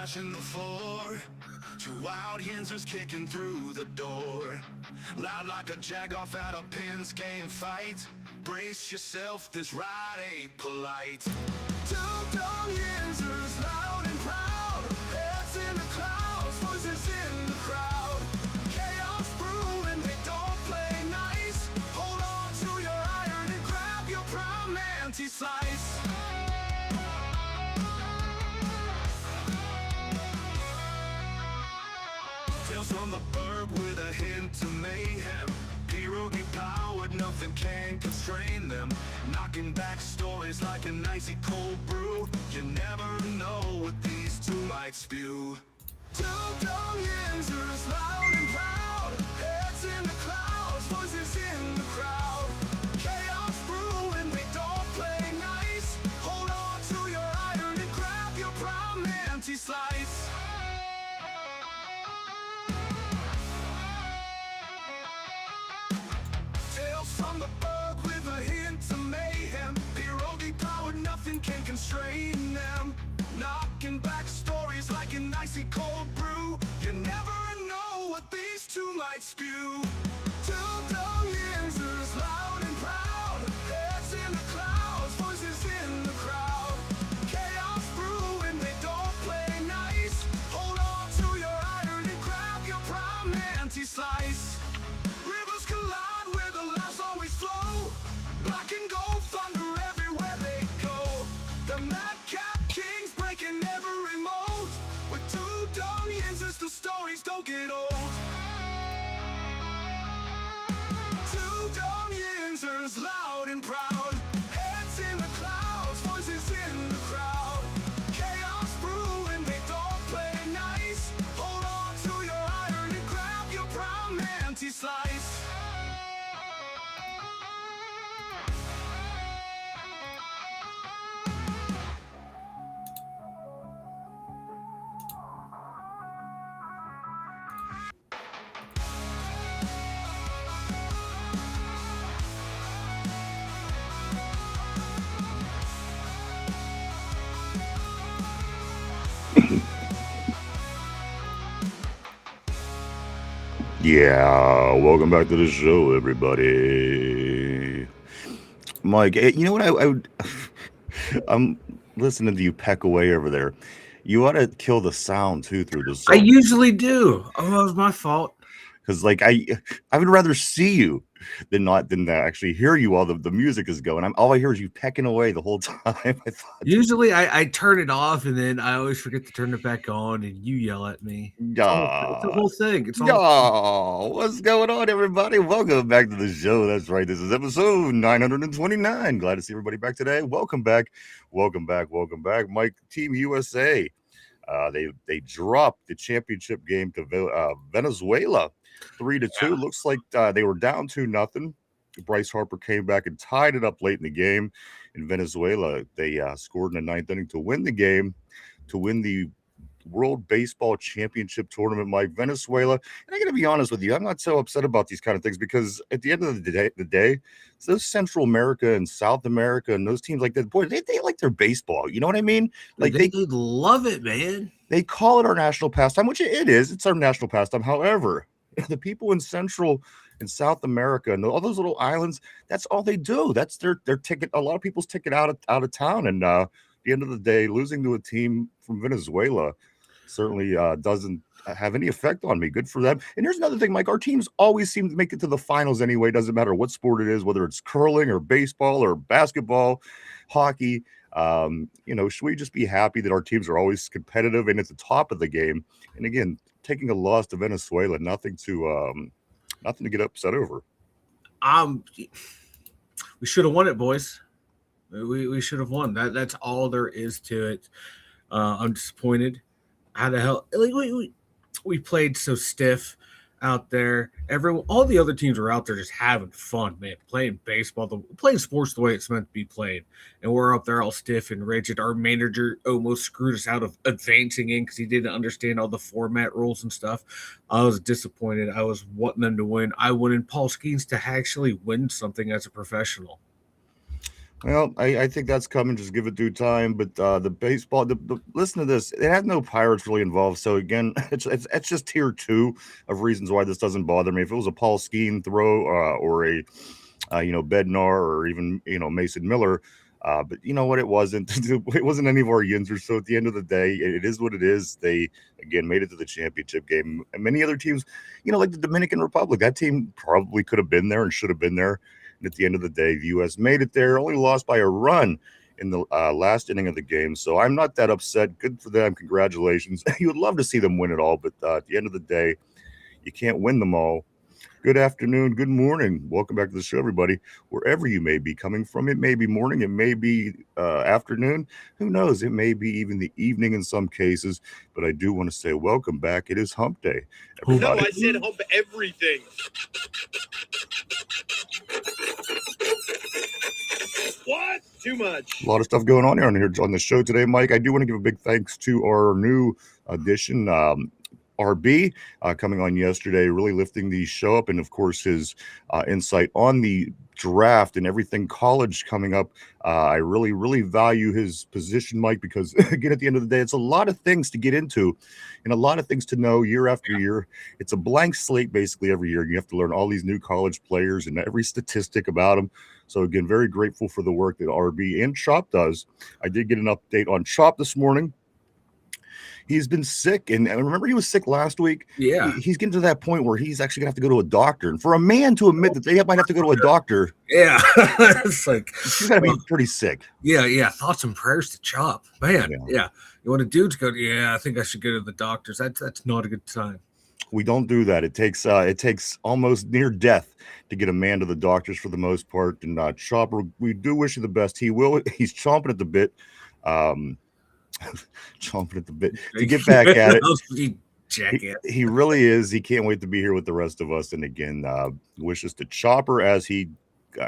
crashing the floor. Two wild Yinzers kicking through the door. Loud like a jag off at a pins game fight. Brace yourself, this ride ain't polite. Two Dum Yinzers, loud and proud. Heads in the clouds, voices in the crowd. Chaos brewing, they don't play nice. Hold on to your iron and grab your prime anti-slice. Tales from the burb with a hint of mayhem. Pierogi powered, nothing can constrain them. Knocking back stories like an icy cold brew. You never know what these two might spew. Two Dum Yinzers, loud and proud. Heads in the clouds, voices in the crowd. Chaos brewing, they don't play nice. Hold on to your iron and grab your prime anti-slice. Tales from the bug with a hint of mayhem. Pierogi powered, nothing can constrain them. Knocking back stories like an icy cold brew. You never know what these two might spew. Two Dum Yinzers, loud and proud. Heads in the clouds, voices in the crowd. Chaos brewing, they don't play nice. Hold on to your iron and grab your prime anti-slice. Rivers collide where the laughs always flow. Black and gold thunder everywhere they go. The madcap kings breaking every mold. With two Dum Yinzers, the stories don't get old. Two Dum Yinzers, loud and proud. Heads in the clouds, voices in the crowd. Chaos brewing, they don't play nice. Hold on to your iron and grab your prime anti-slice. Yeah, welcome back to the show, everybody. Mike, you know what? I would. I'm listening to you peck away over there. You ought to kill the sound too through the I song, usually do. Oh, that was my fault. because I would rather see you than to actually hear you while the music is going. All I hear is you pecking away the whole time. I thought, Usually I turn it off and then I always forget to turn it back on and you yell at me. It's a yeah, whole thing. It's all yeah. What's going on, everybody? Welcome back to the show. That's right. This is episode 929. Glad to see everybody back today. Welcome back. Welcome back. Welcome back. Mike, Team USA. They dropped the championship game to Venezuela 3-2. Looks like they were down 2-0. Bryce Harper came back and tied it up late in the game. In Venezuela, they scored in the ninth inning to win the game, to win the World Baseball Championship tournament, Mike. Venezuela. And I got to be honest with you, I'm not so upset about these kind of things because at the end of the day, it's those Central America and South America and those teams like that, boy, they like their baseball. You know what I mean? Like they love it, man. they call it our national pastime, which it is. It's our national pastime. However, the people in Central and South America and all those little islands, that's all they do. That's their ticket. A lot of people's ticket out of town. And at the end of the day, losing to a team from Venezuela certainly doesn't have any effect on me. Good for them. And here's another thing, Mike. Our teams always seem to make it to the finals anyway. Doesn't matter what sport it is, whether it's curling or baseball or basketball, hockey. Should we just be happy that our teams are always competitive and at the top of the game? And again, taking a loss to Venezuela, nothing to get upset over. Um, we should have won it, boys. We should have won. That's all there is to it. I'm disappointed. How the hell? Like we played so stiff out there. All the other teams were out there just having fun, man. Playing baseball, playing sports the way it's meant to be played, and we're up there all stiff and rigid. Our manager almost screwed us out of advancing in because he didn't understand all the format rules and stuff. I was disappointed. I was wanting them to win. I wanted Paul Skeens to actually win something as a professional. Well, I think that's coming. Just give it due time. But the baseball, listen to this. It had no Pirates really involved. So again, it's just tier 2 of reasons why this doesn't bother me. If it was a Paul Skeens throw or a Bednar or even Mason Miller. But you know what? It wasn't. It wasn't any of our Yinzers. So at the end of the day, it is what it is. They again made it to the championship game. And many other teams, like the Dominican Republic, that team probably could have been there and should have been there. And at the end of the day, the U.S. made it there. Only lost by a run in the last inning of the game. So I'm not that upset. Good for them. Congratulations. You would love to see them win it all, but at the end of the day, you can't win them all. Good afternoon, good morning. Welcome back to the show, everybody. Wherever you may be coming from, it may be morning, it may be afternoon. Who knows? It may be even the evening in some cases. But I do want to say welcome back. It is Hump Day, everybody. No, I said hump everything. What? Too much. A lot of stuff going on here on the show today, Mike. I do want to give a big thanks to our new addition, RB, coming on yesterday, really lifting the show up, and of course his insight on the draft and everything college coming up. I really, really value his position, Mike, because again, at the end of the day, it's a lot of things to get into and a lot of things to know year after year. It's a blank slate basically every year. You have to learn all these new college players and every statistic about them. So again, very grateful for the work that RB and Chop does. I did get an update on Chop this morning. He's been sick, and I remember he was sick last week. Yeah. He's getting to that point where he's actually going to have to go to a doctor. And for a man to admit that they might have to go to a doctor, Yeah. It's like, he's got to be pretty sick. yeah. Thoughts and prayers to Chop. Man, yeah. You want a dude to go, I think I should go to the doctors. That's not a good sign. We don't do that. It takes almost near death to get a man to the doctors for the most part. And Chopper, we do wish you the best. He's chomping at the bit. Chomping at the bit to get back at it. He really is. He can't wait to be here with the rest of us. And again, wishes to Chopper as he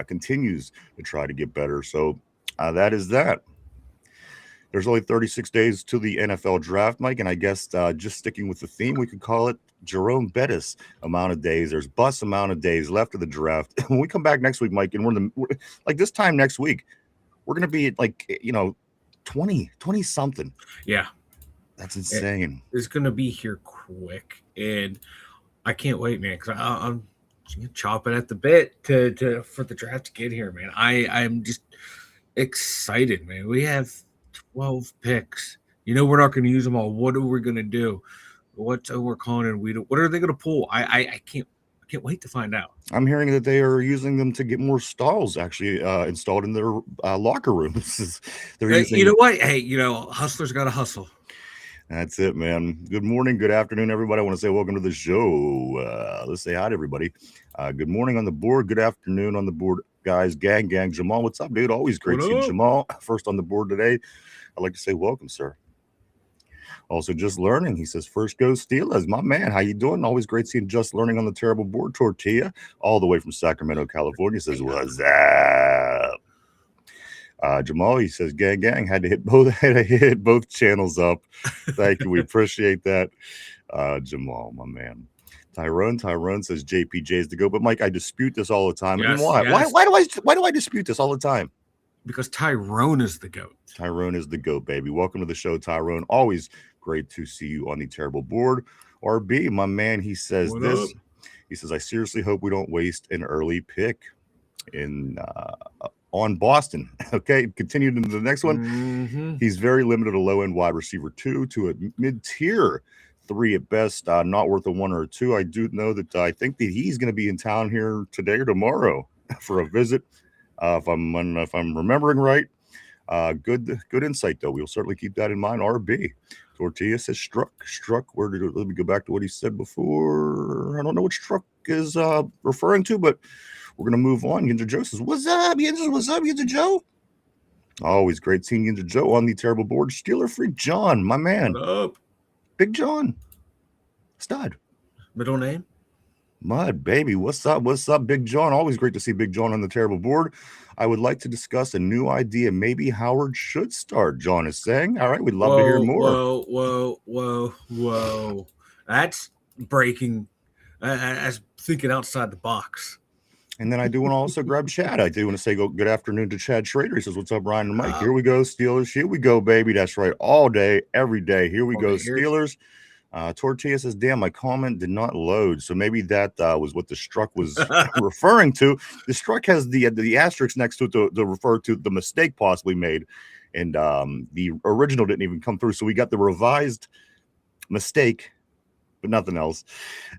continues to try to get better. So that is that. There's only 36 days to the NFL draft, Mike, and I guess just sticking with the theme, we could call it Jerome Bettis amount of days. There's bus amount of days left of the draft. When we come back next week, Mike, and we're like this time next week, we're going to be like 20 something. Yeah, that's insane. It's gonna be here quick, and I can't wait, man, because I'm chopping at the bit to for the draft to get here, man. I'm just excited, man. We have 12 picks. We're not going to use them all. What are we going to do? What's Overcon and what are they going to pull? I can't wait to find out. I'm hearing that they are using them to get more stalls actually installed in their locker rooms. You know what? Hey, hustlers got to hustle. That's it, man. Good morning, good afternoon, everybody. I want to say welcome to the show. Let's say hi to everybody. Good morning on the board. Good afternoon on the board, guys. Gang. Jamal, what's up, dude? Always great seeing Jamal first on the board today. I'd like to say welcome, sir. Also, Just Learning. He says, first go Steelers. My man, how you doing? Always great seeing Just Learning on the terrible board. Tortilla, all the way from Sacramento, California, says, what's up? Jamal, he says, gang, had to hit both channels up. Thank you. We appreciate that. Jamal, my man. Tyrone says JPJ is the go. But Mike, I dispute this all the time. Yes, why? Yes. Why do I dispute this all the time? Because Tyrone is the GOAT. Tyrone is the GOAT, baby. Welcome to the show, Tyrone. Always great to see you on the terrible board. RB, my man, he says What this. up? He says, I seriously hope we don't waste an early pick on Boston. Okay, continued into the next one. Mm-hmm. He's very limited, a low-end wide receiver 2 to a mid-tier 3 at best, not worth a 1 or a 2. I do know that I think that he's going to be in town here today or tomorrow for a visit. If I'm remembering right. Good insight though. We'll certainly keep that in mind. RB Tortilla says struck. Let me go back to what he said before. I don't know what struck is referring to, but we're gonna move on. Yinzer Joe says, "What's up, Yinzer? What's up, Yinzer Joe?" Always great seeing Yinzer Joe on the terrible board. Steeler Freak John, my man. What up? Big John, stud. Middle name? Mud, baby. What's up, Big John? Always great to see Big John on the terrible board. I would like to discuss a new idea. Maybe Howard should start, John is saying. All right, we'd love to hear more. Whoa. That's breaking. That's thinking outside the box. And then I do want to also grab Chad. I do want to say good afternoon to Chad Schrader. He says, "What's up, Ryan and Mike? Here we go, Steelers. Here we go, baby. That's right. All day, every day. Here we go, Steelers." Tortilla says, "Damn, my comment did not load." So maybe that was what the struck was referring to. The struck has the asterisk next to it to refer to the mistake possibly made, and the original didn't even come through. So we got the revised mistake, but nothing else.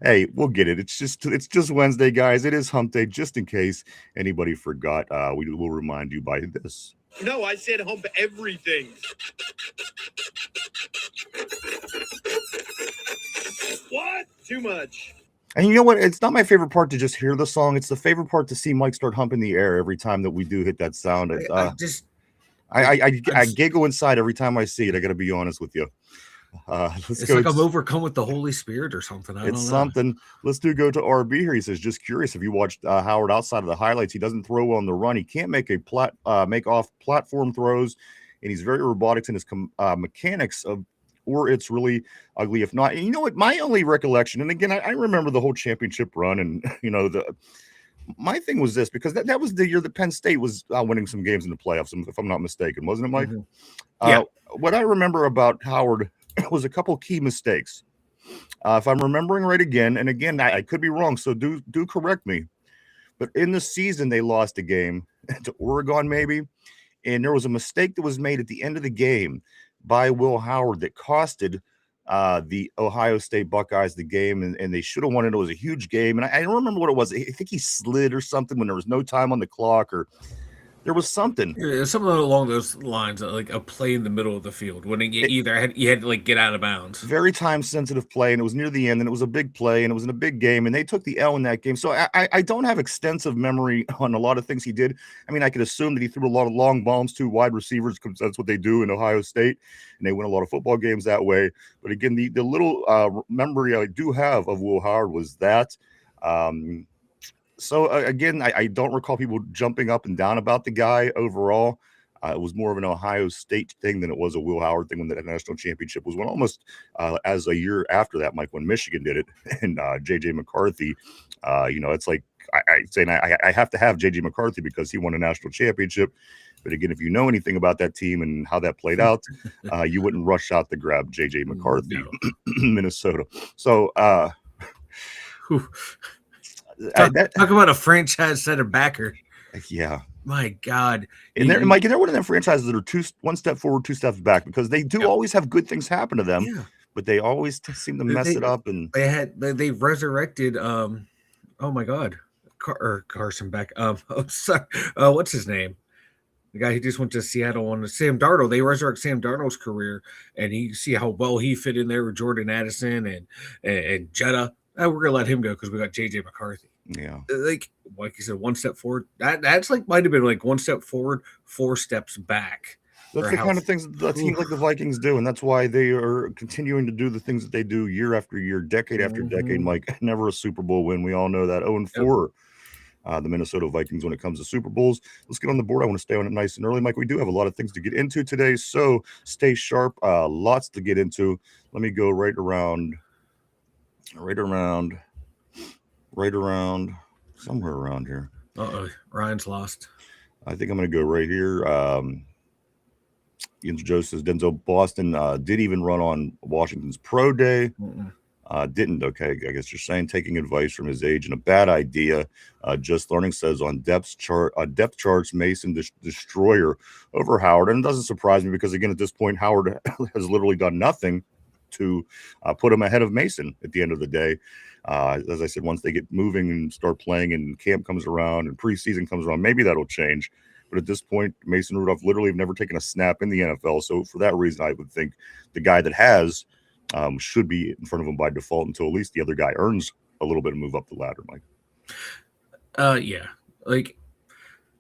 Hey, we'll get it. It's just Wednesday, guys. It is hump day, just in case anybody forgot. We will remind you by this. No, I said hump everything. What? Too much. And you know what? It's not my favorite part to just hear the song. It's the favorite part to see Mike start humping the air every time that we do hit that sound. I giggle inside every time I see it. I got to be honest with you. It's like I'm overcome with the Holy Spirit or something. It's something. Let's go to RB here. He says, "Just curious if you watched Howard outside of the highlights. He doesn't throw well on the run. He can't make make off platform throws, and he's very robotic in his mechanics or it's really ugly if not." And you know what? My only recollection, and again, I remember the whole championship run, and my thing was this, because that was the year that Penn State was winning some games in the playoffs, if I'm not mistaken, wasn't it, Mike? Mm-hmm. Yeah. What I remember about Howard was a couple key mistakes. If I'm remembering right again, and again, I could be wrong, so do correct me. But in the season, they lost a game to Oregon, maybe, and there was a mistake that was made at the end of the game by Will Howard that costed the Ohio State Buckeyes the game, and they should have won it. It was a huge game, and I don't remember what it was. I think he slid or something when there was no time on the clock, or there was something. Yeah, something along those lines, like a play in the middle of the field when you had to like get out of bounds. Very time sensitive play, and it was near the end, and it was a big play, and it was in a big game, and they took the L in that game. So I don't have extensive memory on a lot of things he did. I mean, I could assume that he threw a lot of long bombs to wide receivers, because that's what they do in Ohio State, and they win a lot of football games that way. But again, the little memory I do have of Will Howard was that. So again, I don't recall people jumping up and down about the guy overall. It was more of an Ohio State thing than it was a Will Howard thing when the national championship was won. Almost as a year after that, Mike, when Michigan did it, and J.J. McCarthy, it's like I have to have J.J. McCarthy because he won a national championship. But again, if you know anything about that team and how that played out, you wouldn't rush out to grab J.J. McCarthy, Minnesota. So, talk about a franchise center backer. Yeah. My God. And Mike, they're one of them franchises that are one step forward, two steps back, because they do always have good things happen to them, but they always seem to mess it up. And they resurrected oh my God, Carson Beck. What's his name? The guy who just went to Seattle on Sam Darnold. They resurrect Sam Darnold's career, and you see how well he fit in there with Jordan Addison and Jetta. We're gonna let him go because we got JJ McCarthy. Yeah, like you said, one step forward. That's like might have been like one step forward, 4 steps back. That's the kind of things that teams like the Vikings do, and that's why they are continuing to do the things that they do year after year, decade after decade. Mike, never a Super Bowl win. We all know that. 0-4. The Minnesota Vikings when it comes to Super Bowls. Let's get on the board. I want to stay on it nice and early, Mike. We do have a lot of things to get into today, so stay sharp. Lots to get into. Let me go right around, somewhere around here. Ryan's lost. I think I'm going to go right here. Jens Joe says Denzel Boston did even run on Washington's pro day. Didn't. Okay, I guess you're saying taking advice from his age and a bad idea. Just Learning says on depth charts, Mason destroyer over Howard, and it doesn't surprise me because again at this point Howard has literally done nothing to put him ahead of Mason at the end of the day. As I said, once they get moving and start playing and camp comes around and preseason comes around, maybe that'll change. But at this point, Mason Rudolph literally have never taken a snap in the NFL. So for that reason, I would think the guy that has should be in front of him by default until at least the other guy earns a little bit and move up the ladder, Mike. Yeah. Like,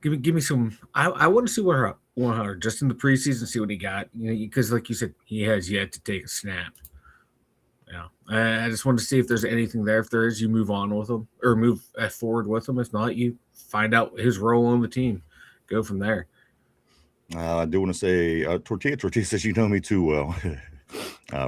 give me some. I want to see what Howard just in the preseason, see what he got. Because like you said, he has yet to take a snap. Yeah, I just want to see if there's anything there. If there is, you move on with him or move forward with him. If not, you find out his role on the team. Go from there. I do want to say, Tortilla says, you know me too well.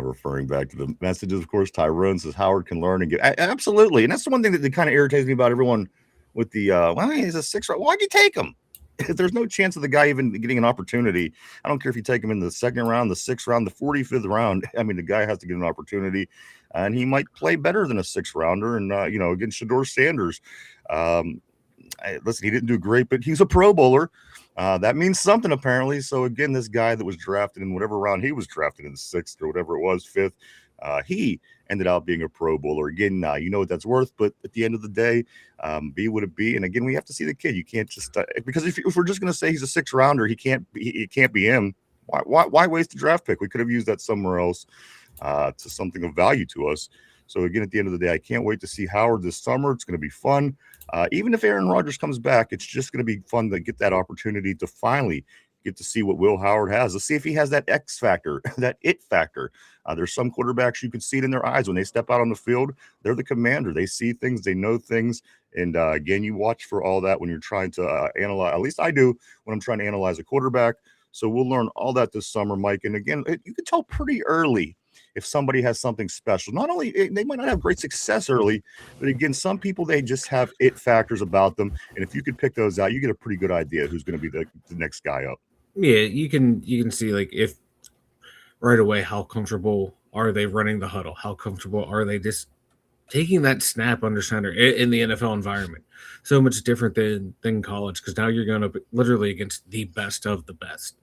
Referring back to the messages, of course, Tyrone says Howard can learn and get absolutely. And that's the one thing that kind of irritates me about everyone with the well, he's a 6th round. Why'd you take him? If there's no chance of the guy even getting an opportunity, I don't care if you take him in the 2nd round, the 6th round, the 45th round. I mean, the guy has to get an opportunity, and he might play better than a 6th rounder. And against Shador Sanders, listen, he didn't do great, but he's a Pro Bowler. That means something apparently. So again, this guy that was drafted in whatever round he was drafted in, the 6th or whatever it was, 5th, he ended up being a Pro Bowler. Again, you know what that's worth, but at the end of the day, be what it be. And again, we have to see the kid. You can't just because if we're just going to say he's a 6th rounder, he can't be him. Why waste a draft pick? We could have used that somewhere else to something of value to us. So again, at the end of the day, I can't wait to see Howard this summer. It's going to be fun. Even if Aaron Rodgers comes back, it's just going to be fun to get that opportunity to finally get to see what Will Howard has. Let's see if he has that X factor, that it factor. There's some quarterbacks you can see it in their eyes when they step out on the field. They're the commander. They see things, they know things. And again, you watch for all that when you're trying to analyze. At least I do when I'm trying to analyze a quarterback. So we'll learn all that this summer, Mike. And again, you can tell pretty early if somebody has something special. Not only they might not have great success early, but again, some people, they just have it factors about them. And if you could pick those out, you get a pretty good idea who's going to be the next guy up. Yeah, you can see like if right away how comfortable are they running the huddle? How comfortable are they just taking that snap under center in the NFL environment? So much different than college, because now you're going up literally against the best of the best.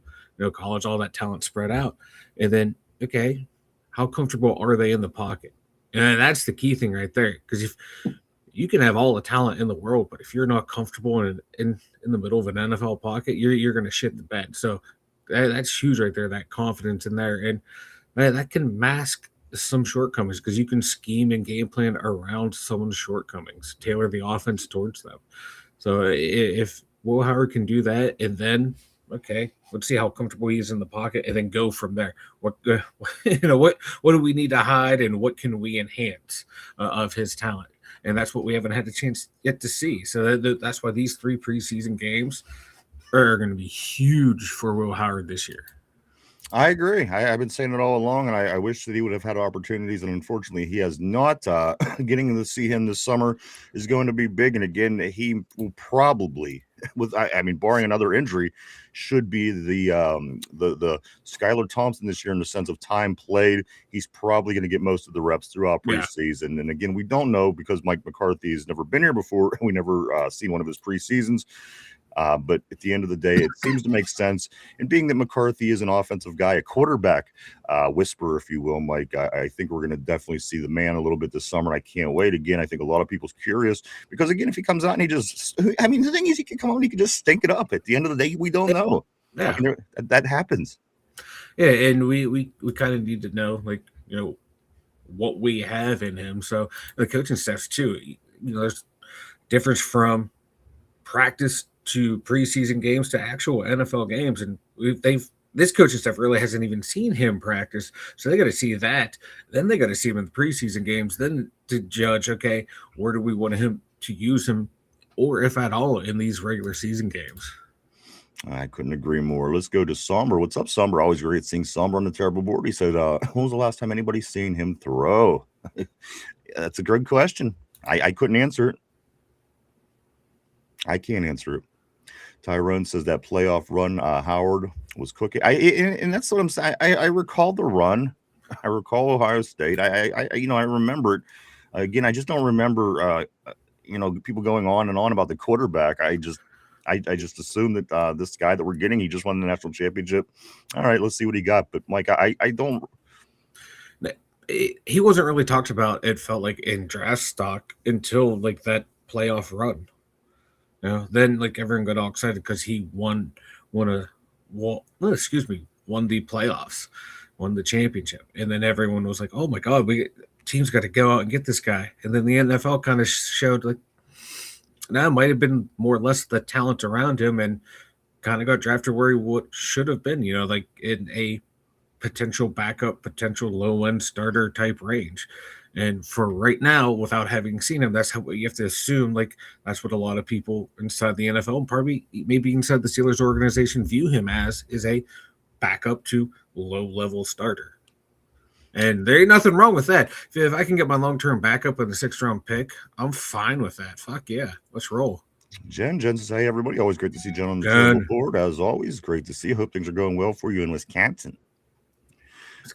College, all that talent spread out, and then okay, how comfortable are they in the pocket? And that's the key thing right there, because if you can have all the talent in the world, but if you're not comfortable in the middle of an NFL pocket, you're going to shit the bed. So that's huge right there, that confidence in there. And that can mask some shortcomings, because you can scheme and game plan around someone's shortcomings, tailor the offense towards them. So if Will Howard can do that, and then, okay, let's see how comfortable he is in the pocket, and then go from there. What do we need to hide, and what can we enhance of his talent? And that's what we haven't had the chance yet to see. So that's why these 3 preseason games are going to be huge for Will Howard this year. I agree. I've been saying it all along, and I wish that he would have had opportunities, and unfortunately he has not. Getting to see him this summer is going to be big, and again, he will probably, barring another injury, should be the Skylar Thompson this year in the sense of time played. He's probably going to get most of the reps throughout preseason. And again, we don't know, because Mike McCarthy has never been here before. We never seen one of his preseasons. But at the end of the day, it seems to make sense. And being that McCarthy is an offensive guy, a quarterback whisperer, if you will, Mike, I think we're going to definitely see the man a little bit this summer. I can't wait. Again, I think a lot of people's curious, because again, if he comes out and the thing is, he can come out and he can just stink it up. At the end of the day, we don't know. Yeah. That happens. Yeah, and we kind of need to know, what we have in him. So the coaching staff too, there's difference from practice to preseason games to actual NFL games, and this coaching staff really hasn't even seen him practice, so they got to see that. Then they got to see him in the preseason games, then to judge, okay, where do we want him to use him, or if at all, in these regular season games. I couldn't agree more. Let's go to Somber. What's up, Somber? Always great seeing Somber on the terrible board. He said, when was the last time anybody seen him throw? That's a good question. I couldn't answer it. I can't answer it. Tyrone says that playoff run Howard was cooking. And that's what I'm saying. I recall the run. I recall Ohio State. I remember it. Again, I just don't remember people going on and on about the quarterback. I just assume that this guy that we're getting, he just won the national championship. All right, let's see what he got. But Mike, I don't. He wasn't really talked about, it felt like, in draft stock until that playoff run. Then everyone got all excited because he won the playoffs, won the championship, and then everyone was like, "Oh my God, teams got to go out and get this guy." And then the NFL kind of showed it might have been more or less the talent around him, and kind of got drafted where he should have been, in a potential backup, potential low end starter type range. And for right now, without having seen him, that's what you have to assume. That's what a lot of people inside the NFL, and probably maybe inside the Steelers organization, view him as, is a backup to low-level starter. And there ain't nothing wrong with that. If I can get my long-term backup in the 6th-round pick, I'm fine with that. Fuck yeah, let's roll. Jen says, hey, everybody. Always great to see Jen on the Jen. show board. As always, great to see you. Hope things are going well for you in Wisconsin.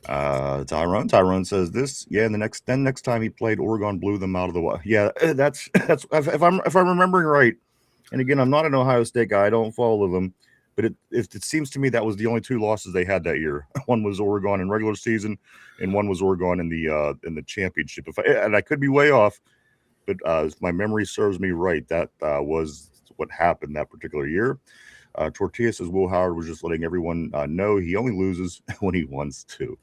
Tyrone says this. Yeah, and next time he played, Oregon blew them out of the water. Yeah, that's if I'm remembering right. And again, I'm not an Ohio State guy. I don't follow them, but it seems to me that was the only 2 losses they had that year. One was Oregon in regular season, and one was Oregon in the championship. And I could be way off, but if my memory serves me right, that was what happened that particular year. Tortilla says Will Howard was just letting everyone know he only loses when he wants to.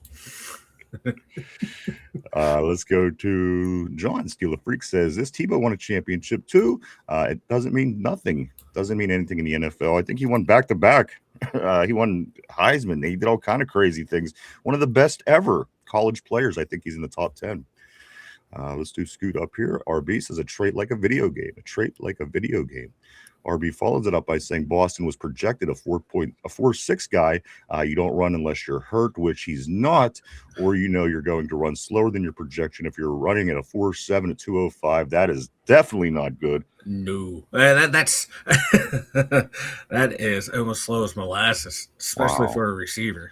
Let's go to John. Steal the Freak says this Tebow won a championship too. It doesn't mean nothing. Doesn't mean anything in the NFL. I think he won back-to-back. He won Heisman. He did all kind of crazy things. One of the best ever college players. I think he's in the top 10. Let's do Scoot up here. RB says a trait like a video game. A trait like a video game. RB follows it up by saying Boston was projected a 4.6 guy. You don't run unless you're hurt, which he's not, or you're going to run slower than your projection. If you're running at a 4.7 at 205, that is definitely not good. No, that's that is almost slow as molasses, especially for a receiver.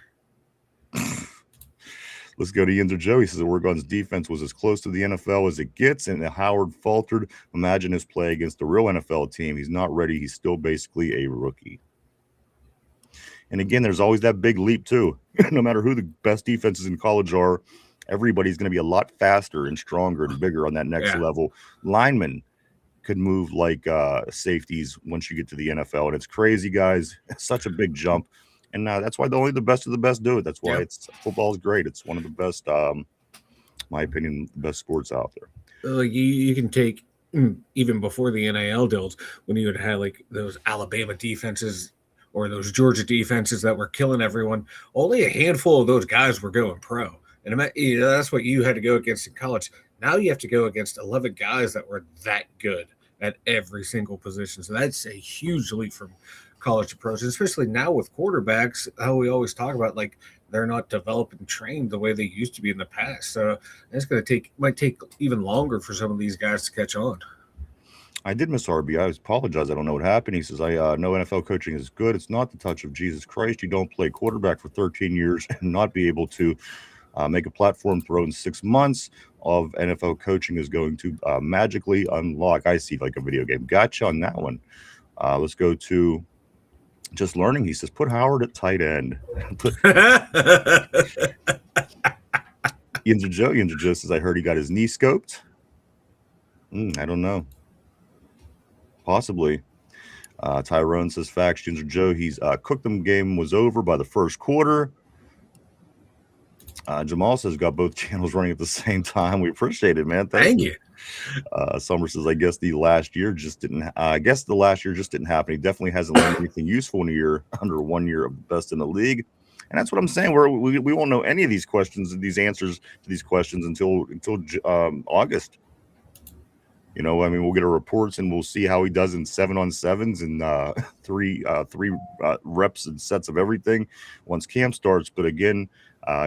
Let's go to Yinzer Joe. He says Oregon's defense was as close to the NFL as it gets, and Howard faltered. Imagine his play against the real NFL team. He's not ready. He's still basically a rookie. And again, there's always that big leap, too. No matter who the best defenses in college are, everybody's going to be a lot faster and stronger and bigger on that next level. Linemen could move like safeties once you get to the NFL. And it's crazy, guys. It's such a big jump. And that's why only the best of the best do it. That's why football is great. It's one of the best, my opinion, the best sports out there. Like you can take even before the NIL deals, when you would have like those Alabama defenses or those Georgia defenses that were killing everyone. Only a handful of those guys were going pro, and that's what you had to go against in college. Now you have to go against 11 guys that were that good at every single position. So that's a huge leap from college approach, especially now with quarterbacks, how we always talk about, like, they're not developed and trained the way they used to be in the past. So it's might take even longer for some of these guys to catch on. I did miss RB. I apologize. I don't know what happened. He says, I know NFL coaching is good. It's not the touch of Jesus Christ. You don't play quarterback for 13 years and not be able to make a platform throw in 6 months of NFL coaching is going to magically unlock. I see like a video game. Gotcha on that one. Let's go to Just Learning. He says, put Howard at tight end. Yinzer Joe says, I heard he got his knee scoped. I don't know. Possibly. Tyrone says, facts. Yinzer Joe, he's cooked them. Game was over by the first quarter. Jamal says, got both channels running at the same time. We appreciate it, man. Thank you. Summer says, I guess the last year just didn't happen. He definitely hasn't learned anything useful in a year, under 1 year of the best in the league. And that's what I'm saying. We won't know any of these questions and these answers to these questions until August. We'll get our reports and we'll see how he does in 7-on-7s and three reps and sets of everything once camp starts. But again,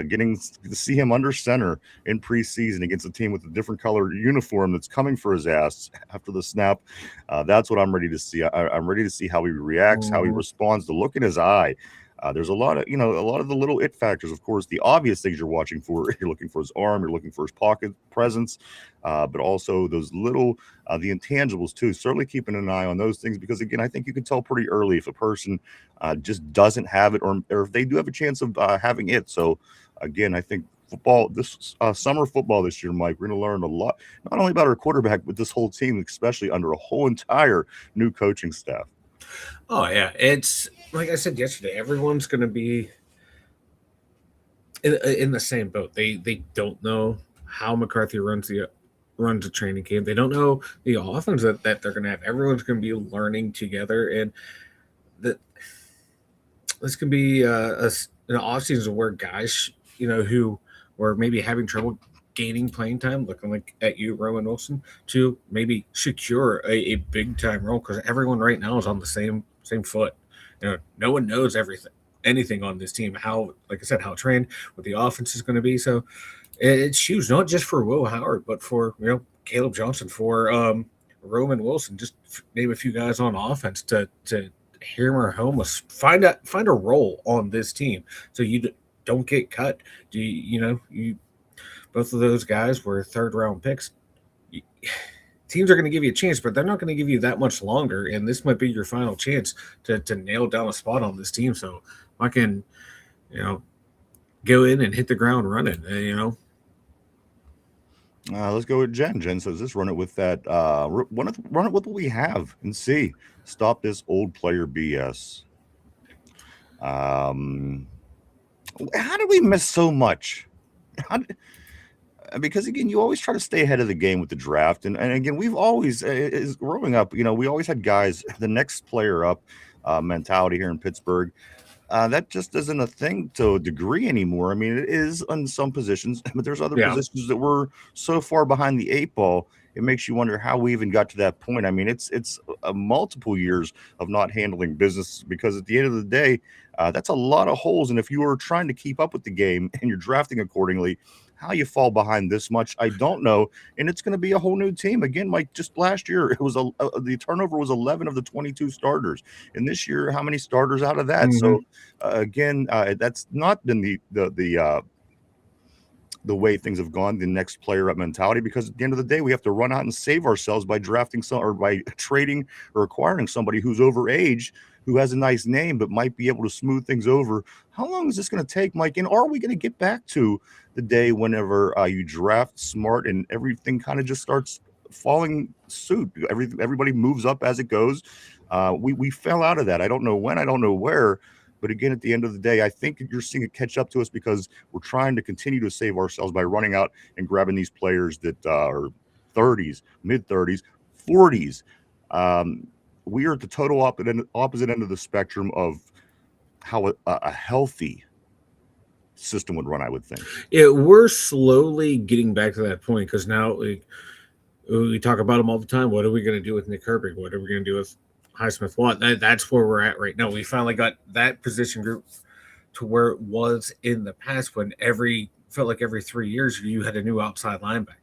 getting to see him under center in preseason against a team with a different color uniform that's coming for his ass after the snap, that's what I'm ready to see. I'm ready to see how he reacts, how he responds, the look in his eye. There's a lot of the little it factors. Of course, the obvious things you're watching for. You're looking for his arm. You're looking for his pocket presence, but also those little, the intangibles too. Certainly keeping an eye on those things because, again, I think you can tell pretty early if a person just doesn't have it, or if they do have a chance of having it. So, again, I think football, this summer football this year, Mike, we're going to learn a lot, not only about our quarterback, but this whole team, especially under a whole entire new coaching staff. Oh yeah, it's like I said yesterday. Everyone's going to be in the same boat. They don't know how McCarthy runs a training camp. They don't know the offense that they're going to have. Everyone's going to be learning together, and this could be an offseason where guys, who were maybe having trouble gaining playing time, looking like at you, Roman Wilson, to maybe secure a big time role because everyone right now is on the same foot. No one knows anything on this team, how, like I said, how trained, what the offense is going to be. So It's huge, not just for Will Howard, but for Caleb Johnson, for Roman Wilson, just name a few guys on offense to hammer home find a role on this team, so you don't get cut. Do you both of those guys were third round picks. Teams are going to give you a chance, but they're not going to give you that much longer. And this might be your final chance to nail down a spot on this team. So I can, go in and hit the ground running. Let's go with Jen. Jen says this: run it with that. Run it with what we have and see. Stop this old player BS. How did we miss so much? Because again, you always try to stay ahead of the game with the draft, and again, we've always, growing up, we always had guys, the next player up mentality here in Pittsburgh. That just isn't a thing to a degree anymore. I mean, it is in some positions, but there's other positions that we're so far behind the eight ball. It makes you wonder how we even got to that point. I mean, it's multiple years of not handling business, because at the end of the day, that's a lot of holes. And if you are trying to keep up with the game and you're drafting accordingly, how you fall behind this much, I don't know. And it's going to be a whole new team again. Mike, just last year, it was the turnover was 11 of the 22 starters, and this year, how many starters out of that? Mm-hmm. So again, that's not been the way things have gone, the next player up mentality, because at the end of the day, we have to run out and save ourselves by drafting or by trading or acquiring somebody who's overage, who has a nice name, but might be able to smooth things over. How long is this going to take, Mike? And are we going to get back to the day whenever you draft smart and everything kind of just starts falling suit? Everybody moves up as it goes. We fell out of that. I don't know when, I don't know where. But again, at the end of the day, I think you're seeing it catch up to us because we're trying to continue to save ourselves by running out and grabbing these players that are 30s, mid 30s, 40s. We are at the total opposite end of the spectrum of how a healthy system would run, I would think. Yeah, we're slowly getting back to that point, because now we talk about them all the time. What are we going to do with Nick Herbig? What are we going to do with Highsmith Watt? That's where we're at right now. We finally got that position group to where it was in the past, when felt like every 3 years you had a new outside linebacker.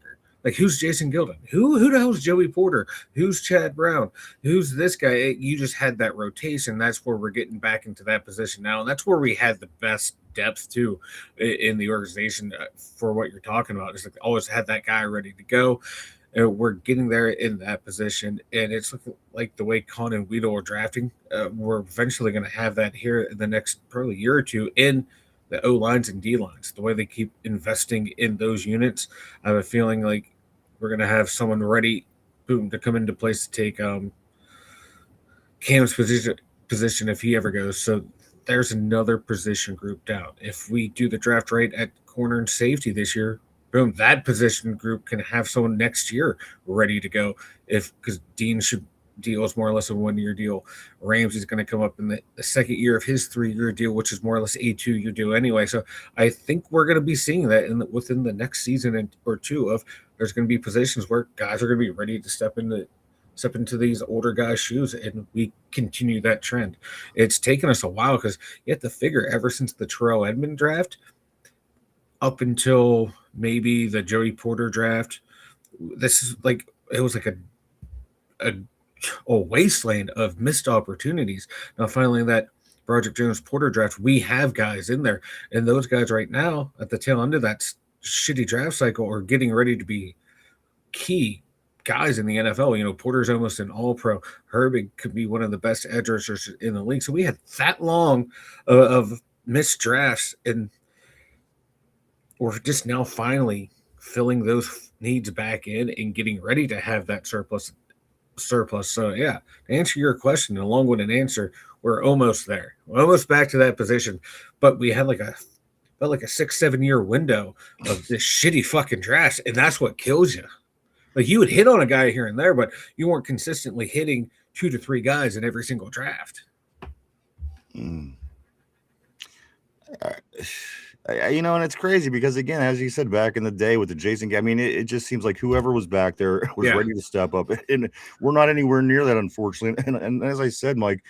Like, who's Jason Gilden? Who the hell's Joey Porter? Who's Chad Brown? Who's this guy? You just had that rotation. That's where we're getting back into that position now. And that's where we had the best depth too in the organization for what you're talking about. It's like always had that guy ready to go. We're getting there in that position, and it's looking like the way Con and Weedle are drafting, we're eventually going to have that here in the next probably year or two in the O lines and D lines. The way they keep investing in those units, I have a feeling like we're going to have someone ready, boom, to come into place to take Cam's position if he ever goes. So there's another position group down. If we do the draft right at corner and safety this year, boom, that position group can have someone next year ready to go. Because Dean deal is more or less a 1-year deal. Ramsey's going to come up in the second year of his 3-year deal, which is more or less a 2-year deal anyway. So I think we're going to be seeing that within the next season or two. Of there's going to be positions where guys are going to be ready to step into these older guys' shoes, and we continue that trend. It's taken us a while, because you have to figure ever since the Terrell Edmond draft up until maybe the Joey Porter draft, this is like it was like a wasteland of missed opportunities. Now finally that Broderick Jones Porter draft, we have guys in there, and those guys right now at the tail end of that shitty draft cycle are getting ready to be key guys in the NFL. Porter's almost an all-pro. Herbig could be one of the best edge rushers in the league. So we had that long of missed drafts, and we're just now finally filling those needs back in and getting ready to have that surplus. So yeah, to answer your question, along with an answer, we're almost there. We're almost back to that position, but we had like a 6-7 year window of this shitty fucking draft, and that's what kills you. Like, you would hit on a guy here and there, but you weren't consistently hitting 2 to 3 guys in every single draft. And it's crazy because, again, as you said, back in the day with the Jason, I mean, it just seems like whoever was back there was Yeah. ready to step up, and we're not anywhere near that, unfortunately. And as I said, Mike,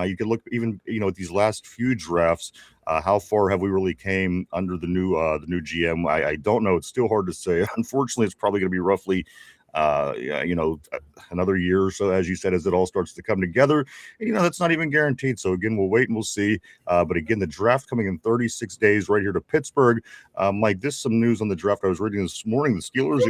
you could look even, at these last few drafts. How far have we really came under the new GM? I don't know. It's still hard to say. Unfortunately, it's probably going to be roughly another year or so, as you said, as it all starts to come together. And that's not even guaranteed. So again, we'll wait and we'll see. But again, the draft coming in 36 days right here to Pittsburgh. Mike, this is some news on the draft I was reading this morning. The Steelers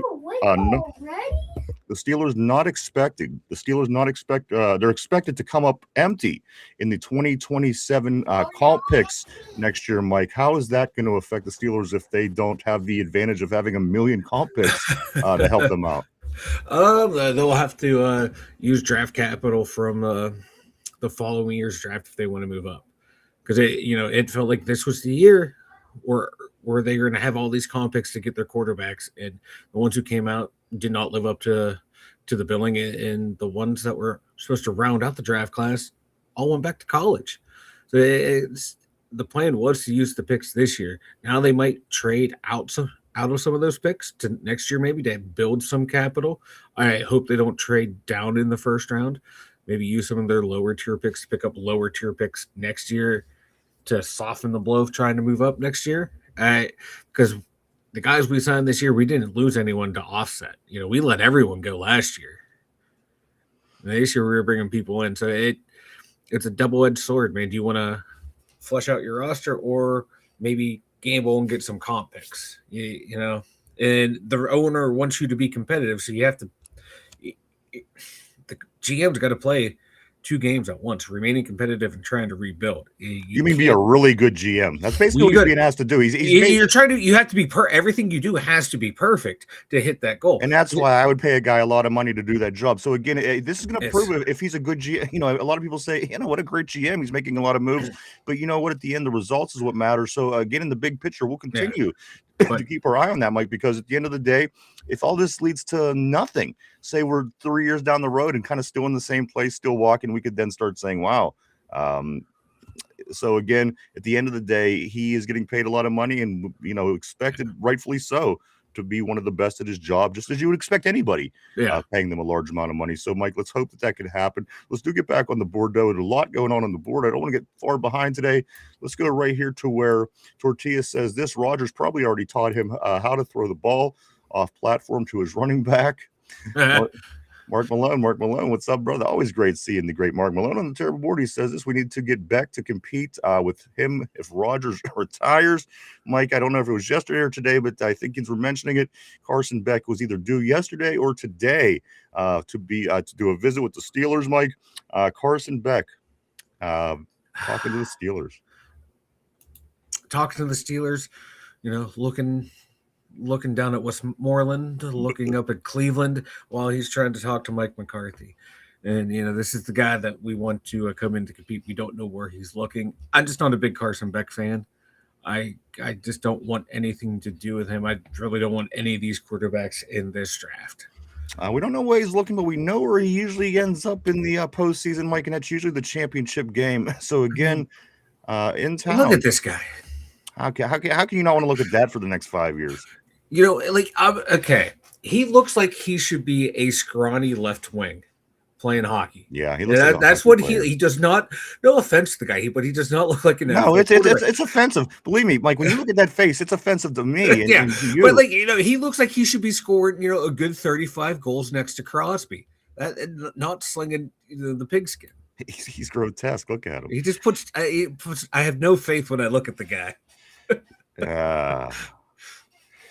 the Steelers not expected. The Steelers not expect. They're expected to come up empty in the 2027 comp picks next year. Mike, how is that going to affect the Steelers if they don't have the advantage of having 1 million comp picks to help them out? They'll have to use draft capital from the following year's draft if they want to move up, because it felt like this was the year where they were going to have all these comp picks to get their quarterbacks, and the ones who came out did not live up to the billing, and the ones that were supposed to round out the draft class all went back to college. So the plan was to use the picks this year. Now they might trade out of some of those picks to next year, maybe to build some capital. I hope they don't trade down in the first round. Maybe use some of their lower tier picks to pick up lower tier picks next year to soften the blow of trying to move up next year. Because the guys we signed this year, we didn't lose anyone to offset. We let everyone go last year. And this year we were bringing people in. So it's a double-edged sword, man. Do you want to flush out your roster or maybe gamble and get some comp picks? And the owner wants you to be competitive, so you have to. The GM's got to play 2 games at once, remaining competitive and trying to rebuild. You mean be a really good GM? That's basically what he's being asked to do. You're trying to. You have to be everything you do has to be perfect to hit that goal. And that's why I would pay a guy a lot of money to do that job. So again, this is going to prove if he's a good GM. A lot of people say, what a great GM. He's making a lot of moves. But you know what? At the end, the results is what matters. So again, in the big picture, we'll continue to keep our eye on that, Mike, because at the end of the day, if all this leads to nothing, say we're 3 years down the road and kind of still in the same place, still walking, we could then start saying, wow. So again, at the end of the day, he is getting paid a lot of money and, expected rightfully so to be one of the best at his job, just as you would expect anybody paying them a large amount of money. So, Mike, let's hope that could happen. Let's get back on the board, though. There's a lot going on the board. I don't want to get far behind today. Let's go right here to where Tortilla says this. Rodgers probably already taught him how to throw the ball off platform to his running back. Mark Malone, what's up, brother? Always great seeing the great Mark Malone on the terrible board. He says this: we need to get Beck to compete with him if Rodgers retires. Mike, I don't know if it was yesterday or today, but I think we're mentioning it. Carson Beck was either due yesterday or today to do a visit with the Steelers. Mike, Carson Beck talking to the Steelers. Talking to the Steelers, looking down at Westmoreland, looking up at Cleveland while he's trying to talk to Mike McCarthy. And, this is the guy that we want to come in to compete. We don't know where he's looking. I'm just not a big Carson Beck fan. I just don't want anything to do with him. I really don't want any of these quarterbacks in this draft. We don't know where he's looking, but we know where he usually ends up in the postseason, Mike, and that's usually the championship game. So, again, in town. Look at this guy. How can you not want to look at that for the next 5 years? Okay. He looks like he should be a scrawny left wing playing hockey. Yeah, he looks like that's what he does not. No offense to the guy, but he does not look like an. No, it's offensive. Believe me, Mike. When you look at that face, it's offensive to me. And to you. But he looks like he should be scoring, a good 35 goals next to Crosby, not slinging the pigskin. He's grotesque. Look at him. He just puts. I have no faith when I look at the guy.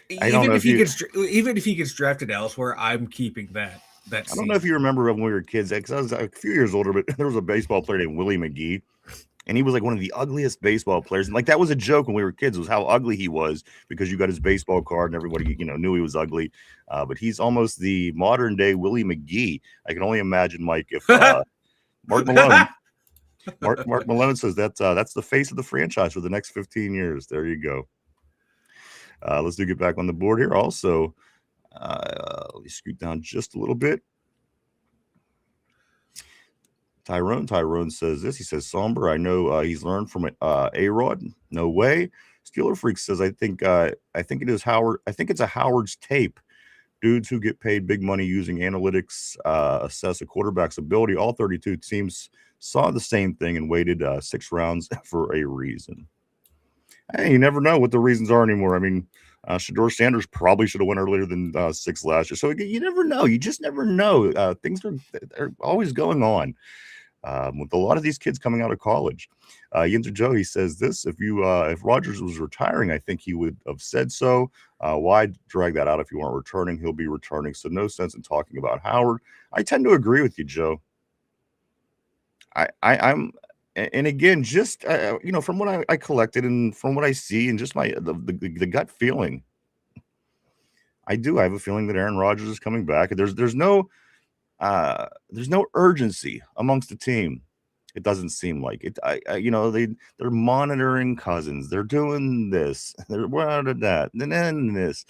Even if he gets drafted elsewhere, I'm keeping that. I don't know if you remember when we were kids, because I was a few years older, but there was a baseball player named Willie McGee, and he was like one of the ugliest baseball players. And that was a joke when we were kids, was how ugly he was, because you got his baseball card and everybody knew he was ugly. But he's almost the modern day Willie McGee. I can only imagine, Mike, if Mark Malone. Mark Malone says that's the face of the franchise for the next 15 years. There you go. Let's get back on the board here. Also, let me scoot down just a little bit. Tyrone says this. He says, somber. I know he's learned from A-Rod. No way. Steeler Freak says, I think it is Howard. I think it's a Howard's tape. Dudes who get paid big money using analytics assess a quarterback's ability. All 32 teams saw the same thing and waited 6 rounds for a reason. Hey, you never know what the reasons are anymore. I mean, Shador Sanders probably should have went earlier than 6 last year. So you never know. You just never know. Things are always going on with a lot of these kids coming out of college. Yinzer Joe, he says this: if Rodgers was retiring, I think he would have said so. Why drag that out if you weren't returning? He'll be returning, so no sense in talking about Howard. I tend to agree with you, Joe. I'm, and again, just from what I collected and from what I see and just the gut feeling, I have a feeling that Aaron Rodgers is coming back. There's no urgency amongst the team. It doesn't seem like it. They're monitoring Cousins. They're doing this. They're that, and then this.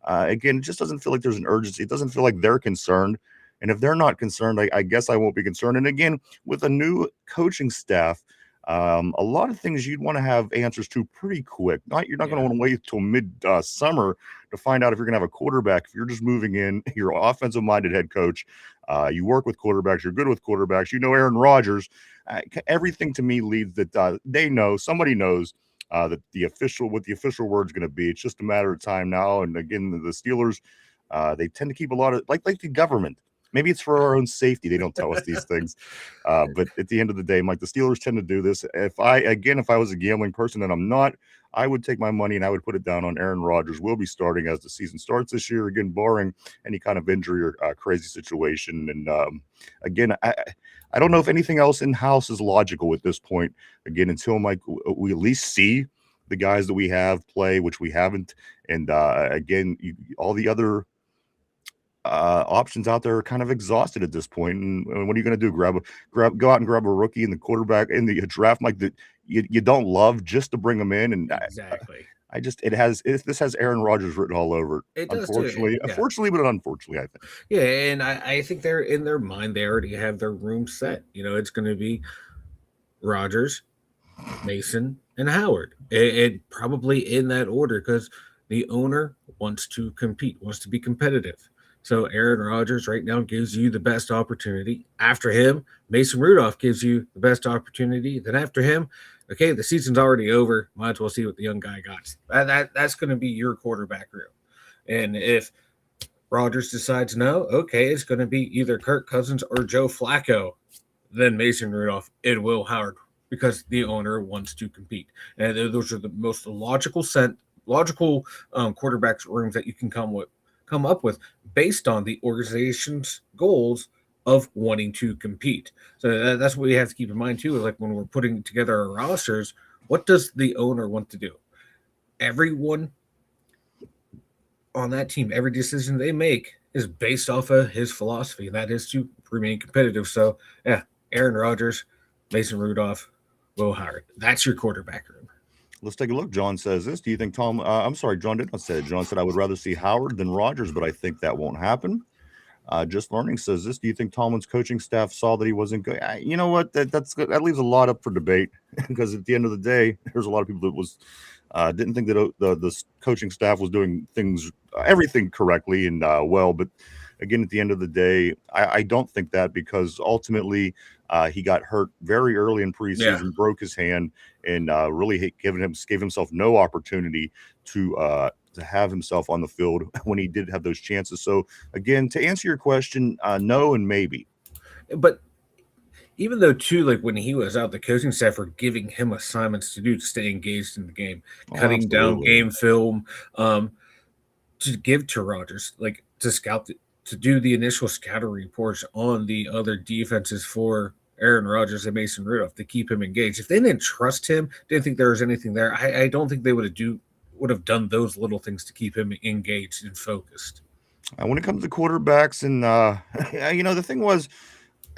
Again, it just doesn't feel like there's an urgency. It doesn't feel like they're concerned. And if they're not concerned, I guess I won't be concerned. And again, with a new coaching staff, a lot of things you'd want to have answers to pretty quick. You're not going to want to wait till mid summer to find out if you're going to have a quarterback. If you're just moving in, you're an offensive-minded head coach. You work with quarterbacks. You're good with quarterbacks. You know Aaron Rodgers. Everything to me leads that they know. Somebody knows that the official word's going to be. It's just a matter of time now. And again, the Steelers, they tend to keep a lot of like the government. Maybe it's for our own safety. They don't tell us these things. But at the end of the day, Mike, the Steelers tend to do this. If I was a gambling person, and I'm not, I would take my money and I would put it down on Aaron Rodgers. Will be starting as the season starts this year, again, barring any kind of injury or crazy situation. And again, I don't know if anything else in-house is logical at this point. Again, until Mike, we at least see the guys that we have play, which we haven't. And again, all the other options out there are kind of exhausted at this point. And what are you going to do? Go out and grab a rookie in the quarterback in the draft, like that you don't love, just to bring them in. And exactly. This has Aaron Rodgers written all over it. Unfortunately, but unfortunately, I think. Yeah, and I think they're in their mind. They already have their room set. It's going to be Rodgers, Mason, and Howard, and probably in that order because the owner wants to compete, wants to be competitive. So Aaron Rodgers right now gives you the best opportunity. After him, Mason Rudolph gives you the best opportunity. Then after him, okay, the season's already over. Might as well see what the young guy got. That's going to be your quarterback room. And if Rodgers decides no, okay, it's going to be either Kirk Cousins or Joe Flacco, then Mason Rudolph and Will Howard, because the owner wants to compete. And those are the most logical quarterbacks rooms that you can come up with based on the organization's goals of wanting to compete. So that's what we have to keep in mind too. Like when we're putting together our rosters, what does the owner want to do? Everyone on that team, every decision they make is based off of his philosophy, and that is to remain competitive. So yeah, Aaron Rodgers, Mason Rudolph, Will Howard. That's your quarterback room. Let's take a look. John says this. Do you think Tom? I'm sorry, John did not say it. John said I would rather see Howard than Rodgers, but I think that won't happen. Just Learning says this. Do you think Tomlin's coaching staff saw that he wasn't good? You know what? That leaves a lot up for debate because at the end of the day, there's a lot of people that didn't think that the coaching staff was doing everything correctly and well. But again, at the end of the day, I don't think that because ultimately he got hurt very early in preseason, broke his hand, and really gave himself no opportunity to have himself on the field when he did have those chances. So again, to answer your question, no and maybe. But even though too, like when he was out, the coaching staff were giving him assignments to do to stay engaged in the game, cutting down game film, to give to Rodgers, like to scout, to do the initial scouting reports on the other defenses for Aaron Rodgers and Mason Rudolph to keep him engaged. If they didn't trust him, didn't think there was anything there, I don't think they would have done those little things to keep him engaged and focused. When it comes to quarterbacks, and the thing was,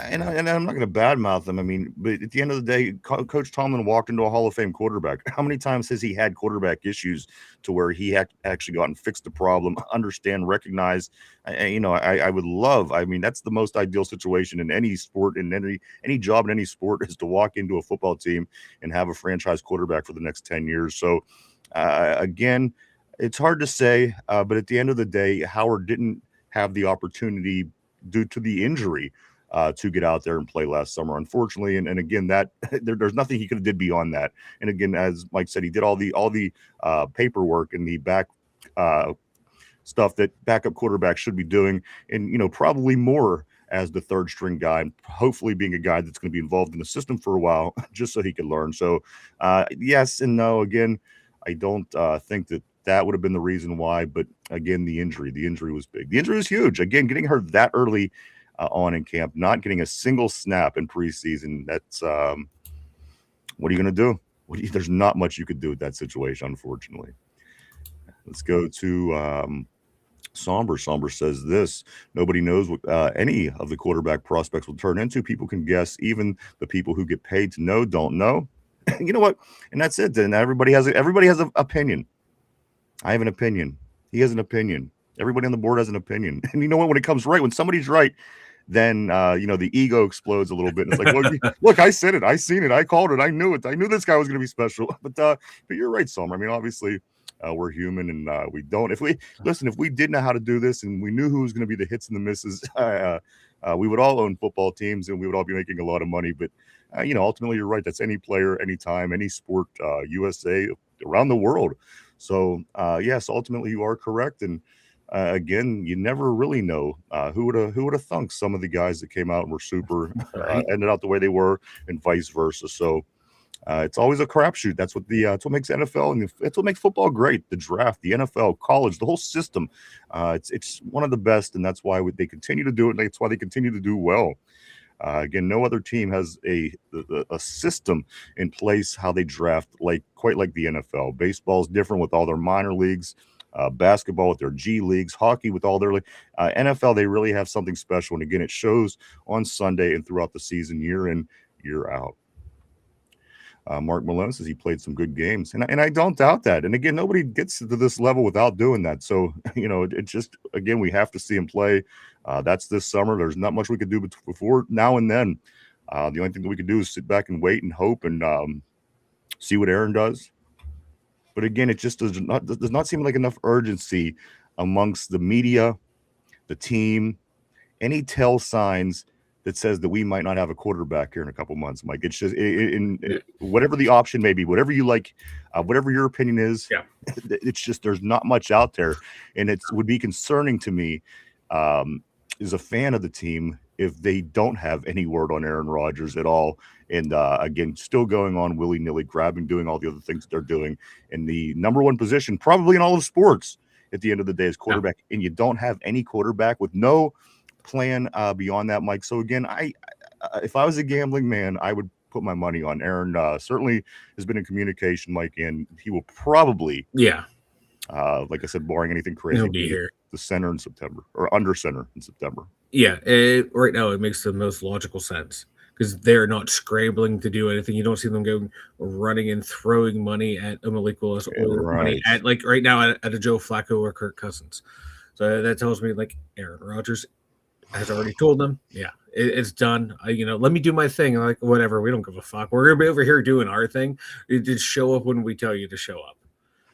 and I'm not going to badmouth them. I mean, but at the end of the day, Coach Tomlin walked into a Hall of Fame quarterback. How many times has he had quarterback issues to where he actually got and fixed the problem, understand, recognize? I would love. I mean, that's the most ideal situation in any sport, in any job in any sport, is to walk into a football team and have a franchise quarterback for the next 10 years. So Again, it's hard to say, but at the end of the day, Howard didn't have the opportunity due to the injury to get out there and play last summer, unfortunately. And again, that there's nothing he could have did beyond that. And again, as Mike said, he did all the paperwork and the back stuff that backup quarterbacks should be doing, and probably more as the third string guy, and hopefully being a guy that's going to be involved in the system for a while, just so he could learn. So, yes and no. Again, I don't think that would have been the reason why, but again, the injury was big. The injury was huge. Again, getting hurt that early on in camp, not getting a single snap in preseason. That's what are you going to do? There's not much you could do with that situation, unfortunately. Let's go to Somber. Somber says this: nobody knows what any of the quarterback prospects will turn into. People can guess. Even the people who get paid to know don't know. You know what? And that's it. Then everybody has an opinion. I have an opinion. He has an opinion. Everybody on the board has an opinion. And you know what? When it comes right, when somebody's right, then the ego explodes a little bit. And it's like, look, I said it, I seen it, I called it, I knew it. I knew this guy was going to be special. But you're right, Sommer. I mean, obviously, we're human, and we don't. If we did know how to do this, and we knew who was going to be the hits and the misses, we would all own football teams, and we would all be making a lot of money. But ultimately, you're right. That's any player, anytime, any sport, USA, around the world. So yes, ultimately, you are correct. And again, you never really know who would have thunk some of the guys that came out and were super ended out the way they were, and vice versa. So. It's always a crapshoot. That's what makes NFL, and it's what makes football great. The draft, the NFL, college, the whole system. It's one of the best, and that's why they continue to do it. And that's why they continue to do well. Again, no other team has a system in place how they draft quite like the NFL. Baseball is different with all their minor leagues. Basketball with their G leagues, hockey with all their NFL. They really have something special, and again, it shows on Sunday and throughout the season, year in, year out. Mark Malone says he played some good games, and I don't doubt that. And again, nobody gets to this level without doing that. So it just, again, we have to see him play. That's this summer. There's not much we could do before now and then. The only thing that we could do is sit back and wait and hope and see what Aaron does. But again, it just does not seem like enough urgency amongst the media, the team, any tell signs that says that we might not have a quarterback here in a couple months, Mike. It's just whatever the option may be, whatever you like, whatever your opinion is. Yeah. It's just there's not much out there, and it would be concerning to me as a fan of the team if they don't have any word on Aaron Rodgers at all. And again, still going on willy-nilly, doing all the other things that they're doing in the number one position, probably in all of sports at the end of the day, is quarterback. Yeah. And you don't have any quarterback with no plan beyond that, Mike. So again, if I was a gambling man, I would put my money on Aaron. Certainly has been in communication, Mike, and he will probably, like I said, barring anything crazy, he'll be here the center in September, or under center in September. Yeah, right now it makes the most logical sense because they're not scrambling to do anything. You don't see them going running and throwing money at a Malik Willis or money at, like right now, at a Joe Flacco or Kirk Cousins. So that tells me Aaron Rodgers has already told them, it's done. Let me do my thing. Like, whatever, we don't give a fuck. We're gonna be over here doing our thing. You just show up when we tell you to show up.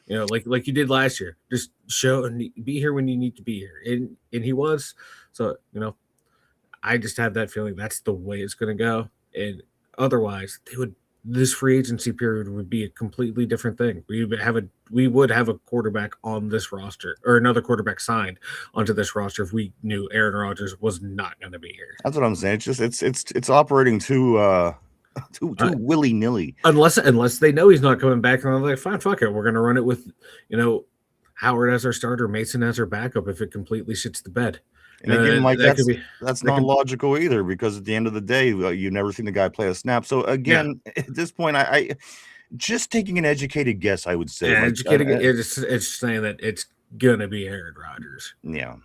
Like you did last year. Just show and be here when you need to be here. And he was. So, I just have that feeling that's the way it's gonna go. And otherwise, this free agency period would be a completely different thing. We would have a quarterback on this roster, or another quarterback signed onto this roster if we knew Aaron Rodgers was not going to be here. That's what I'm saying. It's just it's operating too willy nilly. Unless they know he's not coming back, and I'm like, fine, fuck it, we're going to run it with Howard as our starter, Mason as our backup if it completely shits the bed. And again, Mike, that's not logical either, because at the end of the day, you've never seen the guy play a snap. So again, at this point, I just taking an educated guess, I would say. Yeah, it's saying that it's gonna be Aaron Rodgers. Yeah.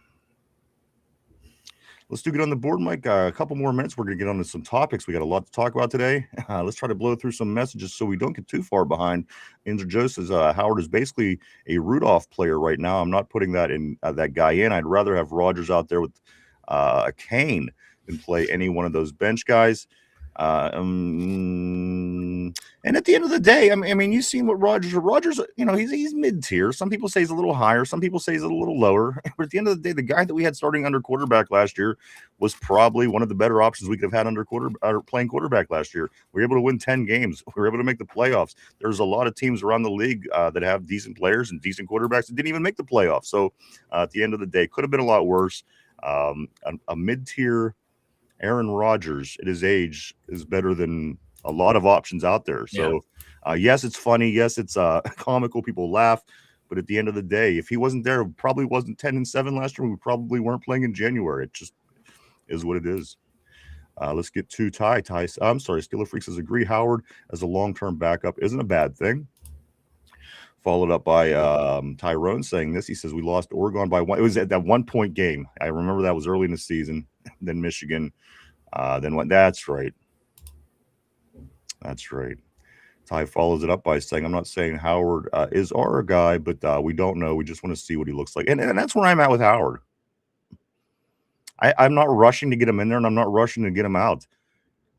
Let's get on the board, Mike. A couple more minutes. We're going to get on to some topics. We got a lot to talk about today. Let's try to blow through some messages so we don't get too far behind. Inzer Joe says Howard is basically a Rudolph player right now. I'm not putting that guy in. I'd rather have Rodgers out there with a cane than play any one of those bench guys. And at the end of the day, I mean, you've seen what Rodgers, he's mid tier. Some people say he's a little higher. Some people say he's a little lower. But at the end of the day, the guy that we had starting under quarterback last year was probably one of the better options we could have had playing quarterback last year. We were able to win 10 games. We were able to make the playoffs. There's a lot of teams around the league that have decent players and decent quarterbacks that didn't even make the playoffs. So at the end of the day, could have been a lot worse. A mid tier Aaron Rodgers at his age is better than a lot of options out there. So, yes, it's funny. Yes, it's comical. People laugh. But at the end of the day, if he wasn't there, it probably wasn't 10-7 last year. We probably weren't playing in January. It just is what it is. Let's get to Ty. I'm sorry. Steeler Freak says, agree Howard as a long-term backup isn't a bad thing. Followed up by Tyrone saying this. He says, we lost Oregon by 1. It was at that 1-point game. I remember that was early in the season. Then Michigan. Then what? That's right. That's right. Ty follows it up by saying, I'm not saying Howard is our guy, but we don't know. We just want to see what he looks like. And that's where I'm at with Howard. I'm not rushing to get him in there, and I'm not rushing to get him out.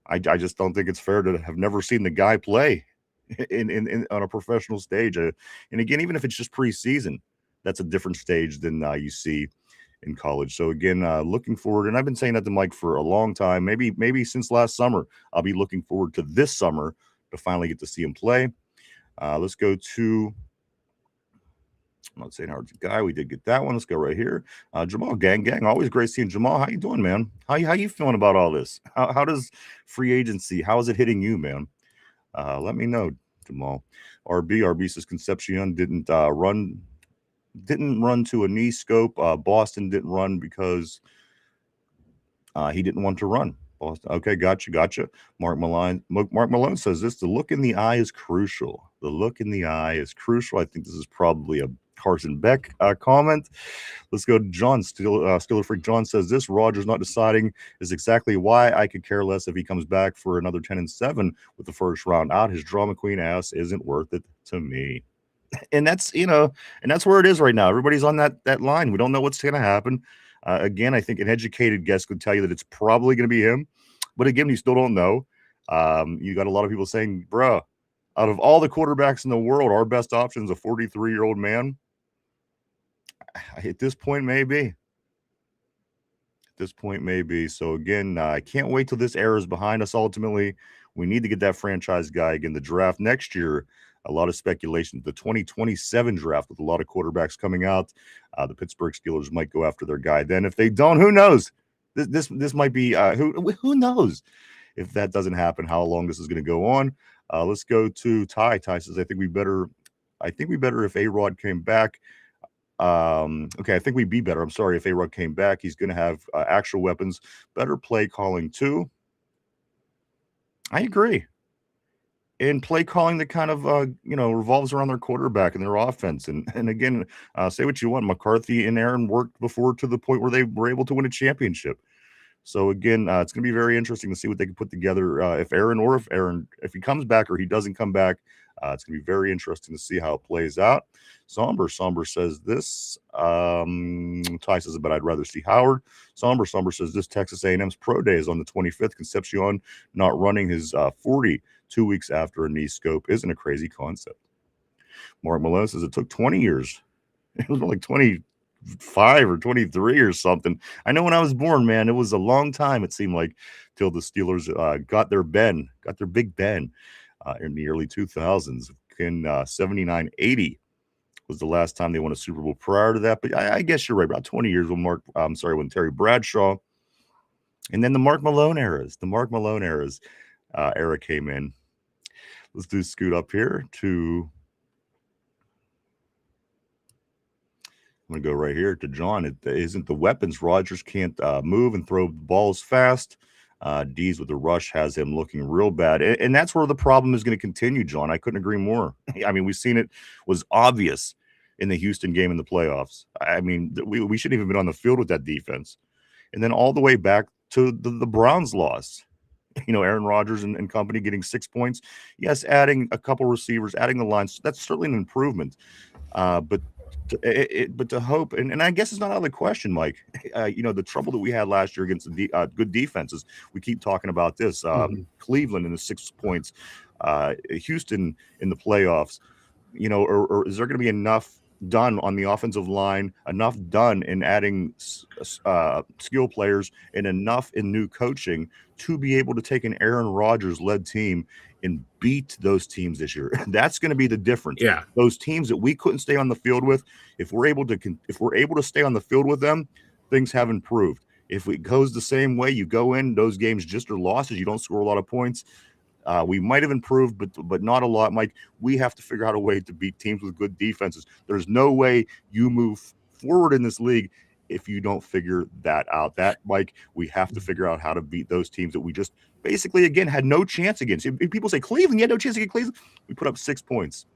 I just don't think it's fair to have never seen the guy play in on a professional stage. And again, even if it's just preseason, that's a different stage than you see in college. So again, looking forward, and I've been saying that to Mike for a long time, maybe since last summer. I'll be looking forward to this summer to finally get to see him play. Let's go to, I'm not saying Howard's a guy. We did get that one. Let's go right here. Jamal Gang. Always great seeing Jamal. How you doing, man? How you feeling about all this? How does free agency, how is it hitting you, man? Let me know, Jamal. RB says Concepcion didn't run to a knee scope. Boston didn't run because he didn't want to run. Boston. Okay, gotcha. Mark Malone says this: the look in the eye is crucial. The look in the eye is crucial. I think this is probably a Carson Beck comment. Let's go to John. Steeler Freak John says this: Rodgers not deciding is exactly why I could care less if he comes back for another 10-7 with the first round out. His drama queen ass isn't worth it to me. And that's where it is right now. Everybody's on that line. We don't know what's going to happen. Again, I think an educated guess could tell you that it's probably going to be him, but again, you still don't know. You got a lot of people saying, "Bruh, out of all the quarterbacks in the world, our best option is a 43-year-old man." At this point, maybe. So again, I can't wait till this era is behind us. Ultimately, we need to get that franchise guy. Again, the draft next year. A lot of speculation. The 2027 draft with a lot of quarterbacks coming out. The Pittsburgh Steelers might go after their guy. Then, if they don't, who knows? This might be who knows if that doesn't happen. How long this is going to go on? Let's go to Ty. Ty says, I think we better if A-Rod came back. Okay, I think we'd be better. I'm sorry if A-Rod came back. He's going to have actual weapons, better play calling too. I agree. And play calling that kind of, revolves around their quarterback and their offense. And again, say what you want. McCarthy and Aaron worked before to the point where they were able to win a championship. So again, it's going to be very interesting to see what they can put together. If he comes back or he doesn't come back, it's going to be very interesting to see how it plays out. Somber says this. Ty says, but I'd rather see Howard. Somber says this: Texas A&M's pro day is on the 25th. Concepcion not running his 40 2 weeks after a knee scope isn't a crazy concept. Mark Malone says it took 20 years. It was like 25 or 23 or something. I know when I was born, man, it was a long time. It seemed like till the Steelers got their Big Ben in the early 2000s. In 79-80 was the last time they won a Super Bowl. Prior to that, but I guess you're right. About 20 years when Terry Bradshaw, and then the Mark Malone eras. Era came in. Let's do scoot up here to. I'm going to go right here to John. It isn't the weapons. Rodgers can't move and throw balls fast. D's with the rush has him looking real bad. And that's where the problem is going to continue, John. I couldn't agree more. I mean, we've seen it was obvious in the Houston game in the playoffs. I mean, we shouldn't even been on the field with that defense. And then all the way back to the Browns loss. Aaron Rodgers and company getting 6 points. Yes, adding a couple receivers, adding the lines. That's certainly an improvement. But But to hope, and I guess it's not out of the question, Mike. The trouble that we had last year against the good defenses. We keep talking about this. Cleveland in the 6 points, Houston in the playoffs. Or is there going to be enough done on the offensive line, enough done in adding skill players, and enough in new coaching to be able to take an Aaron Rodgers led team and beat those teams this year? That's going to be the difference. Yeah. Those teams that we couldn't stay on the field with, if we're able to stay on the field with them, things have improved. If it goes the same way, you go in, those games just are losses, you don't score a lot of points. We might have improved, but not a lot, Mike. We have to figure out a way to beat teams with good defenses. There's no way you move forward in this league if you don't figure that out. Mike, we have to figure out how to beat those teams that we just basically, again, had no chance against. If people say Cleveland, you had no chance against Cleveland. We put up 6 points.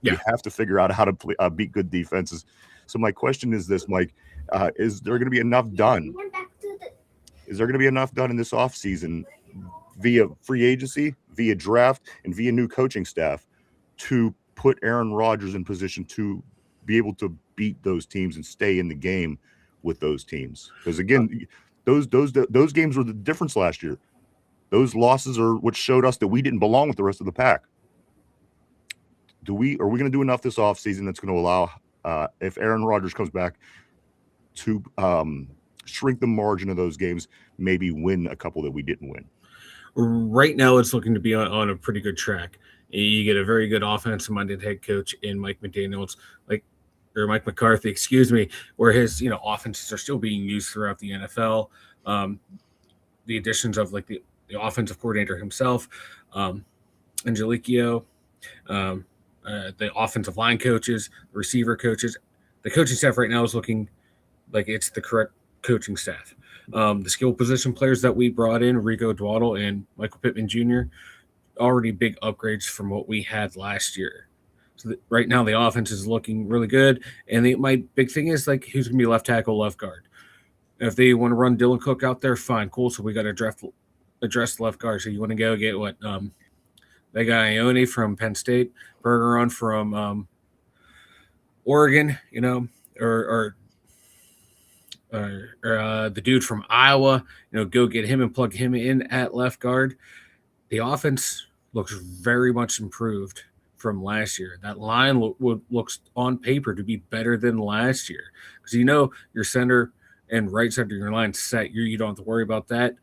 Yeah. You have to figure out how to beat good defenses. So my question is this, Mike, is there going to be enough done? Is there going to be enough done in this offseason via free agency, via draft, and via new coaching staff to put Aaron Rodgers in position to be able to beat those teams and stay in the game with those teams? Because again, those games were the difference last year. Those losses are what showed us that we didn't belong with the rest of the pack. Are we going to do enough this offseason that's going to allow, if Aaron Rodgers comes back, to shrink the margin of those games, maybe win a couple that we didn't win? Right now, it's looking to be on a pretty good track. You get a very good offensive-minded head coach in Mike McCarthy, where his offenses are still being used throughout the NFL. The additions of the offensive coordinator himself, Angelico, the offensive line coaches, the receiver coaches, the coaching staff right now is looking like it's the correct coaching staff. The skill position players that we brought in, Rico Dwaddle and Michael Pittman Jr., already big upgrades from what we had last year. So right now the offense is looking really good. And my big thing is who's going to be left tackle, left guard. If they want to run Dylan Cook out there, fine, cool. So we got to address left guard. So you want to go get that guy Ione from Penn State, Bergeron from Oregon, or the dude from Iowa, go get him and plug him in at left guard. The offense looks very much improved from last year. That line looks on paper to be better than last year because your center and right side of your line set. You don't have to worry about that.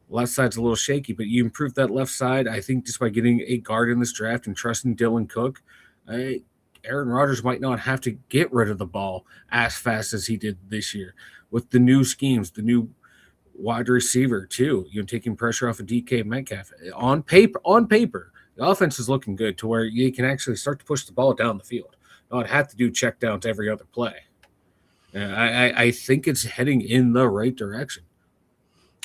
Left side's a little shaky, but you improve that left side, I think, just by getting a guard in this draft and trusting Dylan Cook. Aaron Rodgers might not have to get rid of the ball as fast as he did this year with the new schemes, the new wide receiver too. Taking pressure off of DK Metcalf. On paper, the offense is looking good to where you can actually start to push the ball down the field. Not have to do check downs every other play. I think it's heading in the right direction.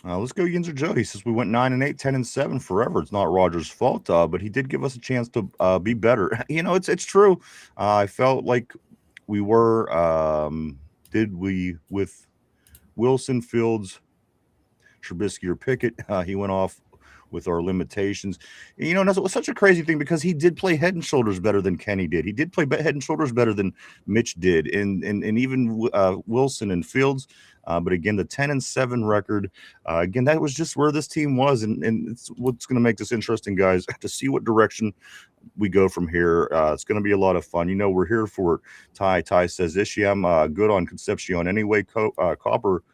Let's go Yinzer Joe. He says we went 9-8, 10-7 forever. It's not Rodgers' fault, but he did give us a chance to be better. It's true. I felt like we were. Did we with Wilson, Fields, Trubisky, or Pickett? He went off with our limitations. It was such a crazy thing because he did play head and shoulders better than Kenny did. He did play head and shoulders better than Mitch did, and even Wilson and Fields. But again, the 10-7 record, again, that was just where this team was, and it's what's going to make this interesting, guys, to see what direction we go from here. It's going to be a lot of fun. We're here for it. Ty says, I'm good on Concepcion anyway. Copper,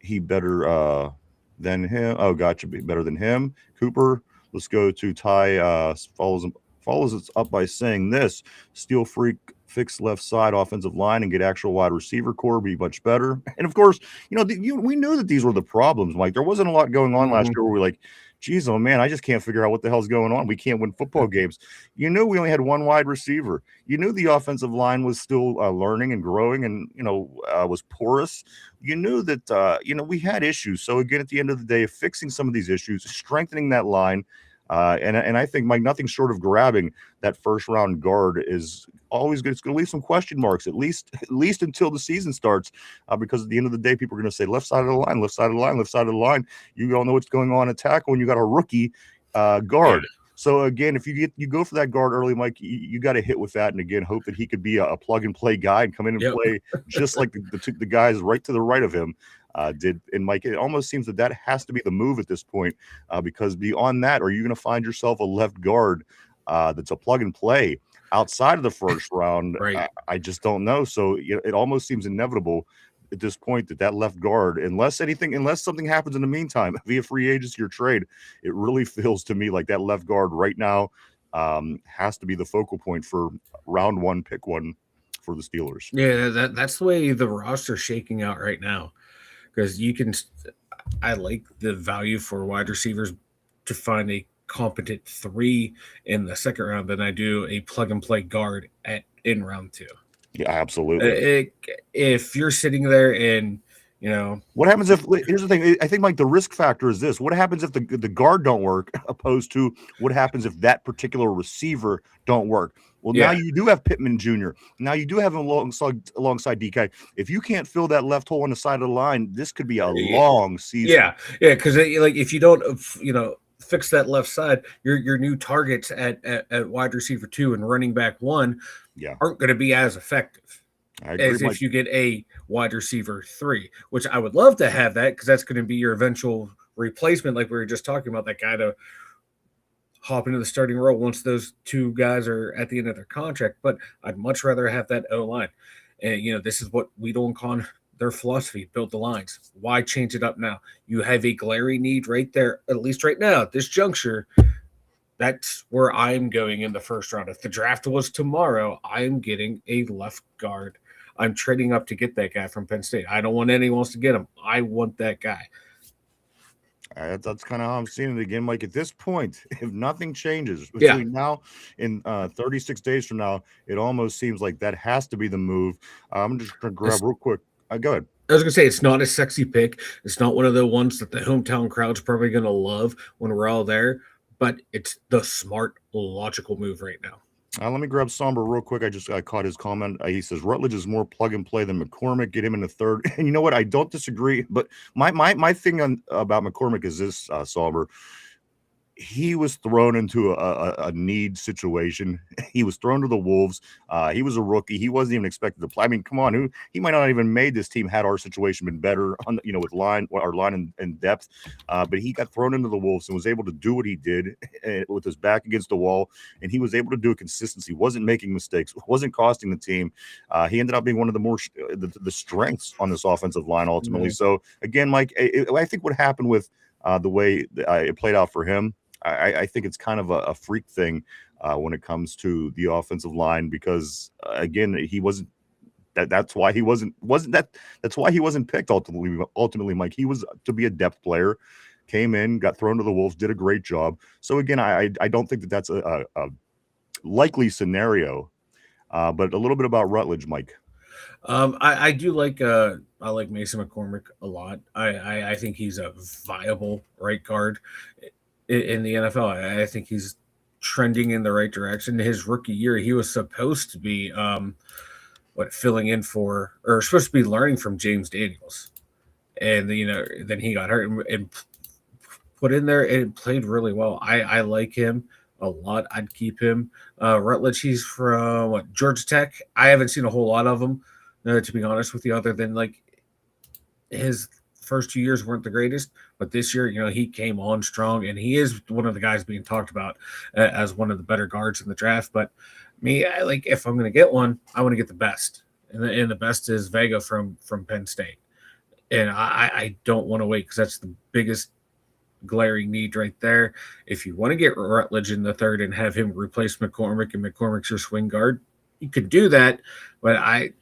he better than him. Oh, gotcha, be better than him. Cooper, let's go to Ty. Follows us up by saying this: Steel Freak, fix left side offensive line and get actual wide receiver core, be much better. And of course, we knew that these were the problems, Mike. There wasn't a lot going on last year where we're like, geez, oh man, I just can't figure out what the hell's going on. We can't win football games. We only had one wide receiver. The offensive line was still learning and growing and, was porous. You knew that, we had issues. So again, at the end of the day, fixing some of these issues, strengthening that line. And I think, Mike, nothing short of grabbing that first round guard is always good. It's going to leave some question marks, at least until the season starts, because at the end of the day, people are going to say left side of the line, left side of the line, left side of the line. You don't know what's going on at tackle when you got a rookie guard. So again, if you go for that guard early, Mike, you got to hit with that, and again, hope that he could be a plug and play guy and come in and Yep. play just like the guys right to the right of him did. And Mike, it almost seems that has to be the move at this point, because beyond that, are you going to find yourself a left guard that's a plug and play outside of the first round? Right. I just don't know. So it almost seems inevitable at this point that left guard, unless something happens in the meantime via free agency or trade, it really feels to me like that left guard right now has to be the focal point for round one, pick one for the Steelers. Yeah, that's the way the roster's shaking out right now, because I like the value for wide receivers to find a competent 3 in the second round than I do a plug and play guard in round 2. Yeah, absolutely. If you're sitting there and what happens if, here's the thing, I think Mike, the risk factor is this: what happens if the guard don't work, opposed to what happens if that particular receiver don't work? Well, now you do have Pittman Jr. Now you do have him alongside DK. If you can't fill that left hole on the side of the line, this could be a long season. Yeah, because like if you don't fix that left side, your new targets at wide receiver 2 and running back 1 aren't going to be as effective as if you get a wide receiver 3, which I would love to have that, because that's going to be your eventual replacement, like we were just talking about, that guy to hop into the starting role once those 2 guys are at the end of their contract. But I'd much rather have that O-line. And this is what Weedle and Kahn, their philosophy, build the lines. Why change it up now? You have a glaring need right there, at least right now at this juncture. That's where I'm going in the first round. If the draft was tomorrow, I'm getting a left guard. I'm trading up to get that guy from Penn State. I don't want anyone else to get him. I want that guy. That's kind of how I'm seeing it again, Mike. At this point, if nothing changes between now and 36 days from now, it almost seems like that has to be the move. I'm just going to grab real quick. Go ahead. I was going to say, it's not a sexy pick. It's not one of the ones that the hometown crowd's probably going to love when we're all there, but it's the smart, logical move right now. Let me grab Somber real quick. I caught his comment. He says Rutledge is more plug and play than McCormick. Get him in the third. And you know what? I don't disagree. But my thing about McCormick is this, Somber. He was thrown into a need situation. He was thrown to the Wolves. He was a rookie. He wasn't even expected to play. I mean, come on, he might not have even made this team had our situation been better on with our line and depth. But he got thrown into the Wolves and was able to do what he did with his back against the wall, and he was able to do it consistency. Wasn't making mistakes. Wasn't costing the team. He ended up being one of the more the strengths on this offensive line ultimately. Mm-hmm. So again, Mike, I think what happened with the way it played out for him, I think it's kind of a freak thing when it comes to the offensive line, because again, he wasn't. That's why he wasn't. That's why he wasn't picked ultimately, Mike. He was to be a depth player. Came in, got thrown to the Wolves, did a great job. So again, I don't think that's a likely scenario. But a little bit about Rutledge, Mike. I do like I like Mason McCormick a lot. I think he's a viable right guard in the NFL. I think he's trending in the right direction. His rookie year, he was supposed to be filling in for, or supposed to be learning from James Daniels, and then he got hurt and put in there and played really well. I like him a lot. I'd keep him. Rutledge, he's from Georgia Tech. I haven't seen a whole lot of him, to be honest with you, other than like his first 2 years weren't the greatest, but this year, he came on strong, and he is one of the guys being talked about as one of the better guards in the draft. But me, if I'm going to get one, I want to get the best, and the best is Vega from Penn State, and I don't want to wait, because that's the biggest glaring need right there. If you want to get Rutledge in the third and have him replace McCormick, and McCormick's your swing guard, you could do that, but I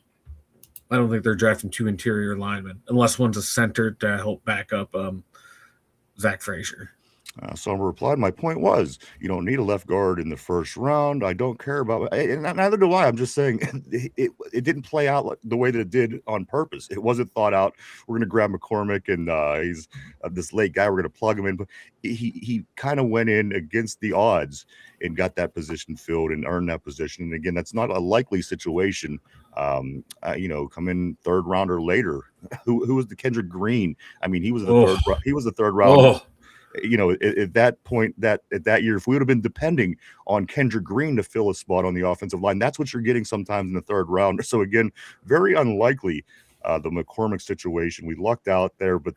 don't think they're drafting 2 interior linemen unless one's a center to help back up Zach Frazier. Somber replied, my point was, you don't need a left guard in the first round. I don't care about it. And neither do I. I'm just saying it didn't play out the way that it did on purpose. It wasn't thought out. We're going to grab McCormick, and he's this late guy. We're going to plug him in. But he kind of went in against the odds and got that position filled and earned that position. And again, that's not a likely situation. Come in third round or later. Who was the Kendrick Green? I mean, he was the third round. at that point, at that year, if we would have been depending on Kendrick Green to fill a spot on the offensive line, that's what you're getting sometimes in the third round. So again, very unlikely. The McCormick situation, we lucked out there, but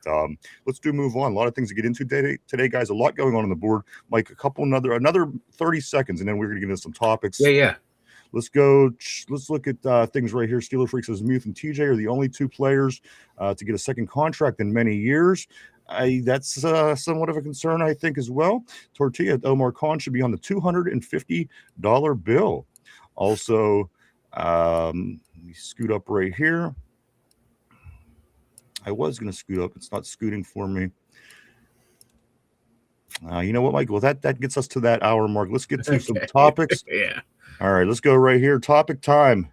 let's move on. A lot of things to get into today, guys. A lot going on the board. Mike, another 30 seconds, and then we're going to get into some topics. Yeah. Let's go. Let's look at things right here. Steeler Freak says Muth and TJ are the only two players to get a second contract in many years. That's somewhat of a concern, I think, as well. Tortilla, Omar Khan should be on the $250 bill. Also, let me scoot up right here. I was going to scoot up. It's not scooting for me. You know what, Mike? Well, that gets us to that hour mark. Let's get to some topics. Yeah. All right, let's go right here. Topic time.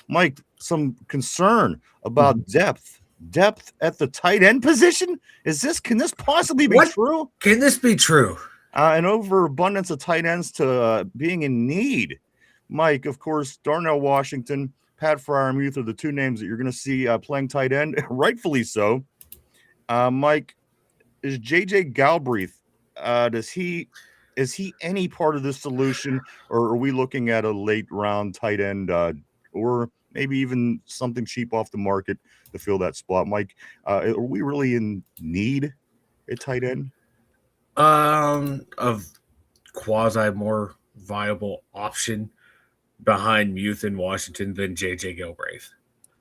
Mike, some concern about depth at the tight end position. Can this possibly be true? Can this be true? An overabundance of tight ends to being in need. Mike, of course, Darnell Washington, Pat Freiermuth are the two names that you're going to see playing tight end, rightfully so. Mike, is JJ Galbraith, is he any part of this solution, or are we looking at a late round tight end or maybe even something cheap off the market to fill that spot? Mike, are we really in need at tight end? Of quasi more viable option behind Muth in Washington than JJ Galbraith.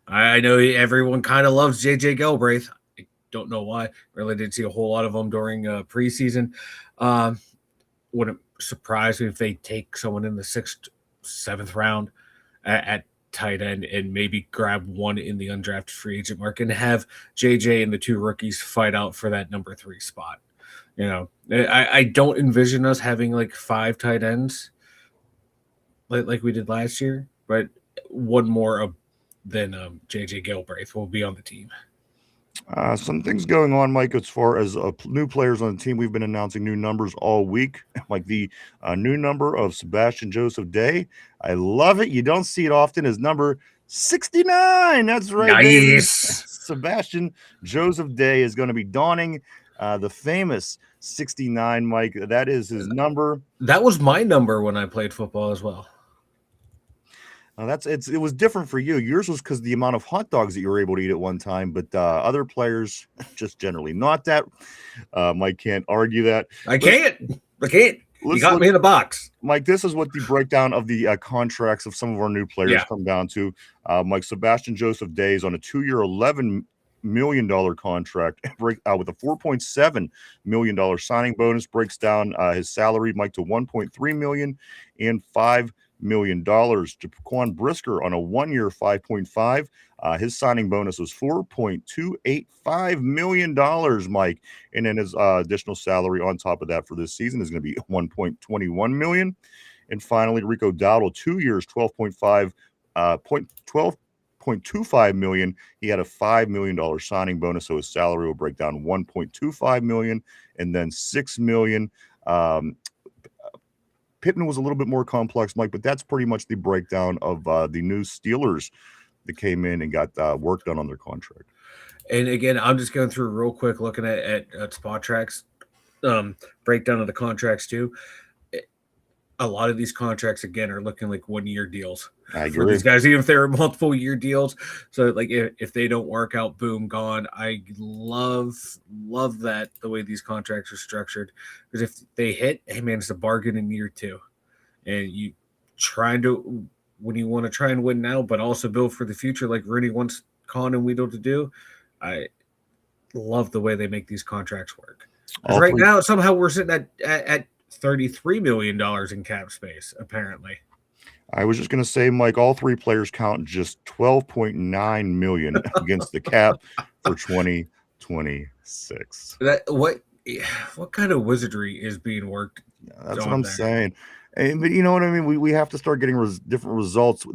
I know everyone kind of loves JJ Galbraith. I don't know why. Really didn't see a whole lot of them during preseason. Wouldn't surprise me if they take someone in the 6th, 7th round at tight end and maybe grab one in the undrafted free agent market and have JJ and the two rookies fight out for that number 3 spot. I don't envision us having like 5 tight ends like we did last year, but one more than JJ Galbraith will be on the team. Some things going on, Mike, as far as new players on the team. We've been announcing new numbers all week, like the new number of Sebastian Joseph Day. I love it. You don't see it often, as number 69. That's right. Nice. Sebastian Joseph Day is going to be donning the famous 69, Mike. That is his number. That was my number when I played football as well. It was different for you. Yours was because the amount of hot dogs that you were able to eat at one time, but other players just generally not that. Mike can't argue that. I can't. You got me in the box. Mike, this is what the breakdown of the contracts of some of our new players come down to. Mike, Sebastian Joseph Day is on a 2-year, $11 million contract with a $4.7 million signing bonus. Breaks down his salary, Mike, to $1.3 million and $5 million. Jaquan Brisker on a 1-year, $5.5. His signing bonus was $4.285 million, Mike. And then his additional salary on top of that for this season is going to be $1.21 million. And finally, Rico Dowdle, 2 years, $12.25 million. He had a $5 million signing bonus, so his salary will break down $1.25 million and then $6 million. Pittman was a little bit more complex, Mike, but that's pretty much the breakdown of the new Steelers that came in and got work done on their contract. And again, I'm just going through real quick, looking at spot tracks, breakdown of the contracts too. A lot of these contracts, again, are looking like 1-year deals for these guys, even if they're multiple year deals. So like if they don't work out, boom, gone. I love that, the way these contracts are structured, because if they hit, hey man, it's a bargain in year 2, and you when you want to try and win now, but also build for the future, like Rooney wants Con and Weedle to do. I love the way they make these contracts work. Right now, somehow we're sitting at $33 million in cap space, apparently. I was just going to say, Mike, all 3 players count just $12.9 million against the cap for 2026. What kind of wizardry is being worked? That's what I'm saying. But you know what I mean? We have to start getting different results.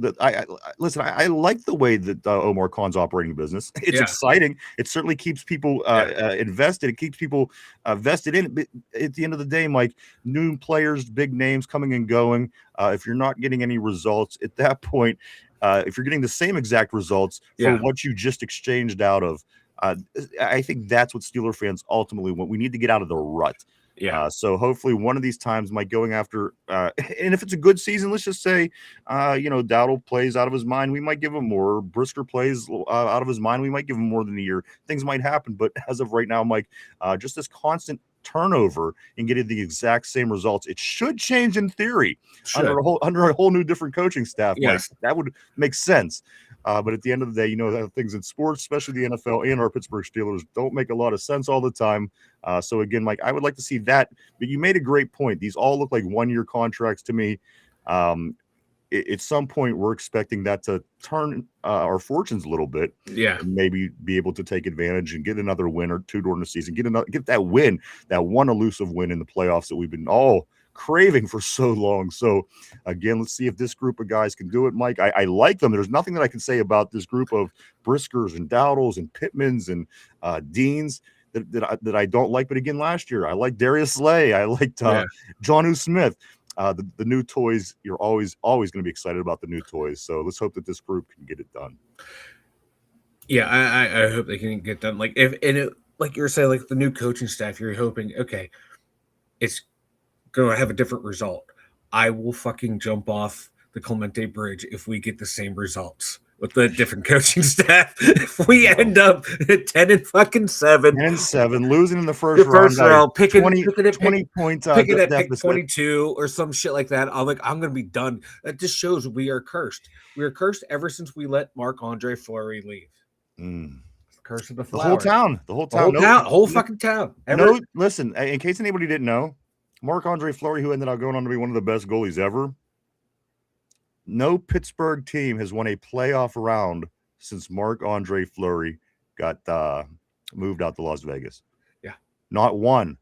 Listen, I like the way that Omar Khan's operating business. It's exciting. It certainly keeps people invested. It keeps people vested in it. But at the end of the day, Mike, new players, big names coming and going. If you're not getting any results at that point, if you're getting the same exact results for what you just exchanged out of, I think that's what Steeler fans ultimately want. We need to get out of the rut. Yeah. So hopefully one of these times, Mike, going after, and if it's a good season, let's just say, Dowdle plays out of his mind, we might give him more. Brisker plays out of his mind, we might give him more than a year. Things might happen, but as of right now, Mike, just this constant turnover and getting the exact same results, it should change in theory under a whole new different coaching staff. Yes. Mike, that would make sense. But at the end of the day, things in sports, especially the NFL and our Pittsburgh Steelers, don't make a lot of sense all the time. So again, Mike, I would like to see that. But you made a great point. These all look like one-year contracts to me. At some point, we're expecting that to turn our fortunes a little bit. Yeah. And maybe be able to take advantage and get another win or two during the season. Get that win, that one elusive win in the playoffs that we've been all craving for so long. So again, let's see if this group of guys can do it, Mike. I like them. There's nothing that I can say about this group of Briskers and Dowdles and Pittmans and Deans that I don't like. But again, last year I liked Darius Slay. I liked Jonnu Smith. The new toys, you're always going to be excited about the new toys. So let's hope that this group can get it done. Yeah, I hope they can get done. Like like you're saying, like the new coaching staff, you're hoping, okay, it's going to have a different result. I will fucking jump off the Clemente Bridge if we get the same results with the different coaching staff. If we end up at 10-7, 10-7, losing in the first round, picking 20 pick points, picking at pick 22 or some shit like that. I'm going to be done. That just shows we are cursed. We are cursed ever since we let Marc-Andre Fleury leave. Curse of the flower. The whole town, whole fucking town. Listen, in case anybody didn't know, Marc-Andre Fleury, who ended up going on to be one of the best goalies ever, no Pittsburgh team has won a playoff round since Marc-Andre Fleury got moved out to Las Vegas. Yeah. Not one.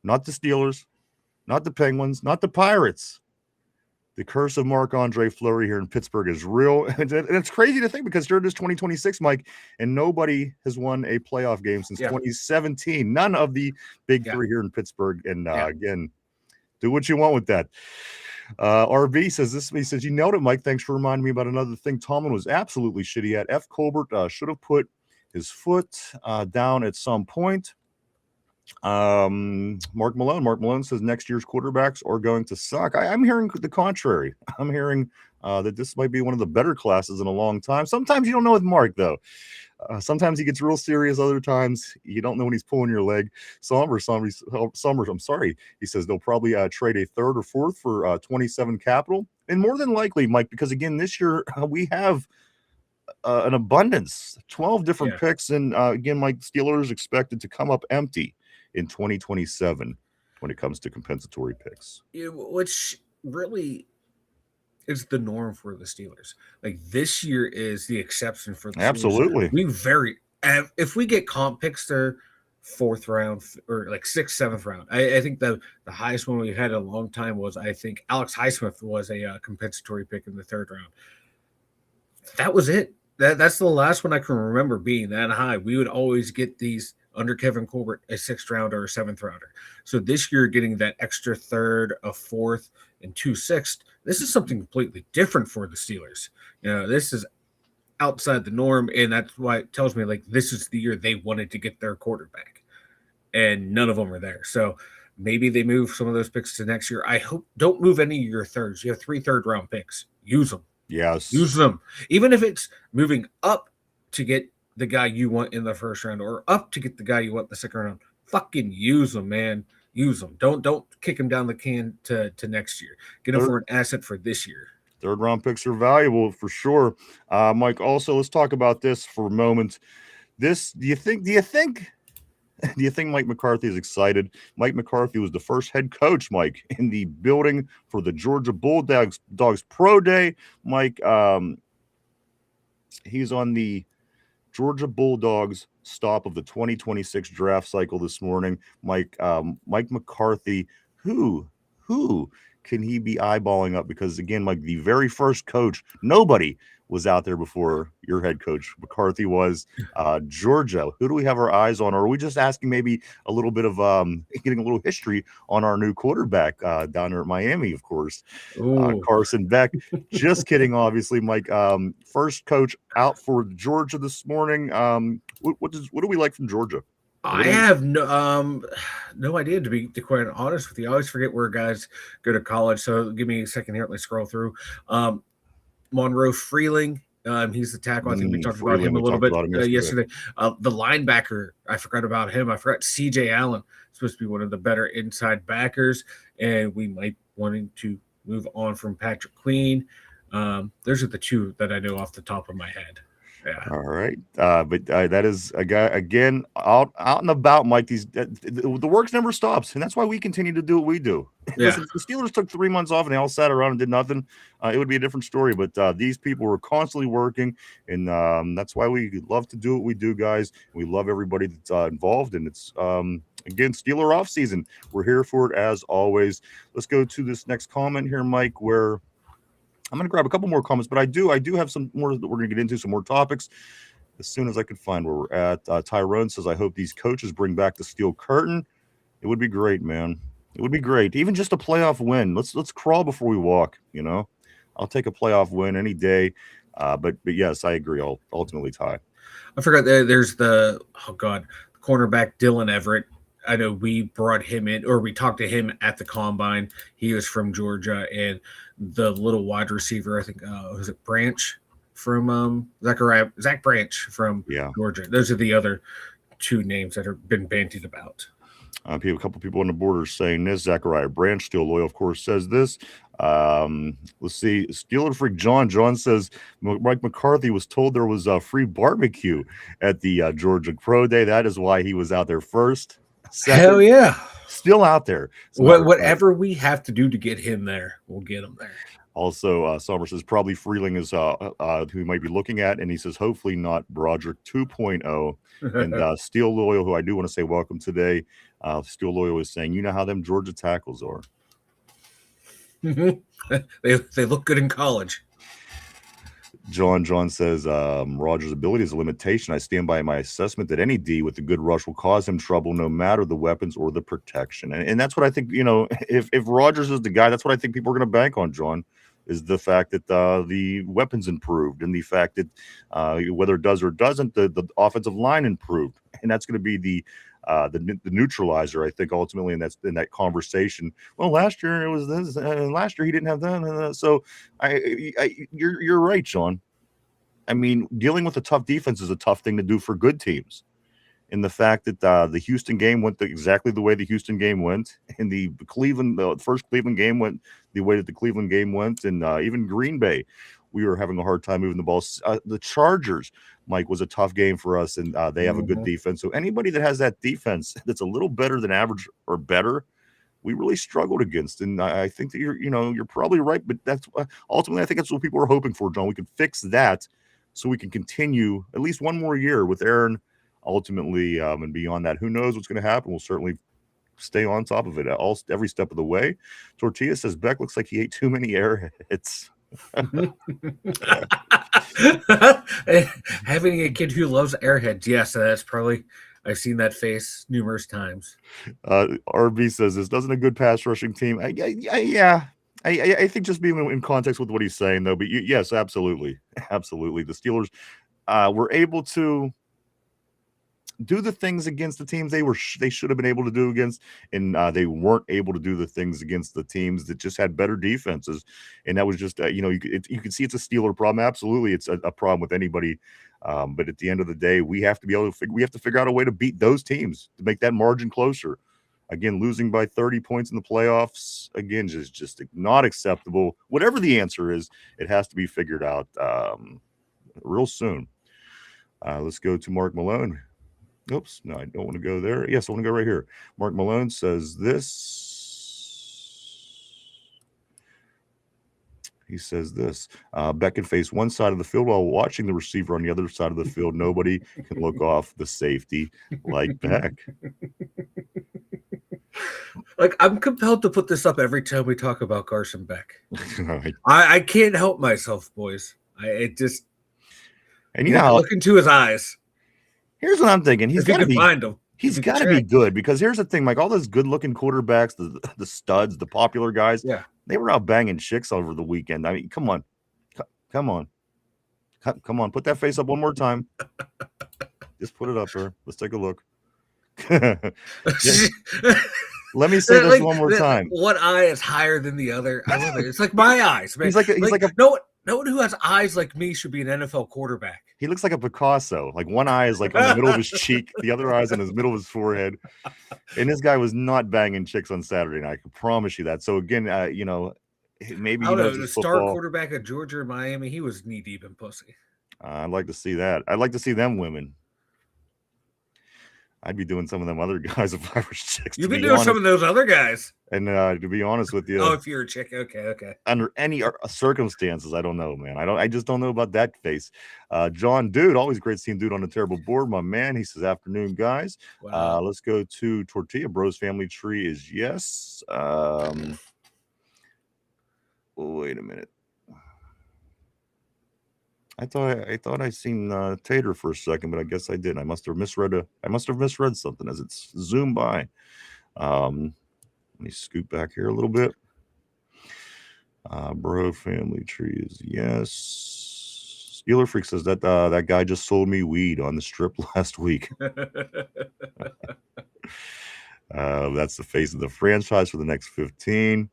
Not the Steelers, not the Penguins, not the Pirates. The curse of Marc-Andre Fleury here in Pittsburgh is real. And it's crazy to think because during this 2026, Mike, and nobody has won a playoff game since 2017. None of the big three here in Pittsburgh. And again, do what you want with that. RB says this. He says, you nailed it, Mike. Thanks for reminding me about another thing Tomlin was absolutely shitty at. F. Colbert should have put his foot down at some point. Mark Malone says next year's quarterbacks are going to suck. I'm hearing the contrary. I'm hearing that this might be one of the better classes in a long time. Sometimes you don't know with Mark, though. Sometimes he gets real serious. Other times you don't know when he's pulling your leg. Summers, I'm sorry. He says they'll probably trade a third or fourth for 27 capital. And more than likely, Mike, because again, this year we have an abundance, 12 different picks. And again, Mike, Steelers expected to come up empty in 2027 when it comes to compensatory picks. Which really is the norm for the Steelers. Like this year is the exception for the Absolutely. Steelers. If we get comp picks there, fourth round or like sixth, seventh round. I think the highest one we had in a long time was, I think Alex Highsmith was a compensatory pick in the third round. That was it. That's the last one I can remember being that high. We would always get these under Kevin Colbert, a sixth rounder or seventh rounder. So this year, getting that extra third, a fourth, and 2 sixths, this is something completely different for the Steelers. This is outside the norm, and that's why it tells me like this is the year they wanted to get their quarterback, and none of them are there. So maybe they move some of those picks to next year. I hope don't move any of your thirds. You have 3 third-round picks. Use them. Yes. Use them. Even if it's moving up to get the guy you want in the first round or up to get the guy you want in the second round, fucking use them, man. Use them. Don't kick them down the can to next year. Get them for an asset for this year. Third round picks are valuable for sure. Mike, also let's talk about this for a moment. Do you think Mike McCarthy is excited? Mike McCarthy was the first head coach, Mike, in the building for the Georgia Bulldogs Pro Day. Mike, he's on the Georgia Bulldogs stop of the 2026 draft cycle this morning. Mike McCarthy, who can he be eyeballing up? Because again, like the very first coach, nobody was out there before your head coach McCarthy was. Georgia, who do we have our eyes on? Or are we just asking maybe a little bit of getting a little history on our new quarterback down there at Miami, of course, Carson Beck. Just kidding, obviously, Mike. First coach out for Georgia this morning. What do we like from Georgia? I have no idea, to be quite honest with you. I always forget where guys go to college. So give me a second here. Let me scroll through. Monroe Freeling. He's the tackle. I think we talked about him a little bit yesterday. The linebacker, I forgot about him. I forgot CJ Allen. Supposed to be one of the better inside backers, and we might wanting to move on from Patrick Queen. Those are the two that I know off the top of my head. Yeah. All right, but that is a guy again out and about, Mike. The work never stops, and that's why we continue to do what we do. Yeah. Listen, if the Steelers took 3 months off and they all sat around and did nothing, it would be a different story. But these people were constantly working, and that's why we love to do what we do, guys. We love everybody that's involved, and it's again Steeler off season. We're here for it as always. Let's go to this next comment here, Mike, where I'm going to grab a couple more comments, but I do have some more that we're going to get into, some more topics as soon as I can find where we're at. Tyrone says, I hope these coaches bring back the steel curtain. It would be great, man. It would be great. Even just a playoff win. Let's crawl before we walk, you know. I'll take a playoff win any day. But yes, I agree. I'll ultimately tie. I forgot there's the cornerback Dylan Everett. I know we brought him in, or we talked to him at the combine. He was from Georgia, and the little wide receiver, I think, was it Branch from Zach Branch from Georgia. Those are the other two names that have been bantied about. A couple people on the board are saying this. Zachariah Branch, still loyal, of course, says this. Let's see. Steeler Freak John says Mike McCarthy was told there was a free barbecue at the Georgia Pro Day. That is why he was out there first. Second, hell yeah. Still out there. Whatever we have to do to get him there, we'll get him there. Also, Summer says probably Freeling is who he might be looking at, and he says hopefully not Broderick 2.0. And Steel Loyal, who I do want to say welcome today. Steel Loyal is saying, you know how them Georgia tackles are. They look good in college. John says Rodgers' ability is a limitation. I stand by my assessment that any D with a good rush will cause him trouble no matter the weapons or the protection. And that's what I think, you know, if Rodgers is the guy, that's what I think people are going to bank on, John, is the fact that the weapons improved and the fact that whether it does or doesn't, the offensive line improved. And that's going to be the neutralizer, I think, ultimately, and that's in that conversation. Well, last year it was this, and last year he didn't have that. So you're right, Sean. I mean, dealing with a tough defense is a tough thing to do for good teams. And the fact that the Houston game went exactly the way the Houston game went, and the first Cleveland game went the way that the Cleveland game went, and even Green Bay, we were having a hard time moving the ball. The Chargers, Mike, was a tough game for us, and they have a good defense. So anybody that has that defense that's a little better than average or better, we really struggled against. And I think that you're probably right, but that's ultimately I think that's what people are hoping for, John. We can fix that so we can continue at least one more year with Aaron. Ultimately, and beyond that, who knows what's going to happen? We'll certainly stay on top of it every step of the way. Tortilla says Beck looks like he ate too many airheads. Having a kid who loves airheads, yes, that's probably, I've seen that face numerous times. RB says this doesn't a good pass rushing team. I think just being in context with what he's saying, though, but yes, absolutely. The Steelers were able to do the things against the teams they should have been able to do against, and they weren't able to do the things against the teams that just had better defenses. And that was just you can see it's a Steeler problem. Absolutely, it's a problem with anybody. But at the end of the day, we have to be able to figure out a way to beat those teams to make that margin closer. Again, losing by 30 points in the playoffs, again, just not acceptable. Whatever the answer is, it has to be figured out real soon. Let's go to Mark Malone. Oops, no, I don't want to go there. Yes, I want to go right here. Mark Malone says this. He says this. Beck can face one side of the field while watching the receiver on the other side of the field. Nobody can look off the safety like Beck. Like, I'm compelled to put this up every time we talk about Carson Beck. And I can't help myself, boys. It just you know, look into his eyes. here's what I'm thinking. He's If you got to can be. find him. He's got to be good because here's the thing, Mike. All those good-looking quarterbacks, the studs, the popular guys, Yeah. they were out banging chicks over the weekend. I mean, come on, come on, come on. Put that face up one more time. Just put it up there. Let's take a look. Let me say this one more time. One eye is higher than the other. I love it. It's like my eyes, man. He's like a no one who has eyes like me should be an NFL quarterback. He looks like a Picasso. Like one eye is like on the middle of his cheek, the other eye is in the middle of his forehead. And this guy was not banging chicks on Saturday night. I can promise you that. So again, you know, maybe he knows the his star football. Quarterback at Georgia or Miami, he was knee deep in pussy. I'd like to see that. I'd like to see them women. I'd be doing some of them other guys if I was chicks. You've been doing some of those other guys. And to be honest with you, if you're a chick, okay. Under any circumstances, I don't know, man. I just don't know about that face. John, dude, always great seeing dude on a terrible board, my man. He says, "Afternoon, guys. Wow. Let's go to Tortilla Bros. Family tree is yes. Wait a minute. I thought I seen Tater for a second, but I guess I didn't. I must have misread something as it's zoomed by. Let me scoot back here a little bit. Bro family tree is yes. Steeler Freak says that that guy just sold me weed on the strip last week. That's the face of the franchise for the next 15.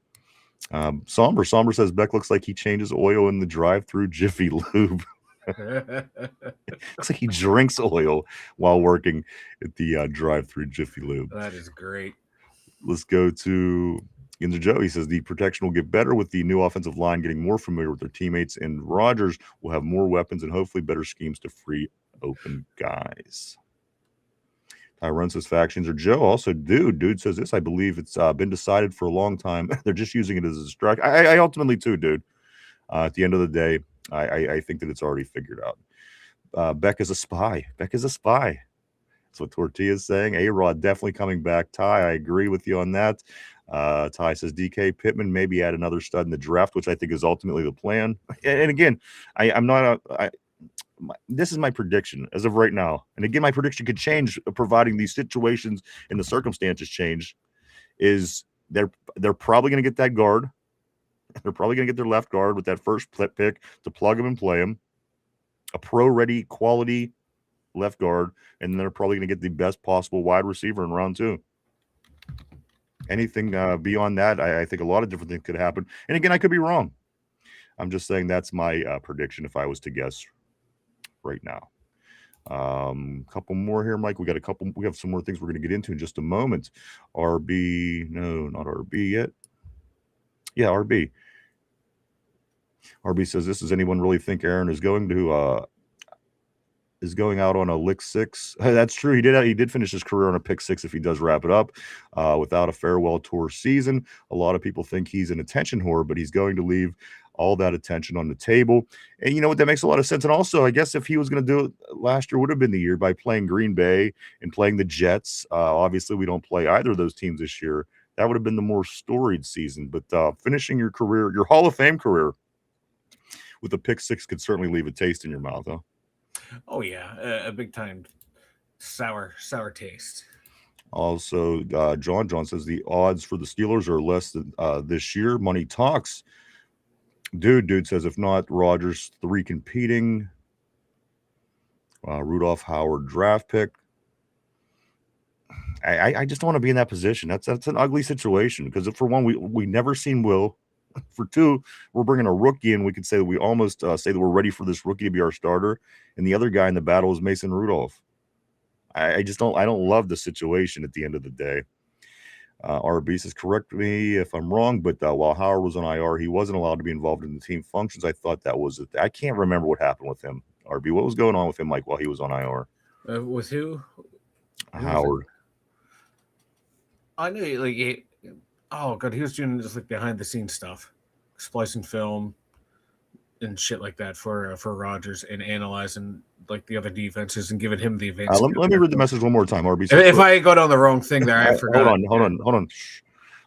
Somber says Beck looks like he changes oil in the drive-through Jiffy Lube. Looks like he drinks oil while working at the drive-through Jiffy Lube. That is great. Let's go to Yinzer Joe. He says the protection will get better with the new offensive line getting more familiar with their teammates, and Rodgers will have more weapons and hopefully better schemes to free open guys. Tyrone says factions are Joe. Also, dude says this. I believe it's been decided for a long time. They're just using it as a distraction. I ultimately too, dude. At the end of the day, I think that it's already figured out. Beck is a spy. Beck is a spy. That's what Tortilla is saying. A-Rod definitely coming back. Ty, I agree with you on that. Ty says DK Pittman maybe add another stud in the draft, which I think is ultimately the plan. And again, I'm not this is my prediction as of right now. And again, my prediction could change providing these situations and the circumstances change. Is they're probably going to get that guard. They're probably going to get their left guard with that first pick to plug him and play him. A pro-ready quality left guard, and they're probably going to get the best possible wide receiver in round 2. Anything beyond that, I think a lot of different things could happen. And again, I could be wrong. I'm just saying that's my prediction if I was to guess right now. Couple more here, Mike. We have some more things we're going to get into in just a moment. RB, no, not RB yet. Yeah, RB. RB says, "This does anyone really think Aaron is going out on a lick 6?" That's true. He did finish his career on a pick 6 if he does wrap it up without a farewell tour season. A lot of people think he's an attention whore, but he's going to leave all that attention on the table. And you know what? That makes a lot of sense. And also, I guess if he was going to do it last year, would have been the year by playing Green Bay and playing the Jets. Obviously, we don't play either of those teams this year. That would have been the more storied season. But finishing your career, your Hall of Fame career, with a pick 6 could certainly leave a taste in your mouth, huh? Oh yeah, a big time sour taste. Also, John says the odds for the Steelers are less than this year. Money talks. Dude says if not Rodgers, 3 competing. Rudolph Howard draft pick. I just don't want to be in that position. That's an ugly situation because for one, we never seen Will. For 2, we're bringing a rookie in. We could say that we almost say that we're ready for this rookie to be our starter. And the other guy in the battle is Mason Rudolph. I don't love the situation at the end of the day. RB says, correct me if I'm wrong, but while Howard was on IR, he wasn't allowed to be involved in the team functions. I thought that was it. I can't remember what happened with him. RB, what was going on with him, Mike, while he was on IR? With who? Howard. I knew, oh god, he was doing just like behind the scenes stuff, splicing film and shit like that for Rodgers and analyzing like the other defenses and giving him the advantage. Let me read the message one more time, RB. If I go down the wrong thing there, I forgot. Hold on.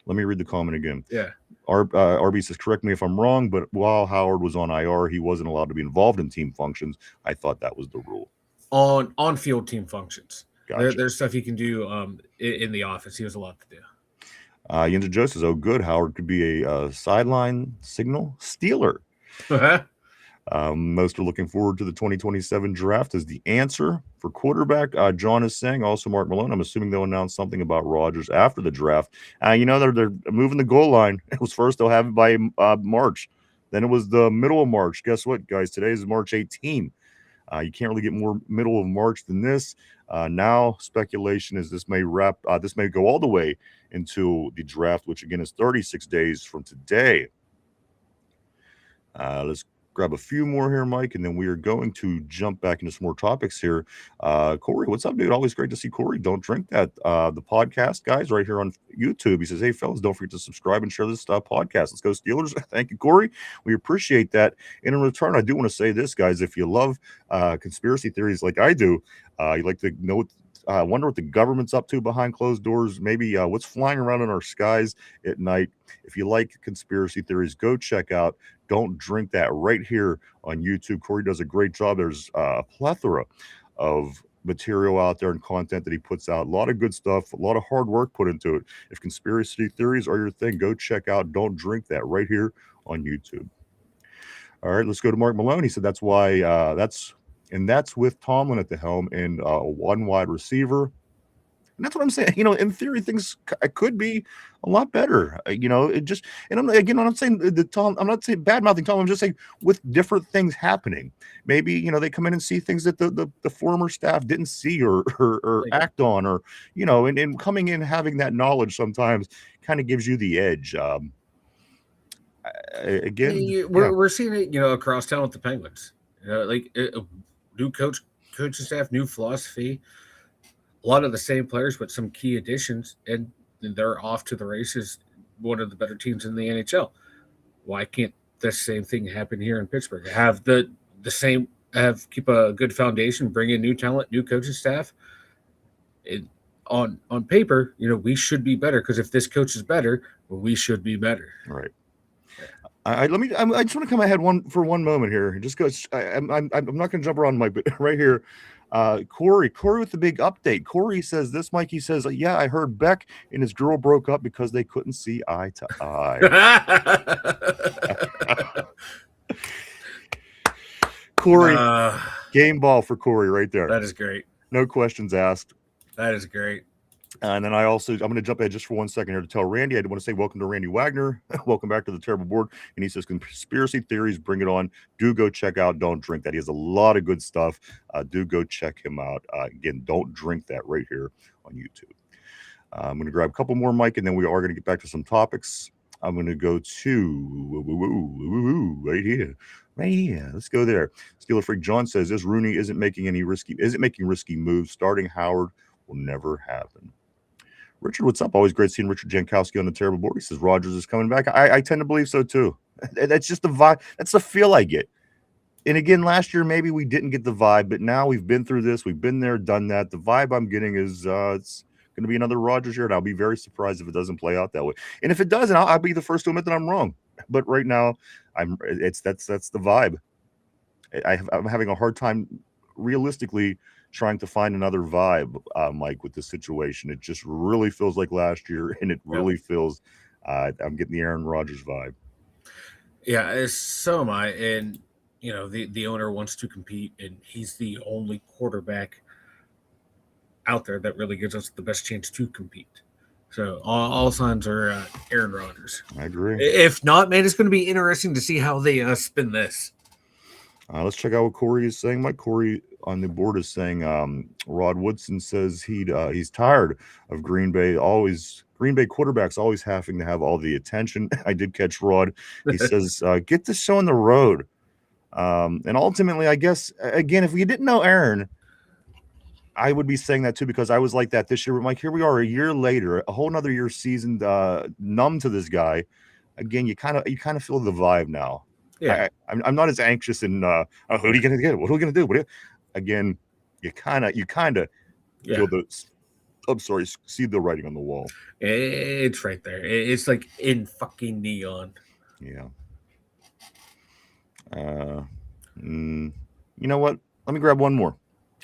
Let me read the comment again. Yeah. RB says, correct me if I'm wrong, but while Howard was on IR, he wasn't allowed to be involved in team functions. I thought that was the rule. On field team functions. Gotcha. There's stuff he can do in the office. He was allowed to do. Yinzer Joe says, oh, good. Howard could be a sideline signal stealer. Most are looking forward to the 2027 draft as the answer for quarterback. John is saying, also Mark Malone, I'm assuming they'll announce something about Rodgers after the draft. They're moving the goal line. It was first they'll have it by March. Then it was the middle of March. Guess what, guys? Today is March 18. You can't really get more middle of March than this. Now speculation is this may go all the way into the draft, which again is 36 days from today. Let's grab a few more here, Mike, and then we are going to jump back into some more topics here. Corey, what's up, dude? Always great to see Corey. Don't drink that. The podcast guys right here on YouTube. He says, hey, fellas, don't forget to subscribe and share this podcast. Let's go Steelers. Thank you, Corey. We appreciate that. And in return, I do want to say this, guys. If you love conspiracy theories like I do, you like to know wonder what the government's up to behind closed doors, maybe what's flying around in our skies at night. If you like conspiracy theories, go check out Don't Drink That right here on YouTube. Corey does a great job. There's a plethora of material out there and content that he puts out. A lot of good stuff, a lot of hard work put into it. If conspiracy theories are your thing, go check out Don't Drink That right here on YouTube. All right, let's go to Mark Malone. He said that's why that's with Tomlin at the helm and one wide receiver. And that's what I'm saying. In theory, things could be a lot better. It just, and I'm not saying I'm not saying bad mouthing Tom. I'm just saying with different things happening. Maybe they come in and see things that the former staff didn't see or act on, or and coming in having that knowledge sometimes kind of gives you the edge. We're seeing it across town with the Penguins. New coaching staff, new philosophy. A lot of the same players, but some key additions, and they're off to the races. One of the better teams in the NHL. Why can't the same thing happen here in Pittsburgh? Have keep a good foundation, bring in new talent, new coaching staff. On paper, we should be better because if this coach is better, we should be better. Right. I just want to come ahead for one moment here. Just because I'm not going to jump around, Mike, but right here. Corey with the big update. Corey says this, Mike. He says, yeah, I heard Beck and his girl broke up because they couldn't see eye to eye. Corey, game ball for Corey right there. That is great. No questions asked. That is great. And then I'm going to jump ahead just for 1 second here to tell Randy. I want to say welcome to Randy Wagner. Welcome back to the Terrible Board. And he says, conspiracy theories, bring it on. Do go check out Don't Drink That. He has a lot of good stuff. Do go check him out. Again, Don't Drink That right here on YouTube. I'm going to grab a couple more, Mike, and then we are going to get back to some topics. I'm going to go to right here. Let's go there. Steeler Freak John says this Rooney isn't making risky moves. Starting Howard will never happen. Richard, what's up? Always great seeing Richard Jankowski on the Terrible Board. He says Rodgers is coming back. I tend to believe so too. That's just the vibe. That's the feel I get. And again, last year maybe we didn't get the vibe, but now we've been through this. We've been there, done that. The vibe I'm getting is it's going to be another Rodgers year, and I'll be very surprised if it doesn't play out that way. And if it doesn't, I'll be the first to admit that I'm wrong. But right now, that's the vibe. I'm having a hard time realistically trying to find another vibe, Mike, with this situation. It just really feels like last year, and it really feels I'm getting the Aaron Rodgers vibe. Yeah, so am I. And, the owner wants to compete, and he's the only quarterback out there that really gives us the best chance to compete. So all signs are Aaron Rodgers. I agree. If not, man, it's going to be interesting to see how they spin this. Let's check out what Corey is saying. Mike, Corey on the board is saying Rod Woodson says he's tired of Green Bay quarterbacks always having to have all the attention. I did catch Rod. He says, get this show on the road. And ultimately, I guess, again, if we didn't know Aaron, I would be saying that too, because I was like that this year. But Mike, here we are a year later, a whole nother year seasoned, numb to this guy. Again, you kind of feel the vibe now. Yeah, I'm not as anxious in who are you going to get? What are we going to do? Again, you kind of feel the I'm sorry, see the writing on the wall. It's right there. It's like in fucking neon. Yeah. You know what? Let me grab one more.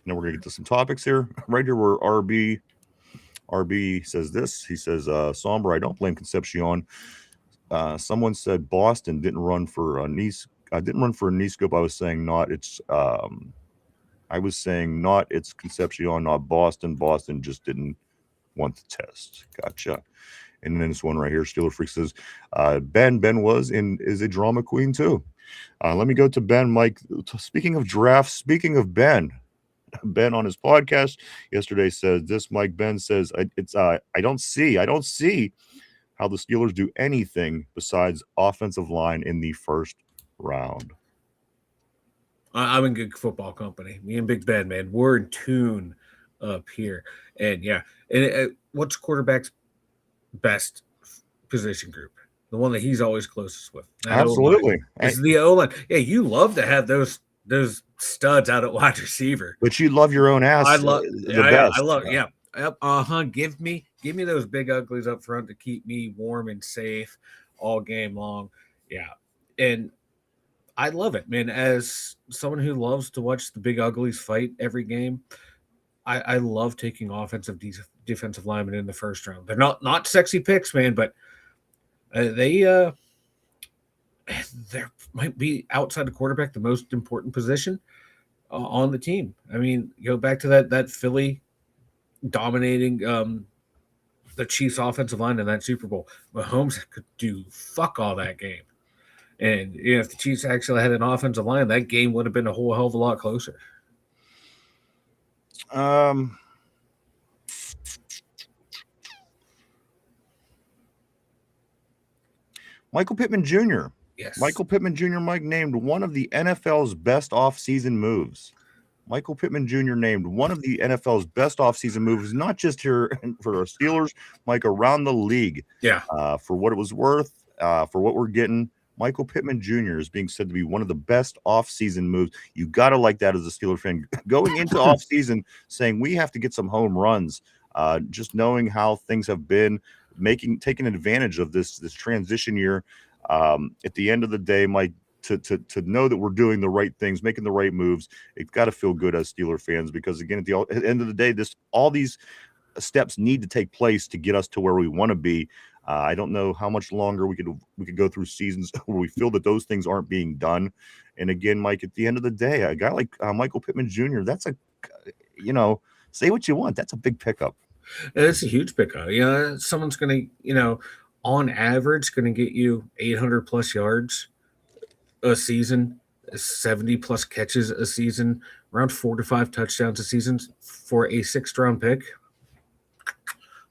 Now we're gonna get to some topics here. Right here, where RB says this. He says, "Somber. I don't blame Concepcion. Someone said Boston didn't run for a niece. I didn't run for a knee scope. I was saying not. It's it's Concepcion, not Boston. Boston just didn't want the test. Gotcha." And then this one right here, Steeler Freak says, Ben is a drama queen too. Let me go to Ben. Mike, speaking of drafts, speaking of Ben on his podcast yesterday said this. Mike, Ben says, I don't see how the Steelers do anything besides offensive line in the first round. I'm in good football company. Me and Big Ben, man, we're in tune up here. And yeah, and what's quarterback's best position group? The one that he's always closest with. Absolutely, it's the O-line. Yeah, you love to have those studs out at wide receiver, but you love your own ass. I love the best. I love yeah. Give me those big uglies up front to keep me warm and safe all game long. Yeah, and I love it, man. As someone who loves to watch the big uglies fight every game, I love taking defensive linemen in the first round. They're not sexy picks, man, but they might be outside of quarterback the most important position on the team. I mean, go back to that Philly dominating the Chiefs' offensive line in that Super Bowl. Mahomes could do fuck all that game. And if the Chiefs actually had an offensive line, that game would have been a whole hell of a lot closer. Michael Pittman Jr. Yes. Michael Pittman Jr., Mike, named one of the NFL's best offseason moves. Michael Pittman Jr. named one of the NFL's best offseason moves, not just here for the Steelers, Mike, around the league. Yeah. For what it was worth, for what we're getting, Michael Pittman Jr. is being said to be one of the best offseason moves. You got to like that as a Steelers fan. Going into offseason saying we have to get some home runs, just knowing how things have been, taking advantage of this transition year. At the end of the day, Mike, to know that we're doing the right things, making the right moves, it's got to feel good as Steeler fans, because again, at the end of the day, all these steps need to take place to get us to where we want to be. I don't know how much longer we could go through seasons where we feel that those things aren't being done. And again, Mike, at the end of the day, a guy like Michael Pittman Jr., that's say what you want, that's a big pickup. It's a huge pickup. Someone's going to, on average, going to get you 800 plus yards a season, 70 plus catches a season, around 4 to 5 touchdowns a season for a 6th round pick.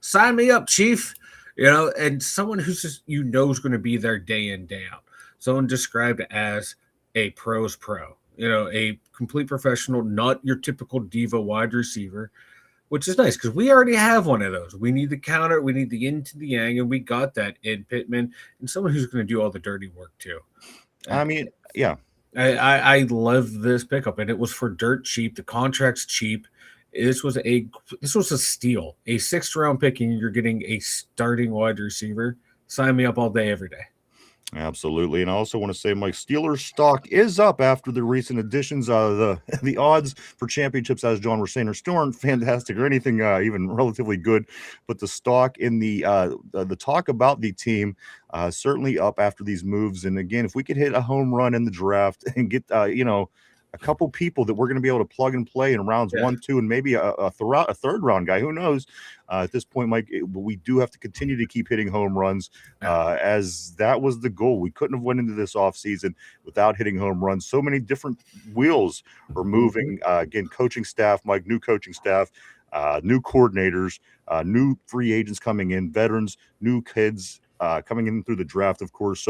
Sign me up, Chief. And someone who's just, is going to be there day in, day out. Someone described as a pro's pro, a complete professional, not your typical diva wide receiver, which is nice because we already have one of those. We need the counter, we need the yin to the yang, and we got that in Pittman, and someone who's going to do all the dirty work too. I mean, yeah. I love this pickup, and it was for dirt cheap. The contract's cheap. This was a steal, a 6th round pick, and you're getting a starting wide receiver. Sign me up all day, every day. Absolutely. And I also want to say, Mike, Steelers stock is up after the recent additions. The odds for championships, as John was saying, are still aren't fantastic or anything even relatively good. But the stock in the talk about the team certainly up after these moves. And again, if we could hit a home run in the draft and get a couple people that we're going to be able to plug and play in rounds 1, 2, and maybe a third round guy. Who knows? At this point, Mike, we do have to continue to keep hitting home runs, as that was the goal. We couldn't have went into this offseason without hitting home runs. So many different wheels are moving. Again, coaching staff, Mike, new coaching staff, new coordinators, new free agents coming in, veterans, new kids coming in through the draft, of course.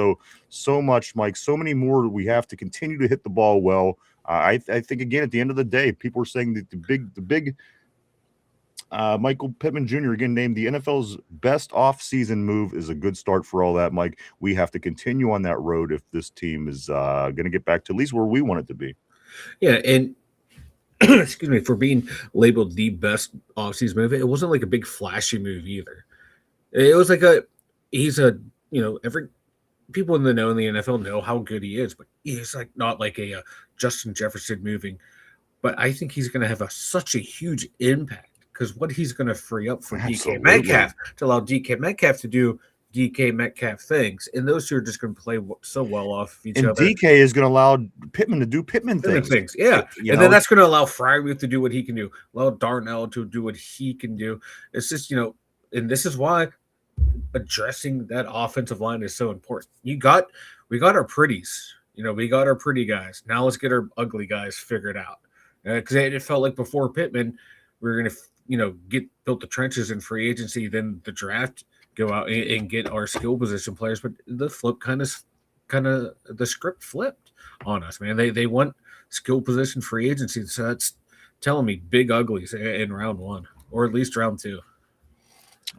So much, Mike, so many more. We have to continue to hit the ball well. I think, again, at the end of the day, people are saying that the big Michael Pittman Jr., again, named the NFL's best offseason move, is a good start for all that, Mike. We have to continue on that road if this team is going to get back to at least where we want it to be. Yeah, and excuse me, for being labeled the best offseason move. It wasn't like a big flashy move either. It was like he's a, every people in the know in the NFL know how good he is, but he's like not like a Justin Jefferson moving. But I think he's going to have such a huge impact because what he's going to free up for DK Absolutely. Metcalf to allow DK Metcalf to do DK Metcalf things, and those two are just going to play so well off of each And other. DK is going to allow Pittman to do Pittman things. Yeah. You And know? then that's going to allow Freiermuth to do what he can do, allow Darnell to do what he can do. It's just, and this is why addressing that offensive line is so important. We got our pretties, we got our pretty guys. Now let's get our ugly guys figured out. Because it felt like before Pittman, we were going to, get built the trenches in free agency, then the draft, go out and get our skill position players. But the flip kind of the script flipped on us, man. They want skill position free agency, so that's telling me big uglies in round one or at least round two.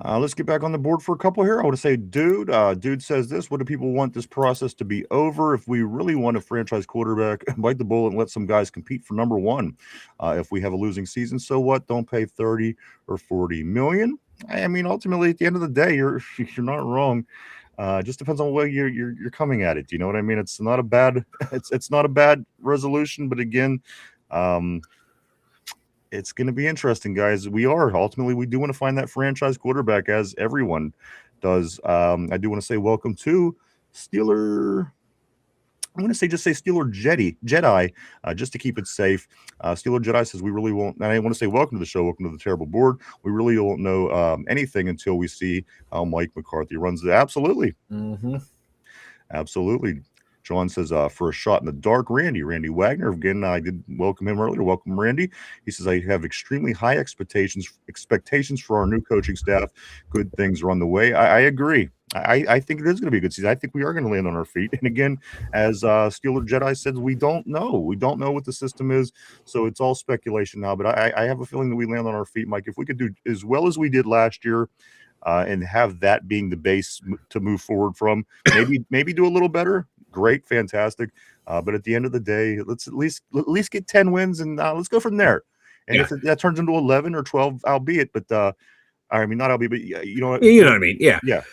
Let's get back on the board for a couple here. I want to say, Dude says this. What do people want this process to be over? If we really want a franchise quarterback, bite the bullet and let some guys compete for number one. If we have a losing season, so what? Don't pay 30 or 40 million. I mean, ultimately, at the end of the day, you're not wrong. Just depends on the way you're coming at it. Do you know what I mean? It's not a bad it's not a bad resolution, but again, it's going to be interesting, guys. We do want to find that franchise quarterback, as everyone does. I do want to say welcome to Steeler. I'm going to just say Steeler Jedi, just to keep it safe. Steeler Jedi says we really won't. And I want to say welcome to the show. Welcome to the terrible board. We really won't know anything until we see how Mike McCarthy runs it. Absolutely. Mm-hmm. Absolutely. John says, for a shot in the dark, Randy Wagner. Again, I did welcome him earlier. Welcome, Randy. He says, I have extremely high expectations for our new coaching staff. Good things are on the way. I agree. I think it is going to be a good season. I think we are going to land on our feet. And again, as Steeler Jedi said, we don't know. We don't know what the system is. So it's all speculation now. But I have a feeling that we land on our feet, Mike. If we could do as well as we did last year, and have that being the base to move forward from, maybe do a little better. Great, fantastic. But at the end of the day, let's at least get 10 wins and let's go from there. And if that turns into 11 or 12, albeit, but I mean, not albeit, but you know what? You know what I mean? Yeah. Yeah.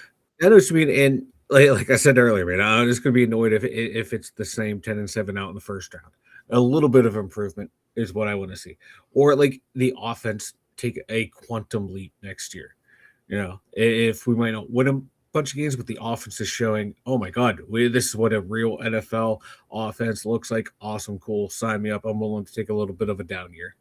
I know what you mean. And like I said earlier, man, I'm just going to be annoyed if it's the same 10-7 out in the first round. A little bit of improvement is what I want to see. Or like the offense take a quantum leap next year. If we might not win a bunch of games, but the offense is showing, oh my God, this is what a real NFL offense looks like. Awesome, cool. Sign me up. I'm willing to take a little bit of a down year.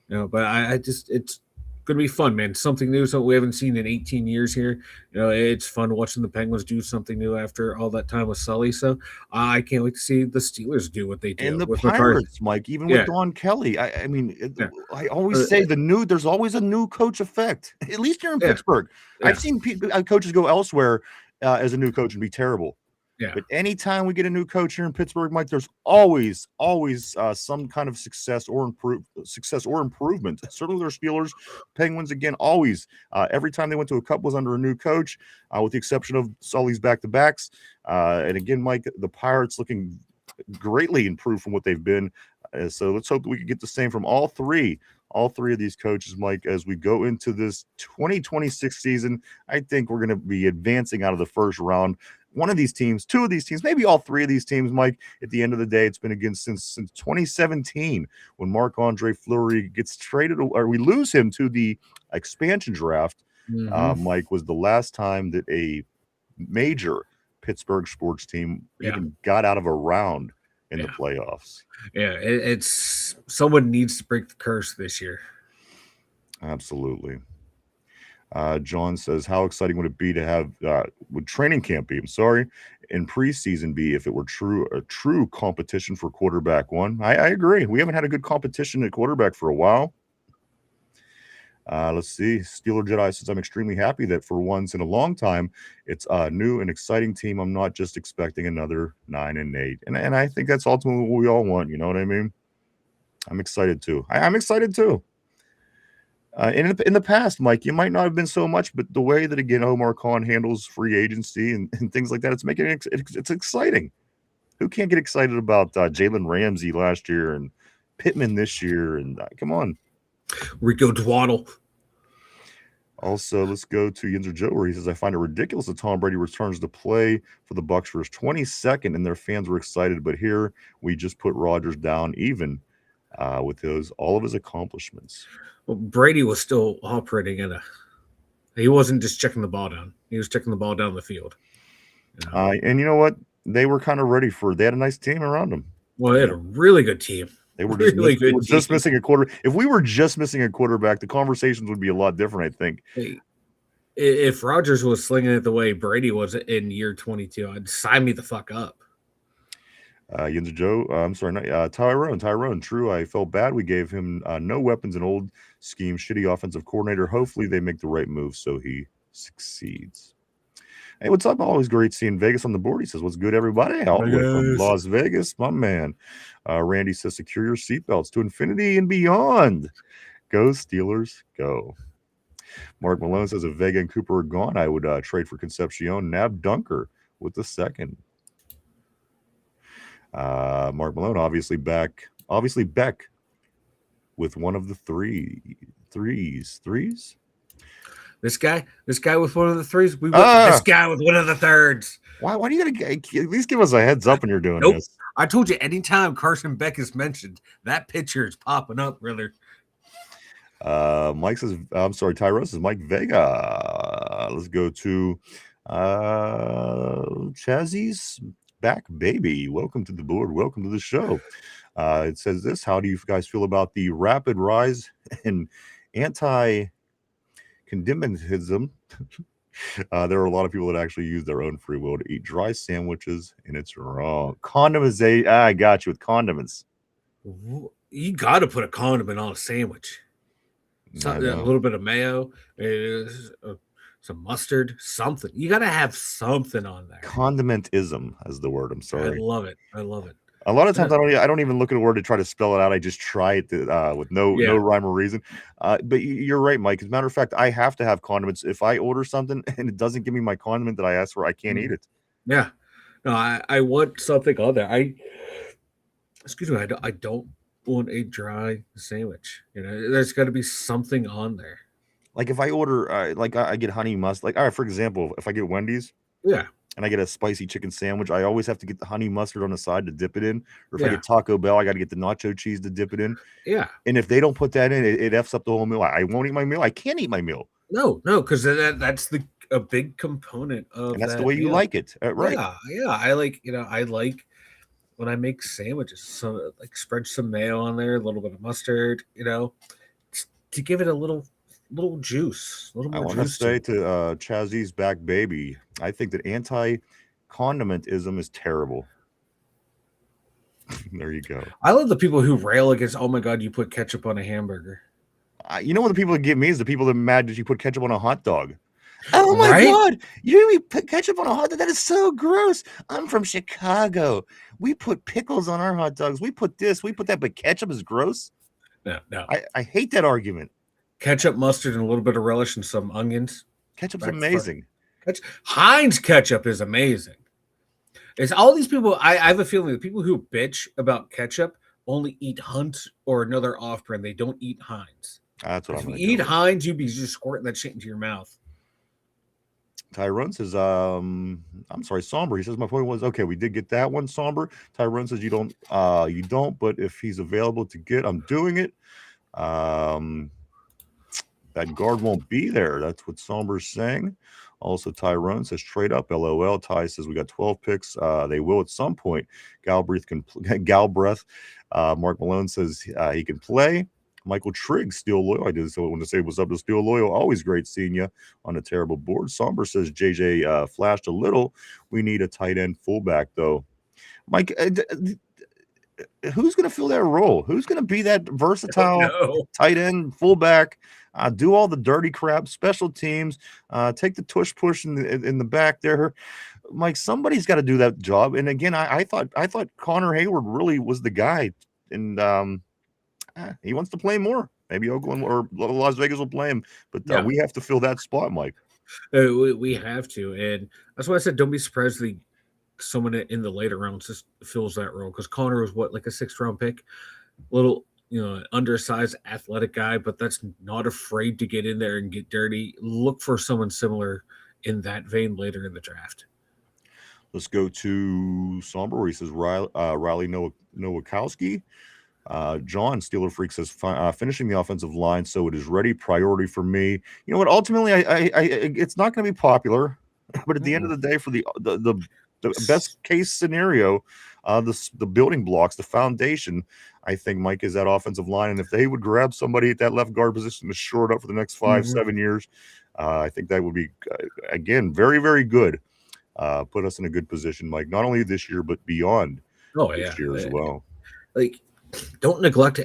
But I just, it's going to be fun, man. Something new, something we haven't seen in 18 years here. It's fun watching the Penguins do something new after all that time with Sully. So I can't wait to see the Steelers do what they do. And the with Pirates, Mike, even with Don Kelly. I mean, I always say there's always a new coach effect, at least here in Pittsburgh. Yeah. I've seen coaches go elsewhere as a new coach and be terrible. Yeah. But anytime we get a new coach here in Pittsburgh, Mike, there's always some kind of success or improvement. Certainly, their Steelers, Penguins, again, always. Every time they went to a cup was under a new coach, with the exception of Sully's back-to-backs. And again, Mike, the Pirates looking greatly improved from what they've been. So let's hope that we can get the same from all three of these coaches, Mike, as we go into this 2026 season. I think we're going to be advancing out of the first round. One of these teams, two of these teams, maybe all three of these teams, Mike, at the end of the day, it's been against since 2017 when Marc-Andre Fleury gets traded, or we lose him to the expansion draft. Mm-hmm. Mike, was the last time that a major Pittsburgh sports team even got out of a round in the playoffs. Yeah, it's someone needs to break the curse this year. Absolutely. John says, how exciting would it be to have would training camp be? I'm sorry, in preseason be if it were a true competition for quarterback one. I agree. We haven't had a good competition at quarterback for a while. Let's see. Steeler Jedi says, I'm extremely happy that for once in a long time, it's a new and exciting team. I'm not just expecting another 9-8. And I think that's ultimately what we all want. You know what I mean? I'm excited too. I'm excited too. In the past, Mike, you might not have been so much, but the way that, again, Omar Khan handles free agency and things like that, it's making it's exciting. Who can't get excited about Jalen Ramsey last year and Pittman this year, and come on. Rico Dwaddle. Also, let's go to Yinzer Joe, where he says, I find it ridiculous that Tom Brady returns to play for the Bucs for his 22nd, and their fans were excited. But here we just put Rodgers down even with all of his accomplishments. Well, Brady was still operating in he wasn't just checking the ball down. He was checking the ball down the field. You know? And you know what? They were kind of ready they had a nice team around them. Well, they had a really good team. They were just missing a quarter. If we were just missing a quarterback, the conversations would be a lot different, I think. Hey, if Rodgers was slinging it the way Brady was in year 22, I'd sign me the fuck up. Yinzer Joe, I'm sorry, not Tyrone. True, I felt bad. We gave him no weapons, an old scheme, shitty offensive coordinator. Hopefully they make the right move so he succeeds. Hey, what's up? Always great seeing Vegas on the board. He says, what's good, everybody? From Las Vegas, my man. Randy says, secure your seatbelts to infinity and beyond. Go Steelers, go. Mark Malone says, if Vega and Cooper are gone, I would trade for Concepcion, nab Dunker with the second. Mark Malone, obviously Beck with one of the threes. This guy with one of the threes. This guy with one of the thirds. Why do you gotta at least give us a heads up when you're doing this? I told you, anytime Carson Beck is mentioned, that picture is popping up, brother. Mike says, I'm sorry, Tyrone says Mike Vega. Let's go to Chazzy's back, baby. Welcome to the board. Welcome to the show. It says this: how do you guys feel about the rapid rise in anti-condimentism? There are a lot of people that actually use their own free will to eat dry sandwiches, and it's wrong. Condiments, I got you with condiments. You got to put a condiment on a sandwich. A little bit of mayo, some mustard, something. You got to have something on there. Condimentism is the word. I'm sorry. I love it. A lot of times I don't even look at a word to try to spell it out. I just try it with no rhyme or reason. But you're right, Mike. As a matter of fact, I have to have condiments. If I order something and it doesn't give me my condiment that I asked for, I can't eat it. Yeah. No, I want something on there. I don't want a dry sandwich. There's got to be something on there. Like if I order, I get honey mustard. Like, all right, for example, if I get Wendy's, and I get a spicy chicken sandwich, I always have to get the honey mustard on the side to dip it in. Or if I get Taco Bell, I got to get the nacho cheese to dip it in. Yeah. And if they don't put that in, it F's up the whole meal. I won't eat my meal. I can't eat my meal. No, because that's a big component of. And that's the way you like it, right? Yeah. I like when I make sandwiches, so like spread some mayo on there, a little bit of mustard, to give it a little juice. A little more I want to say to Chazzy's back, baby, I think that anti-condimentism is terrible. There you go. I love the people who rail against, oh my God, you put ketchup on a hamburger. You know what the people that get me is the people that are mad that you put ketchup on a hot dog. Oh my God, you put ketchup on a hot dog? That is so gross. I'm from Chicago. We put pickles on our hot dogs. We put this, we put that, but ketchup is gross. No. I hate that argument. Ketchup, mustard, and a little bit of relish and some onions. Ketchup's amazing. Heinz ketchup is amazing. It's all these people. I have a feeling the people who bitch about ketchup only eat Hunt or another off-brand. They don't eat Heinz. That's what if you eat Heinz, you'd be just squirting that shit into your mouth. Tyrone says, I'm sorry, Somber. He says, my point was, okay, we did get that one, Somber. Tyrone says, you don't, but if he's available to get, I'm doing it. That guard won't be there. That's what Somber's saying. Also, Tyrone says, trade up, LOL. Ty says, we got 12 picks. They will at some point. Galbraith. Mark Malone says he can play. Michael Trigg, Steel Loyal. I did so want to say what's up to Steel Loyal. Always great seeing you on a terrible board. Somber says JJ flashed a little. We need a tight end fullback, though. Mike, who's going to fill that role? Who's going to be that versatile tight end fullback? Do all the dirty crap, special teams, take the tush push in the back there. Mike, somebody's got to do that job. And again, I thought Connor Hayward really was the guy, and he wants to play more. Maybe Oakland or Las Vegas will play him, but we have to fill that spot, Mike. We have to, and that's why I said don't be surprised someone in the later rounds just fills that role, because Connor was like a 6th round pick. little, undersized athletic guy, but that's not afraid to get in there and get dirty. Look for someone similar in that vein later in the draft. Let's go to Somber, where he says Riley Nowakowski. John Steeler Freak says finishing the offensive line, so it is ready. Priority for me. You know what? Ultimately, I it's not going to be popular, but at the end of the day, for the best case scenario, the building blocks, the foundation, I think, Mike, is that offensive line. And if they would grab somebody at that left guard position to shore it up for the next 5-7 years, I think that would be again very, very good. Put us in a good position, Mike, not only this year but beyond this year as well. Like, don't neglect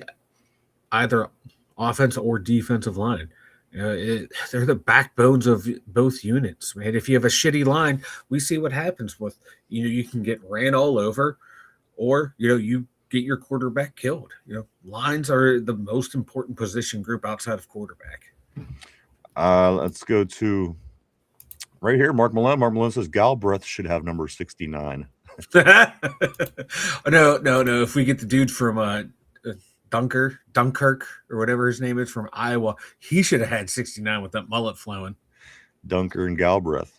either offense or defensive line. They're the backbones of both units, man. If you have a shitty line, we see what happens with, you can get ran all over, or, you get your quarterback killed. Lines are the most important position group outside of quarterback. Let's go to right here, Mark Malone. Mark Malone says Galbraith should have number 69. No. If we get the dude from Dunkirk or whatever his name is from Iowa, he should have had 69 with that mullet flowing. Dunker and Galbraith.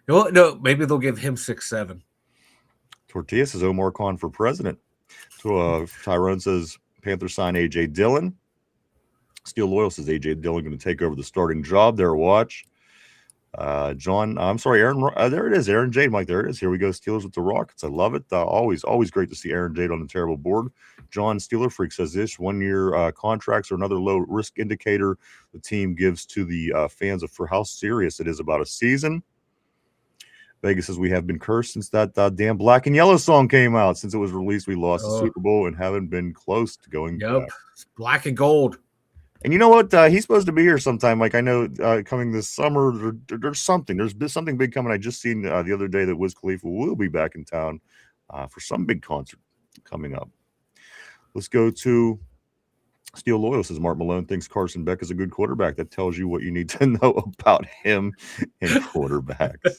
No, maybe they'll give him 6'7". Tortilla says Omar Khan for president. So Tyrone says Panthers sign AJ Dillon. Steel Loyal says AJ Dillon going to take over the starting job there. Watch. John, I'm sorry, Aaron. There it is, Aaron Jade. Mike, there it is. Here we go. Steelers with the Rockets. I love it. Always great to see Aaron Jade on the terrible board. John Steeler Freak says this 1-year contracts are another low risk indicator the team gives to the fans for how serious it is about a season. Vegas says we have been cursed since that damn Black and Yellow song came out. Since it was released, we lost the Super Bowl and haven't been close to going back. It's black and gold. And you know what? He's supposed to be here sometime. Like, I know coming this summer, there's something. There's something big coming. I just seen the other day that Wiz Khalifa will be back in town for some big concert coming up. Let's go to Steel Loyal says Mark Malone thinks Carson Beck is a good quarterback. That tells you what you need to know about him and quarterbacks.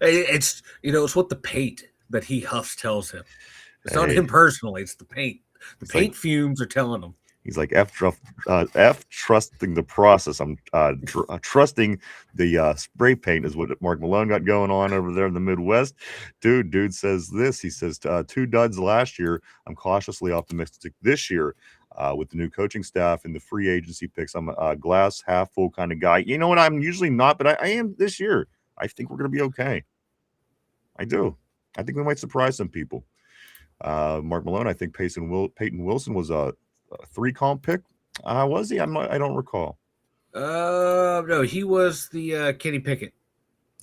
It's what the paint that he huffs tells him. It's not him personally. It's the paint. The paint fumes are telling him. He's like, F trusting the process. I'm trusting the spray paint is what Mark Malone got going on over there in the Midwest. Dude says this. He says 2 duds last year. I'm cautiously optimistic this year with the new coaching staff and the free agency picks. I'm a glass half full kind of guy. You know what? I'm usually not, but I am this year. I think we're going to be okay. I do. I think we might surprise some people. Mark Malone, I think Peyton Wilson was a 3-comp pick. Was he? I don't recall. No, he was the Kenny Pickett.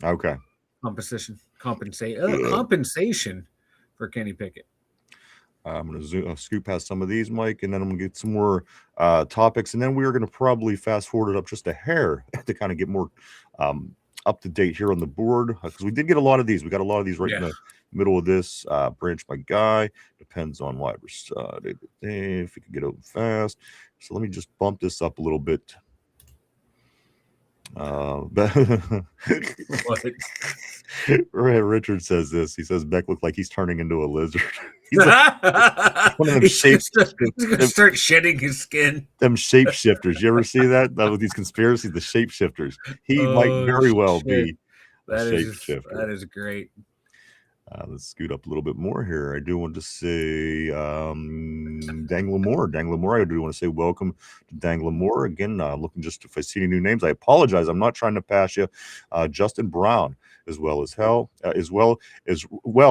Okay. Compensation for Kenny Pickett. I'm going to scoop past some of these, Mike, and then I'm going to get some more topics, and then we are going to probably fast forward it up just a hair to kind of get more up to date here on the board, because we did get a lot of these. We got a lot of these right in the middle of this. Branch my guy. Depends on why we're if we can get over fast. So let me just bump this up a little bit. Richard says this. He says Beck looked like he's turning into a lizard. He's like one of them he's gonna start shedding his skin. Them shapeshifters. You ever see that with these conspiracies? The shapeshifters. He might very well be a shapeshifter. That is great. Let's scoot up a little bit more here. I do want to say Dang Lamore. I do want to say welcome to Dang Lamore. Again, looking just if I see any new names. I apologize. I'm not trying to pass you. Justin Brown as well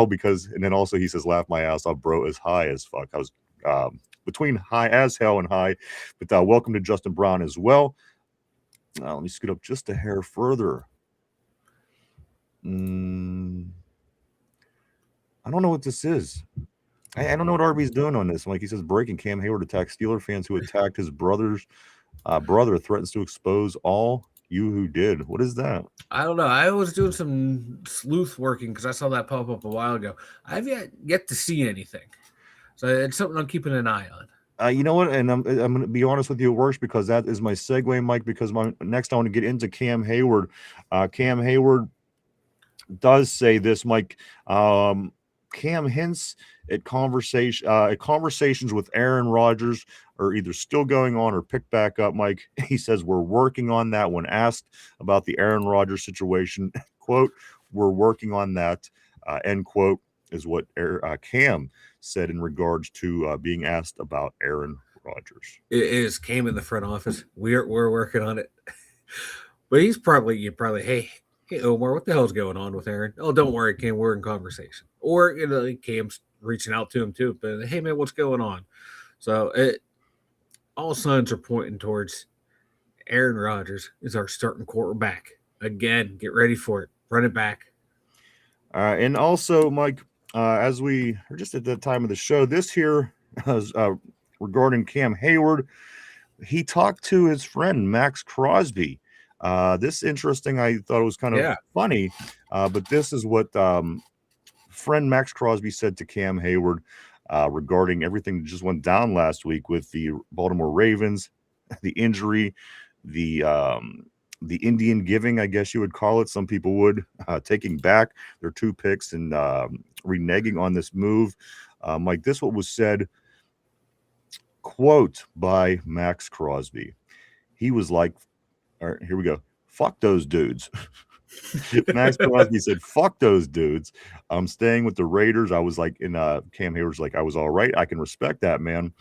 because, and then also he says, laugh my ass off, bro, as high as fuck. I was between high as hell and high, but welcome to Justin Brown as well. Let me scoot up just a hair further. I don't know what this is. I don't know what RB's doing on this. Like he says, breaking Cam Hayward attacks Steeler fans who attacked his brother threatens to expose all you who did. What is that? I don't know. I was doing some sleuth working because I saw that pop up a while ago. I've yet to see anything. So it's something I'm keeping an eye on. You know what? And I'm going to be honest with you, it works because that is my segue, Mike, because my next I want to get into Cam Hayward. Cam Hayward does say this, Mike. Cam hints conversations with Aaron Rodgers are either still going on or picked back up. Mike, he says we're working on that. When asked about the Aaron Rodgers situation, quote, "We're working on that," end quote, is what Cam said in regards to being asked about Aaron Rodgers. It is Cam in the front office. We're working on it. But you probably, hey Omar, what the hell's going on with Aaron? Oh, don't worry, Cam, we're in conversation. Or Cam's reaching out to him too, but hey man, what's going on? So all signs are pointing towards Aaron Rodgers is our starting quarterback. Again, get ready for it. Run it back. And also, Mike, as we are just at the time of the show, this here is regarding Cam Hayward. He talked to his friend Max Crosby. This interesting. I thought it was kind of funny, but this is what friend Max Crosby said to Cam Hayward regarding everything that just went down last week with the Baltimore Ravens, the injury, the Indian giving, I guess you would call it. Some people would taking back their 2 picks and reneging on this move. Mike, this what was said. Quote by Max Crosby. He was like, all right, here we go. Fuck those dudes. Max Crosby said, fuck those dudes. I'm staying with the Raiders. I was like, Cam Hayward's like, I was all right. I can respect that, man.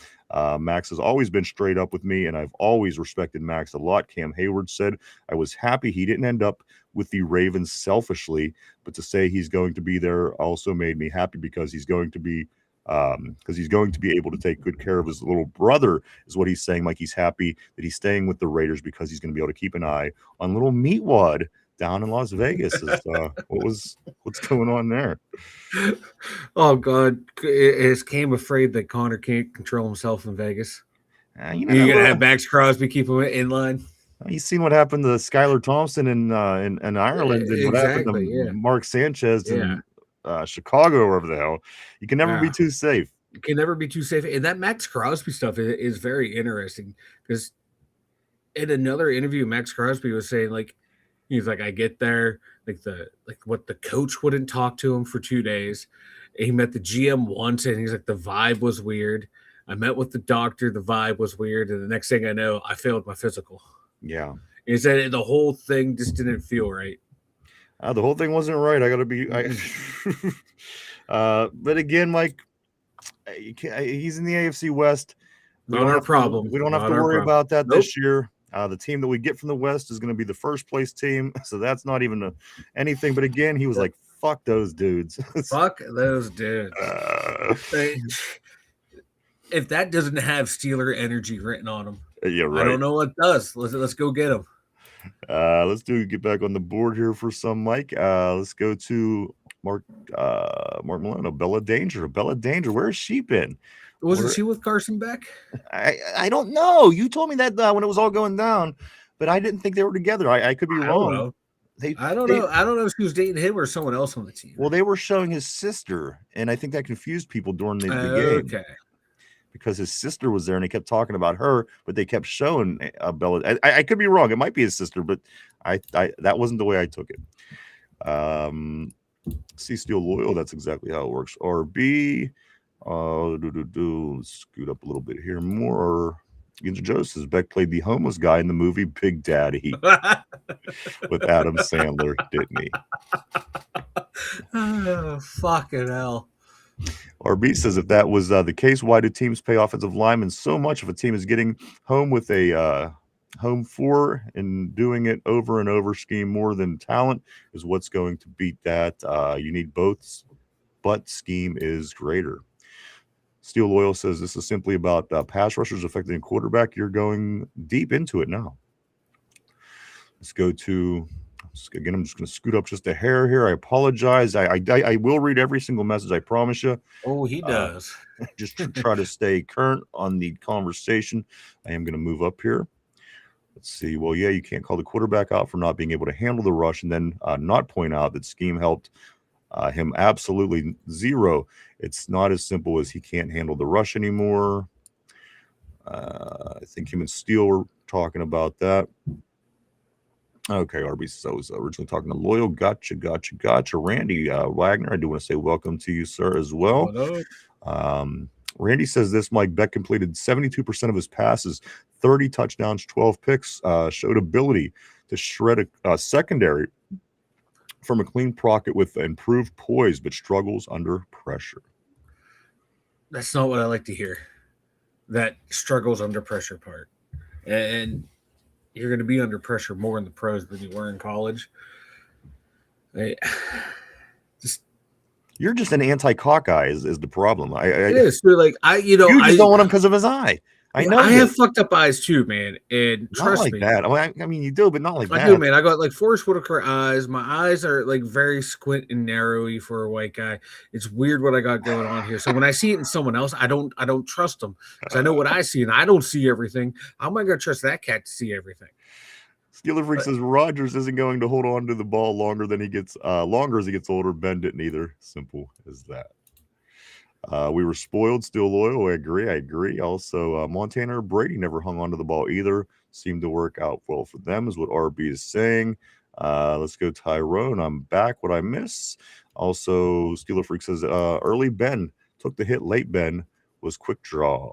Max has always been straight up with me, and I've always respected Max a lot. Cam Hayward said, I was happy he didn't end up with the Ravens selfishly, but to say he's going to be there also made me happy because he's going to be able to take good care of his little brother, is what he's saying. Like, he's happy that he's staying with the Raiders because he's going to be able to keep an eye on little Meatwad down in Las Vegas. What's going on there? Oh God, is Cam afraid that Connor can't control himself in Vegas? You're gonna have Max Crosby keep him in line. You've seen what happened to Skylar Thompson in Ireland, and what happened to Mark Sanchez in Chicago, or wherever the hell. You can never be too safe. You can never be too safe. And that Max Crosby stuff is very interesting because in another interview, Max Crosby was saying, like, he's like, I get there, what the coach wouldn't talk to him for 2 days. He met the GM once, and he's like, the vibe was weird. I met with the doctor, the vibe was weird, and the next thing I know, I failed my physical. Yeah. He said the whole thing just didn't feel right. The whole thing wasn't right. I got to be. But again, Mike, he's in the AFC West. Not our problem. We don't have to worry about that this year. The team that we get from the West is going to be the first place team, so that's not even anything. But again, he was like, "Fuck those dudes." Fuck those dudes. If that doesn't have Steeler energy written on him, yeah, right. I don't know what does. Let's go get him. Let's get back on the board here for some, Mike. Let's go to Mark Milano. Bella Danger. Where's she been? Wasn't she with Carson Beck? I don't know. You told me that when it was all going down, but I didn't think they were together. I could be wrong. I don't know. I don't know if she was dating him or someone else on the team. Well, they were showing his sister, and I think that confused people during the game. Okay. Because his sister was there, and he kept talking about her, but they kept showing Bella. I could be wrong. It might be his sister, but I that wasn't the way I took it. C Steel Loyal. That's exactly how it works. RB. Let's scoot up a little bit here. More. Joe says Beck played the homeless guy in the movie Big Daddy with Adam Sandler, didn't he? Oh, fucking hell. RB says if that was the case, why do teams pay offensive linemen so much if a team is getting home with a home 4 and doing it over and over? Scheme more than talent is what's going to beat that. You need both, but scheme is greater. Steel Loyal says this is simply about pass rushers affecting a quarterback. You're going deep into it now. Let's go to, again, I'm just going to scoot up just a hair here. I apologize. I will read every single message, I promise you. Oh, he does. Just to try to stay current on the conversation. I am going to move up here. Let's see. Well, yeah, you can't call the quarterback out for not being able to handle the rush and then not point out that scheme helped him. Absolutely zero. It's not as simple as he can't handle the rush anymore. I think him and Steele were talking about that. Okay, RB says I was originally talking to Loyal. Gotcha. Randy Wagner, I do want to say welcome to you, sir, as well. What up? Randy says this Mike Beck completed 72% of his passes, 30 touchdowns, 12 picks, showed ability to shred a secondary from a clean pocket with improved poise, but struggles under pressure. That's not what I like to hear. That struggles under pressure part. And you're going to be under pressure more in the pros than you were in college. You're just an anti-cock guy is the problem. It is. So like you just don't want him because of his eye. I know. I have fucked up eyes too, man. And trust not like me, that. I mean, you do, but not like that. I do, man. I got like Forrest Whitaker eyes. My eyes are like very squint and narrowy for a white guy. It's weird what I got going on here. So when I see it in someone else, I don't trust them because I know what I see and I don't see everything. How am I going to trust that cat to see everything? Steeler Freak says Rodgers isn't going to hold on to the ball longer as he gets older. Ben didn't either. Simple as that. We were spoiled, still loyal. I agree. Also, Montana or Brady never hung onto the ball either. Seemed to work out well for them, is what RB is saying. Let's go Tyrone. I'm back. What I miss? Also, Steeler Freak says early Ben took the hit. Late Ben was quick draw.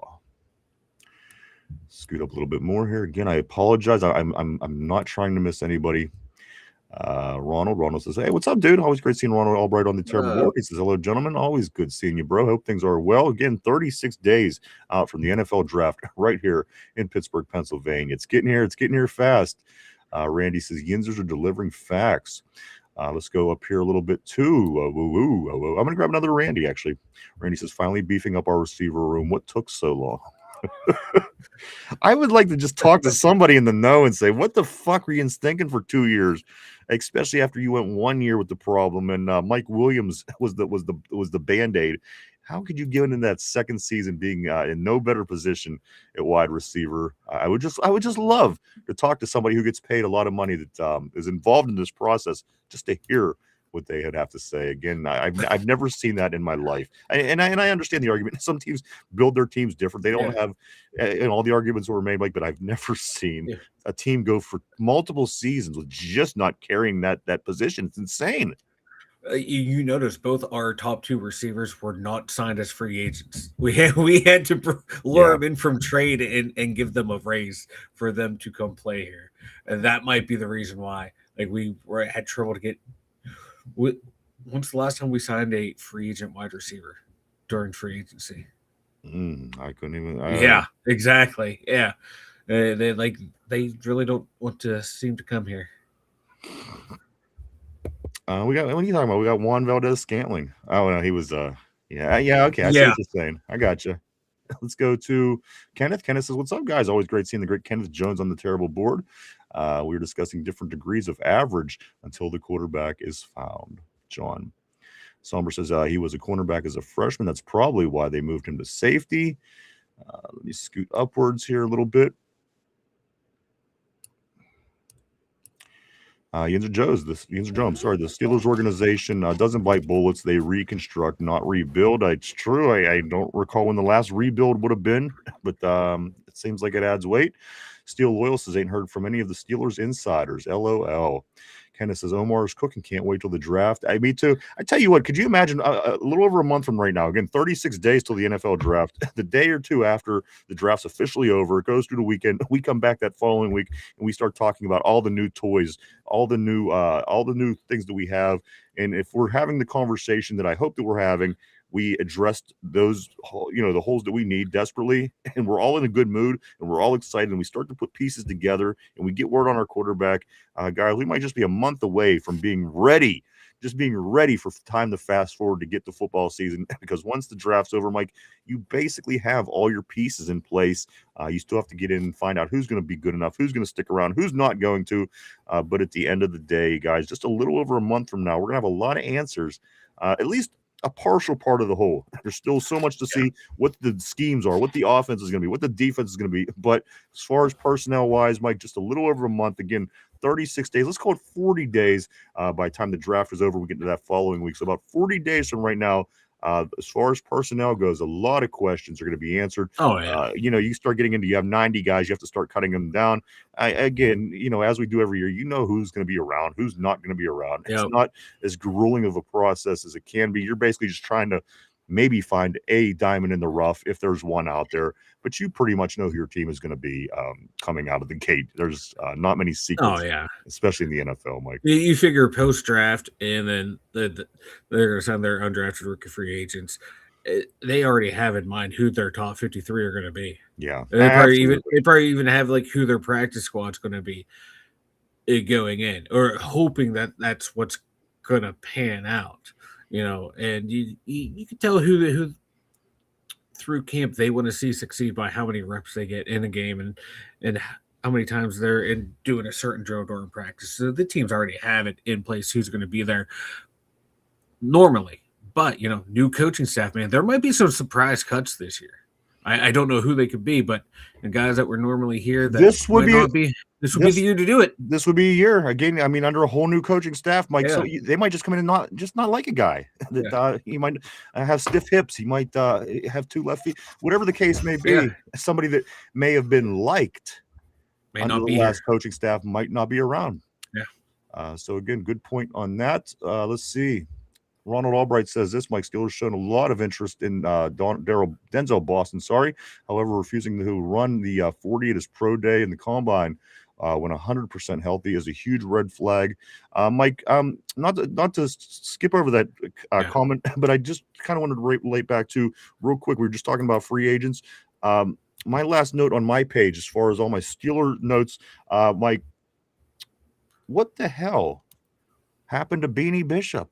Scoot up a little bit more here. Again, I apologize. I'm not trying to miss anybody. Ronald says, hey, what's up, dude? Always great seeing Ronald Albright on the terrible board. He says, hello, gentlemen. Always good seeing you, bro. Hope things are well. Again, 36 days out from the NFL draft right here in Pittsburgh, Pennsylvania. It's getting here fast. Randy says, Yinzers are delivering facts. Let's go up here a little bit too. I'm going to grab another Randy, actually. Randy says, finally beefing up our receiver room. What took so long? I would like to just talk to somebody in the know and say, what the fuck were you thinking for 2 years? Especially after you went 1 year with the problem and Mike Williams was the Band-Aid. How could you get into that second season being in no better position at wide receiver? I would just love to talk to somebody who gets paid a lot of money that is involved in this process just to hear what they would have to say. Again, I've never seen that in my life, and I understand the argument. Some teams build their teams different. They don't have, and all the arguments were made, but I've never seen a team go for multiple seasons with just not carrying that position. It's insane. You notice both our top two receivers were not signed as free agents. We had to lure them in from trade and give them a raise for them to come play here, and that might be the reason why. Like we had trouble to get. When's the last time we signed a free agent wide receiver during free agency? I couldn't even. Yeah, exactly. Yeah, they really don't want to seem to come here. What are you talking about? We got Juan Valdez-Scantling. Oh no, he was okay. I see what you're saying. I got you. Let's go to Kenneth. Kenneth says, what's up, guys? Always great seeing the great Kenneth Jones on the terrible board. We were discussing different degrees of average until the quarterback is found. John Somber says he was a cornerback as a freshman. That's probably why they moved him to safety. Let me scoot upwards here a little bit. Yinzer Jones, the Steelers organization doesn't bite bullets. They reconstruct, not rebuild. It's true. I don't recall when the last rebuild would have been, but it seems like it adds weight. Steel Loyal says, ain't heard from any of the Steelers insiders. LOL. Kenneth says, Omar's cooking. Can't wait till the draft. Me too. I tell you what, could you imagine a little over a month from right now? Again, 36 days till the NFL draft. The day or two after the draft's officially over, it goes through the weekend. We come back that following week and we start talking about all the new toys, all the new things that we have. And if we're having the conversation that I hope that we're having, we addressed those, the holes that we need desperately, and we're all in a good mood, and we're all excited, and we start to put pieces together, and we get word on our quarterback. Guys, we might just be a month away from being ready for time to fast forward to get to football season, because once the draft's over, Mike, you basically have all your pieces in place. You still have to get in and find out who's going to be good enough, who's going to stick around, who's not going to. But at the end of the day, guys, just a little over a month from now, we're going to have a lot of answers, at least a partial part of the whole. There's still so much to see what the schemes are, what the offense is going to be, what the defense is going to be. But as far as personnel wise, Mike, just a little over a month. Again, 36 days. Let's call it 40 days by the time the draft is over. We get into that following week. So about 40 days from right now, As far as personnel goes, a lot of questions are going to be answered. Oh yeah. You start getting into, you have 90 guys, you have to start cutting them down. Again, as we do every year, who's going to be around, who's not going to be around. It's Yep. not as grueling of a process as it can be. You're basically just trying to maybe find a diamond in the rough if there's one out there, but you pretty much know who your team is going to be coming out of the gate. There's not many secrets, Oh yeah. especially in the NFL, Mike. You figure post draft, and then they're going to sign their undrafted rookie free agents. They already have in mind who their top 53 are going to be. Yeah, They probably even have like who their practice squad's going to be going in, or hoping that that's what's going to pan out. And you can tell who through camp they want to see succeed by how many reps they get in a game and how many times they're in doing a certain drill during practice. So the teams already have it in place who's going to be there normally. But new coaching staff, man, there might be some surprise cuts this year. I don't know who they could be, but the guys that were normally here, this would be the year to do it. This would be a year again. I mean, under a whole new coaching staff, Mike. Yeah. So they might just come in and not like a guy. That he might have stiff hips. He might have 2 left feet. Whatever the case may be, Yeah. somebody that may have been liked May under not the be last here. coaching staff might not be around. Yeah. So again, good point on that. Let's see. Ronald Albright says this: Mike Steele's shown a lot of interest in Denzel Boston. However, refusing to run the 40 at his pro day in the combine when 100% healthy is a huge red flag. Mike, not to skip over that comment, but I just kind of wanted to relate back to real quick. We were just talking about free agents. My last note on my page, as far as all my Steeler notes, Mike, what the hell happened to Beanie Bishop?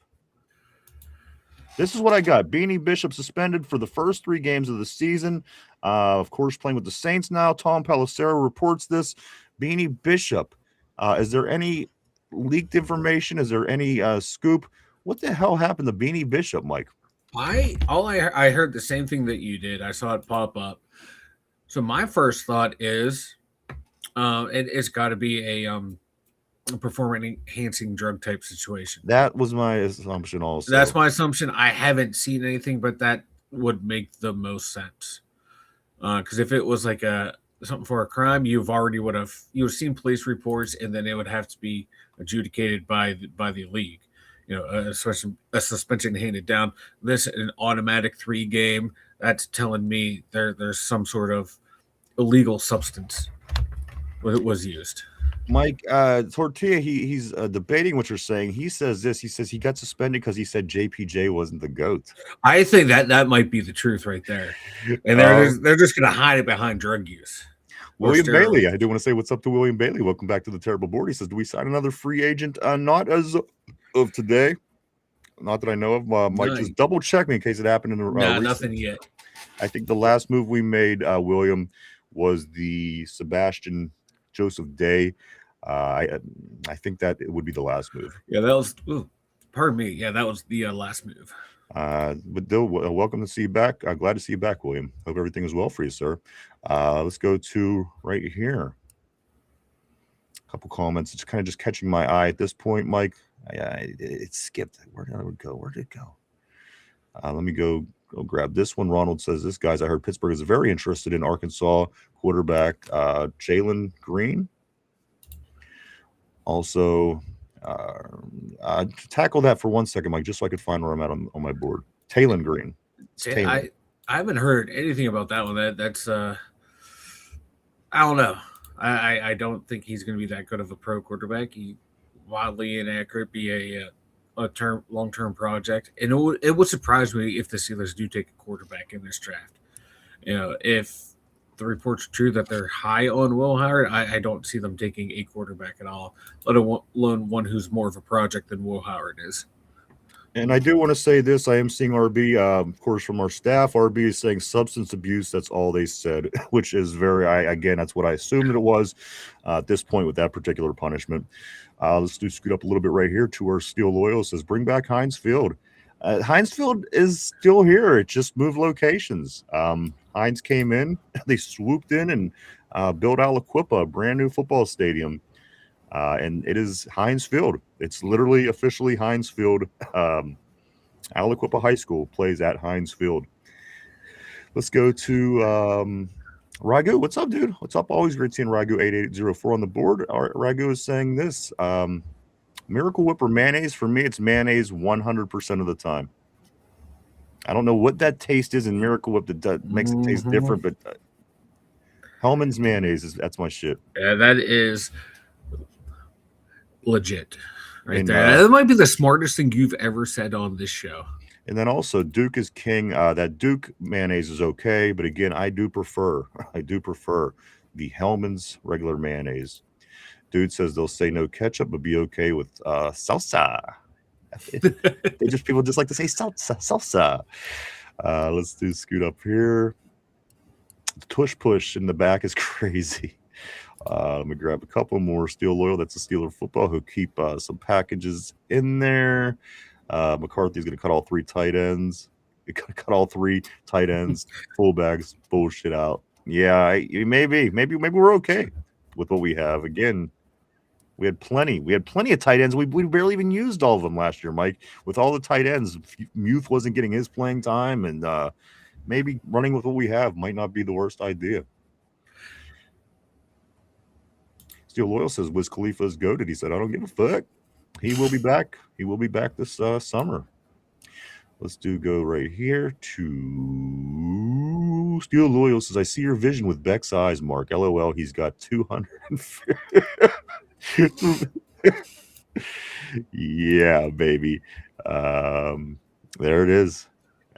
This is what I got. Beanie Bishop suspended for the first 3 games of the season. Of course, playing with the Saints now. Tom Pelissero reports this. Beanie Bishop. Is there any leaked information? Is there any scoop? What the hell happened to Beanie Bishop, Mike? I heard the same thing that you did. I saw it pop up. So my first thought is, it's got to be a performance enhancing drug type situation. That was my assumption also. That's my assumption. I haven't seen anything, but that would make the most sense. Because if it was like something for a crime, you would have seen police reports, and then it would have to be adjudicated by the league. A suspension handed down. This an automatic 3 game. That's telling me there's some sort of illegal substance was used. Mike Tortilla, he's debating what you're saying. He says this. He says he got suspended because he said JPJ wasn't the GOAT. I think that might be the truth right there. And they're just going to hide it behind drug use. William Bailey, I do want to say what's up to William Bailey. Welcome back to the Terrible Board. He says, do we sign another free agent? Not as of today. Not that I know of. Mike, just double check me in case it happened in the nothing yet. I think the last move we made, William, was the Sebastian Joseph Day. I think that it would be the last move. Yeah, that was. Pardon me. Yeah, that was the last move. But Dill, welcome to see you back. Glad to see you back, William. Hope everything is well for you, sir. Let's go to right here. A couple comments. It's kind of just catching my eye at this point, Mike. It skipped. Where did it go? Where did it go? Let me go grab this one. Ronald says this, guys. I heard Pittsburgh is very interested in Arkansas quarterback Jalen Green. Also, tackle that for 1 second, Mike, just so I could find where I'm at on my board. Talon Green. I haven't heard anything about that one. That's I don't know. I don't think he's going to be that good of a pro quarterback. He wildly inaccurate, be a long-term project, and it would surprise me if the Steelers do take a quarterback in this draft. If the reports are true that they're high on Will Howard, I don't see them taking a quarterback at all, let alone one who's more of a project than Will Howard is. And I do want to say this. I am seeing RB, of course, from our staff. RB is saying substance abuse. That's all they said, which is again, that's what I assumed that it was at this point with that particular punishment. Let's scoot up a little bit right here to our Steel Loyal. It says, bring back Heinz Field. Heinz Field is still here. It just moved locations. Heinz came in. They swooped in and built Aliquippa, a brand new football stadium. And it is Heinz Field. It's literally officially Heinz Field. Aliquippa High School plays at Heinz Field. Let's go to Ragu. What's up, dude? What's up? Always great seeing Ragu 8804 on the board. All right, Ragu is saying this. Miracle Whip or mayonnaise? For me, it's mayonnaise 100% of the time. I don't know what that taste is in Miracle Whip that makes it taste different, but Hellman's mayonnaise that's my shit. Yeah, that is legit. Right And, there. That might be the smartest thing you've ever said on this show. And then also Duke is king. That Duke mayonnaise is okay, but again, I do prefer the Hellman's regular mayonnaise. Dude says they'll say no ketchup, but be okay with salsa. People just like to say salsa. Let's do scoot up here. The tush push in the back is crazy. Let me grab a couple more. Steel Loyal, that's a Steeler football. Who'll keep some packages in there. McCarthy's going to cut all three tight ends. He's going to cut all three tight ends, fullbacks, bullshit out. Yeah, maybe we're okay with what we have. Again, we had plenty of tight ends. We barely even used all of them last year, Mike. With all the tight ends, Muth wasn't getting his playing time, and maybe running with what we have might not be the worst idea. Steel Loyal says Wiz Khalifa is goated. He said, I don't give a fuck. He will be back. He will be back this summer. Let's go right here to Steel Loyal says, I see your vision with Beck's eyes, Mark. LOL, he's got 250. Yeah, baby. There it is.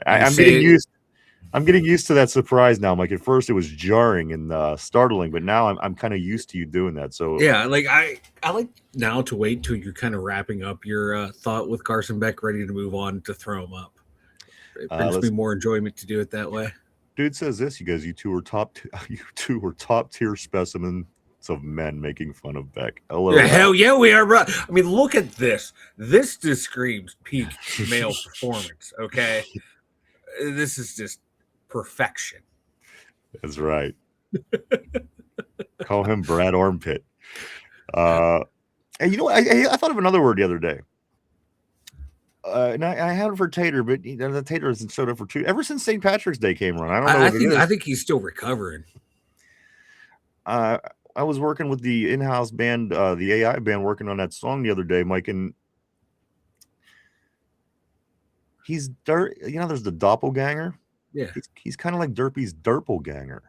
I'm getting used to that surprise now, Mike. At first, it was jarring and startling, but now I'm kind of used to you doing that. So yeah, like I like now to wait till you're kind of wrapping up your thought with Carson Beck, ready to move on to throw him up. It brings me more enjoyment to do it that way. Dude says this. You guys, you two were top tier specimens of men making fun of Beck. LOL. Yeah, hell yeah, we are. Bro. I mean, look at this. This just screams peak male performance. Okay, this is just perfection. That's right. Call him Brad Armpit. And you know, I thought of another word the other day. And I had it for Tater, but the Tater hasn't showed up for two ever since St. Patrick's Day came around. I don't know. I think he's still recovering. I was working with the in-house band, the AI band, working on that song the other day, Mike, and he's dirt. You know, there's the doppelganger. Yeah, he's kind of like Derpy's doppelganger.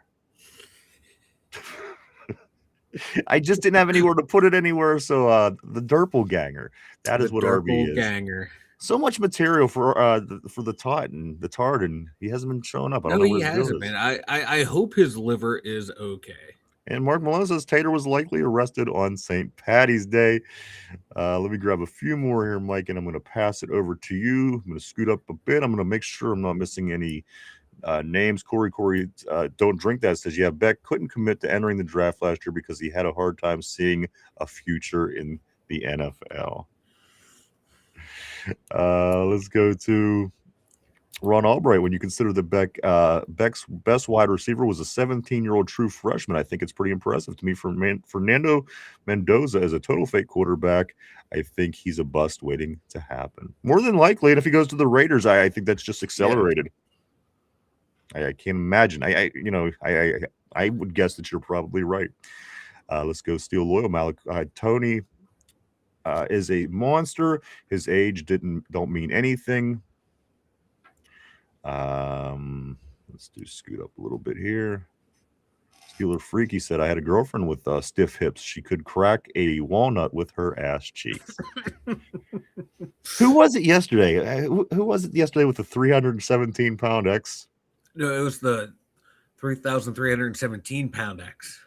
I just didn't have anywhere to put it anywhere, so the doppelganger. That is what RB is. Ganger. So much material for the tart, and he hasn't been showing up. I don't know he hasn't, man. I hope his liver is okay. And Mark Malone says Tater was likely arrested on St. Patty's Day. Let me grab a few more here, Mike, and I'm going to pass it over to you. I'm going to scoot up a bit. I'm going to make sure I'm not missing any names. Corey, don't drink that. Says, yeah, Beck couldn't commit to entering the draft last year because he had a hard time seeing a future in the NFL. Let's go to Ron Albright. When you consider that Beck's best wide receiver was a 17-year-old true freshman, I think it's pretty impressive to me. Fernando Mendoza as a total fake quarterback, I think he's a bust waiting to happen. More than likely, and if he goes to the Raiders, I think that's just accelerated. Yeah. I can't imagine. I would guess that you're probably right. Let's go Steel Loyal. Tony is a monster. His age don't mean anything. Let's scoot up a little bit here. Steeler Freaky said, I had a girlfriend with stiff hips. She could crack a walnut with her ass cheeks. Who was it yesterday? Who was it yesterday with the 317-pound X? No, it was the 3,317-pound X.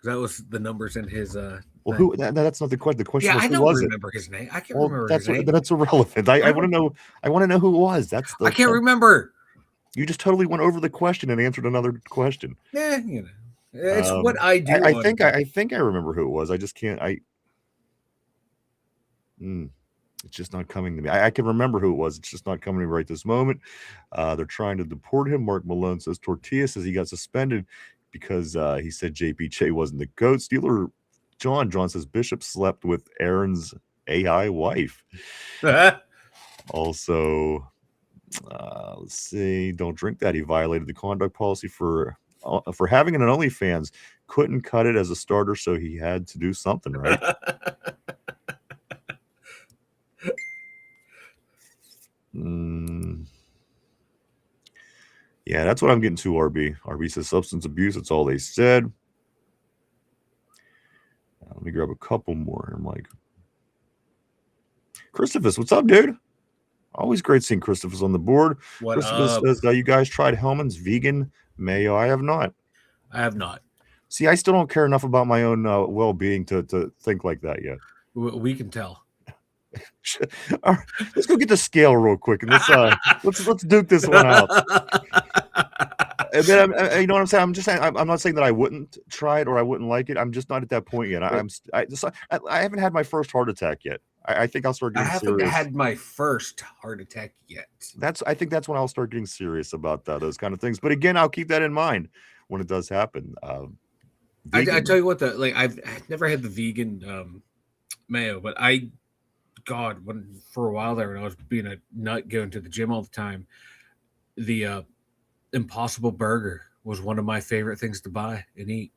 That was the numbers in his well, that's not the question. The question was, who was it? I don't remember his name. I can't remember his name. That's irrelevant. I want to know. I want to know who it was. I can't remember. You just totally went over the question and answered another question. Yeah, it's what I do. I think I remember who it was. I just can't. It's just not coming to me. I can remember who it was. It's just not coming to me right this moment. They're trying to deport him. Mark Malone says Tortilla says he got suspended because he said JPJ wasn't the GOAT. Steeler John says Bishop slept with Aaron's AI wife. Also, let's see. Don't drink that. He violated the conduct policy for having an OnlyFans. Couldn't cut it as a starter, so he had to do something, right? Yeah, that's what I'm getting to, RB. RB says substance abuse. That's all they said. Let me grab a couple more here, Mike. Christopher, what's up, dude? Always great seeing Christopher's on the board. What Christopher up? says, you guys tried Hellman's vegan mayo? I have not. I have not. See, I still don't care enough about my own well-being to think like that yet. We can tell. All right, let's go get the scale real quick and let's duke this one out. And then you know what I'm saying? I'm just saying I'm not saying that I wouldn't try it or I wouldn't like it. I'm just not at that point yet. I haven't had my first heart attack yet. I think I'll start getting serious. I haven't had my first heart attack yet. I think that's when I'll start getting serious about those kind of things. But again, I'll keep that in mind when it does happen. I tell you what, I've never had the vegan mayo, but for a while there when I was being a nut going to the gym all the time, the Impossible Burger was one of my favorite things to buy and eat.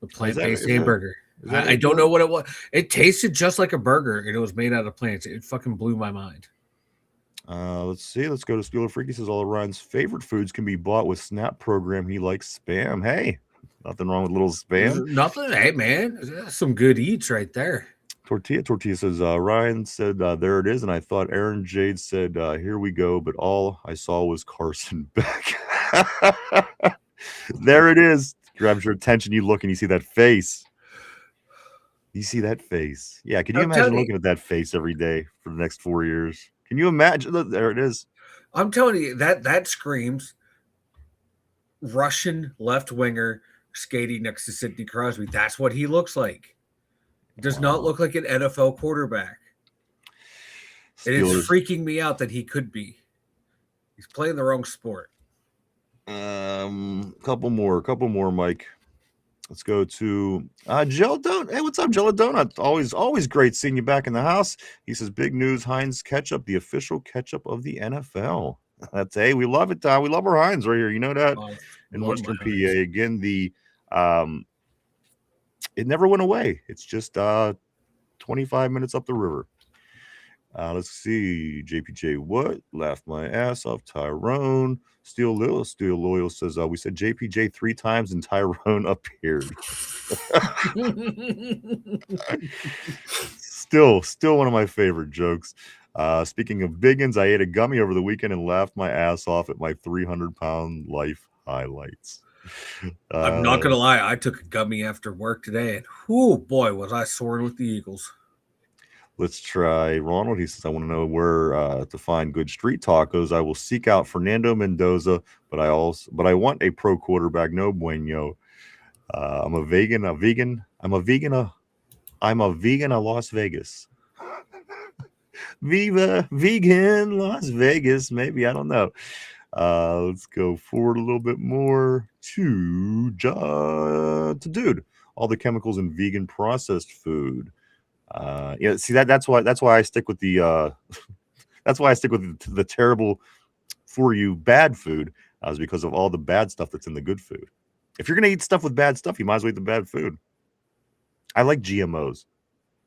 The plant-based hamburger. I don't know what it was. It tasted just like a burger, and it was made out of plants. It fucking blew my mind. Let's see. Let's go to Steeler Freak. He says all of Ryan's favorite foods can be bought with Snap program. He likes Spam. Hey, nothing wrong with little Spam. Nothing. Hey, man. That's some good eats right there. Tortilla says, Ryan said, there it is. And I thought Aaron Jade said, here we go. But all I saw was Carson Beck. There it is. Grabs your attention. You look and you see that face. You see that face. Yeah. Can you imagine looking at that face every day for the next 4 years? Can you imagine? Look, there it is. I'm telling you, that screams Russian left winger skating next to Sidney Crosby. That's what he looks like. Does not look like an NFL quarterback. It is freaking me out that he could be. He's playing the wrong sport. Couple more, Mike. Let's go to Jello Donut. Hey, what's up, Jello Donut? Always great seeing you back in the house. He says, big news, Heinz ketchup, the official ketchup of the NFL. That's we love it. We love our Heinz right here. You know that? In Western PA. Again, it never went away. It's just 25 minutes up the river. Let's see. JPJ, what? Laughed my ass off. Tyrone. Steel Loyal says, we said JPJ 3 times and Tyrone appeared. Still one of my favorite jokes. Speaking of biggins, I ate a gummy over the weekend and laughed my ass off at my 300-pound life highlights. I'm not gonna lie, I took a gummy after work today, and oh boy, was I soaring with the Eagles. Let's try Ronald. He says, I want to know where to find good street tacos. I will seek out Fernando Mendoza, but I want a pro quarterback, no bueno. I'm a vegan of Las Vegas. Viva vegan Las Vegas, maybe, I don't know. Let's go forward a little bit more to dude. All the chemicals in vegan processed food. See that's why I stick with the the terrible for you bad food, is because of all the bad stuff that's in the good food. If you're gonna eat stuff with bad stuff, you might as well eat the bad food. I like GMOs.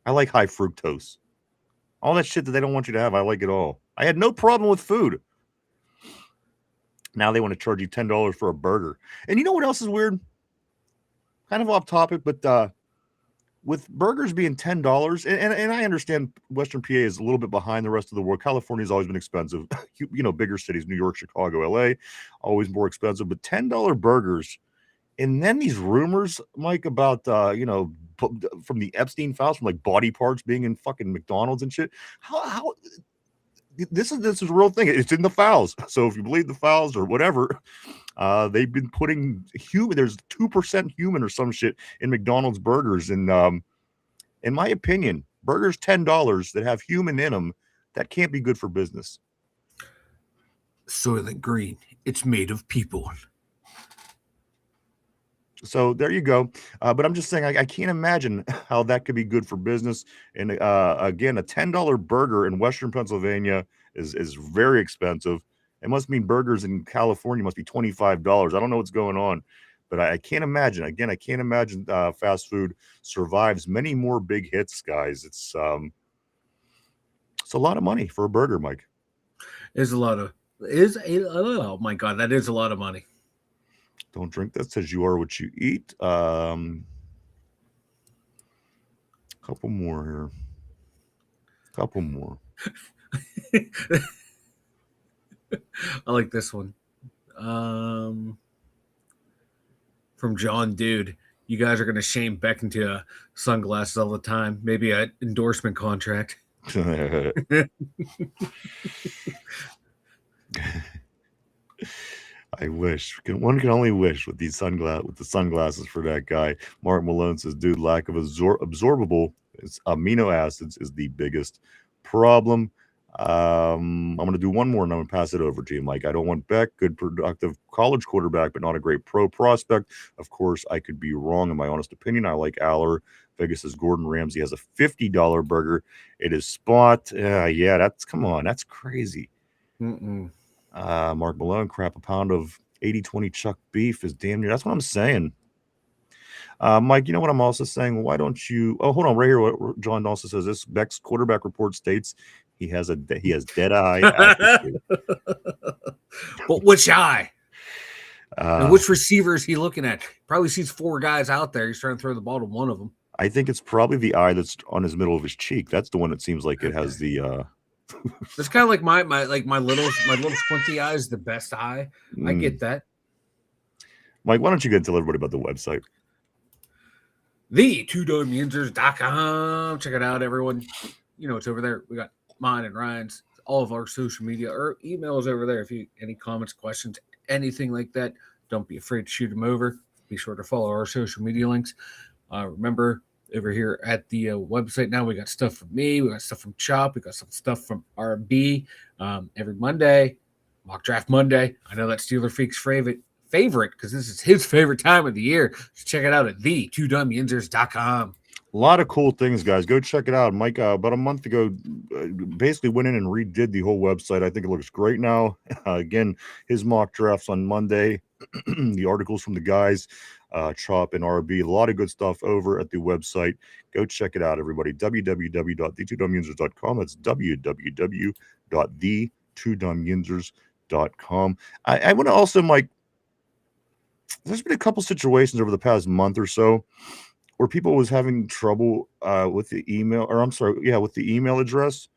I like high fructose. All that shit that they don't want you to have, I like it all. I had no problem with food. Now they want to charge you $10 for a burger. And you know what else is weird? Kind of off topic, but with burgers being $10, and I understand Western PA is a little bit behind the rest of the world. California's always been expensive. Bigger cities, New York, Chicago, LA, always more expensive. But $10 burgers, and then these rumors, Mike, about from the Epstein files, from like body parts being in fucking McDonald's and shit. How this is a real thing. It's in the files. So if you believe the files or whatever, they've been putting human. There's 2% human or some shit in McDonald's burgers. And in my opinion, burgers $10 that have human in them, that can't be good for business. Soylent Green. It's made of people. So there you go. But I'm just saying, I can't imagine how that could be good for business. And again, a $10 burger in Western Pennsylvania is very expensive. It must mean burgers in California must be $25. I don't know what's going on, but I can't imagine. Again, I can't imagine fast food survives many more big hits, guys. It's a lot of money for a burger, Mike. Oh my God, that is a lot of money. Don't drink that. Says you are what you eat. Couple more here. Couple more. I like this one. From John Dude. You guys are going to shame Beck into sunglasses all the time. Maybe an endorsement contract. I wish. One can only wish with the sunglasses for that guy. Mark Malone says, dude, lack of absorbable amino acids is the biggest problem. I'm going to do one more and I'm going to pass it over to you, Mike. I don't want Beck, good productive college quarterback, but not a great pro prospect. Of course, I could be wrong in my honest opinion. I like Aller. Vegas says Gordon Ramsay has a $50 burger. It is spot. Yeah, come on. That's crazy. Mm-mm. Mark Malone, crap, a pound of 80-20 chuck beef is damn near. That's what I'm saying. Mike, you know what I'm also saying? Why don't you? Oh, hold on, right here. What John also says this: Beck's quarterback report states he has dead eye attitude. But which eye? And Uh, which receiver is he looking at? Probably sees four guys out there. He's trying to throw the ball to one of them. I think it's probably the eye that's on his middle of his cheek. That's the one that seems like it has the. It's kind of like my little squinty eye is the best eye. I get that. Mike, why don't you go and tell everybody about the website? The2dumyinzers.com. Check it out, everyone. You know, it's over there. We got mine and Ryan's, all of our social media or emails over there. If you any comments, questions, anything like that, don't be afraid to shoot them over. Be sure to follow our social media links. Remember, over here at the website now, we got stuff from me, we got stuff from Chop, we got some stuff from RB. Every Monday, Mock Draft Monday. I know that's Steeler Freak's favorite because this is his favorite time of the year. So check it out at the2dumyinzers.com. A lot of cool things, guys. Go check it out. Mike, about a month ago, basically went in and redid the whole website. I think it looks great now. Again, his mock drafts on Monday, the articles from the guys, Chop and RB, a lot of good stuff over at the website. Go check it out, everybody. www.the2dumyinzers.com. That's www.the2dumyinzers.com. I want to also, Mike, there's been a couple situations over the past month or so where people was having trouble with the email, or I'm sorry, with the email address.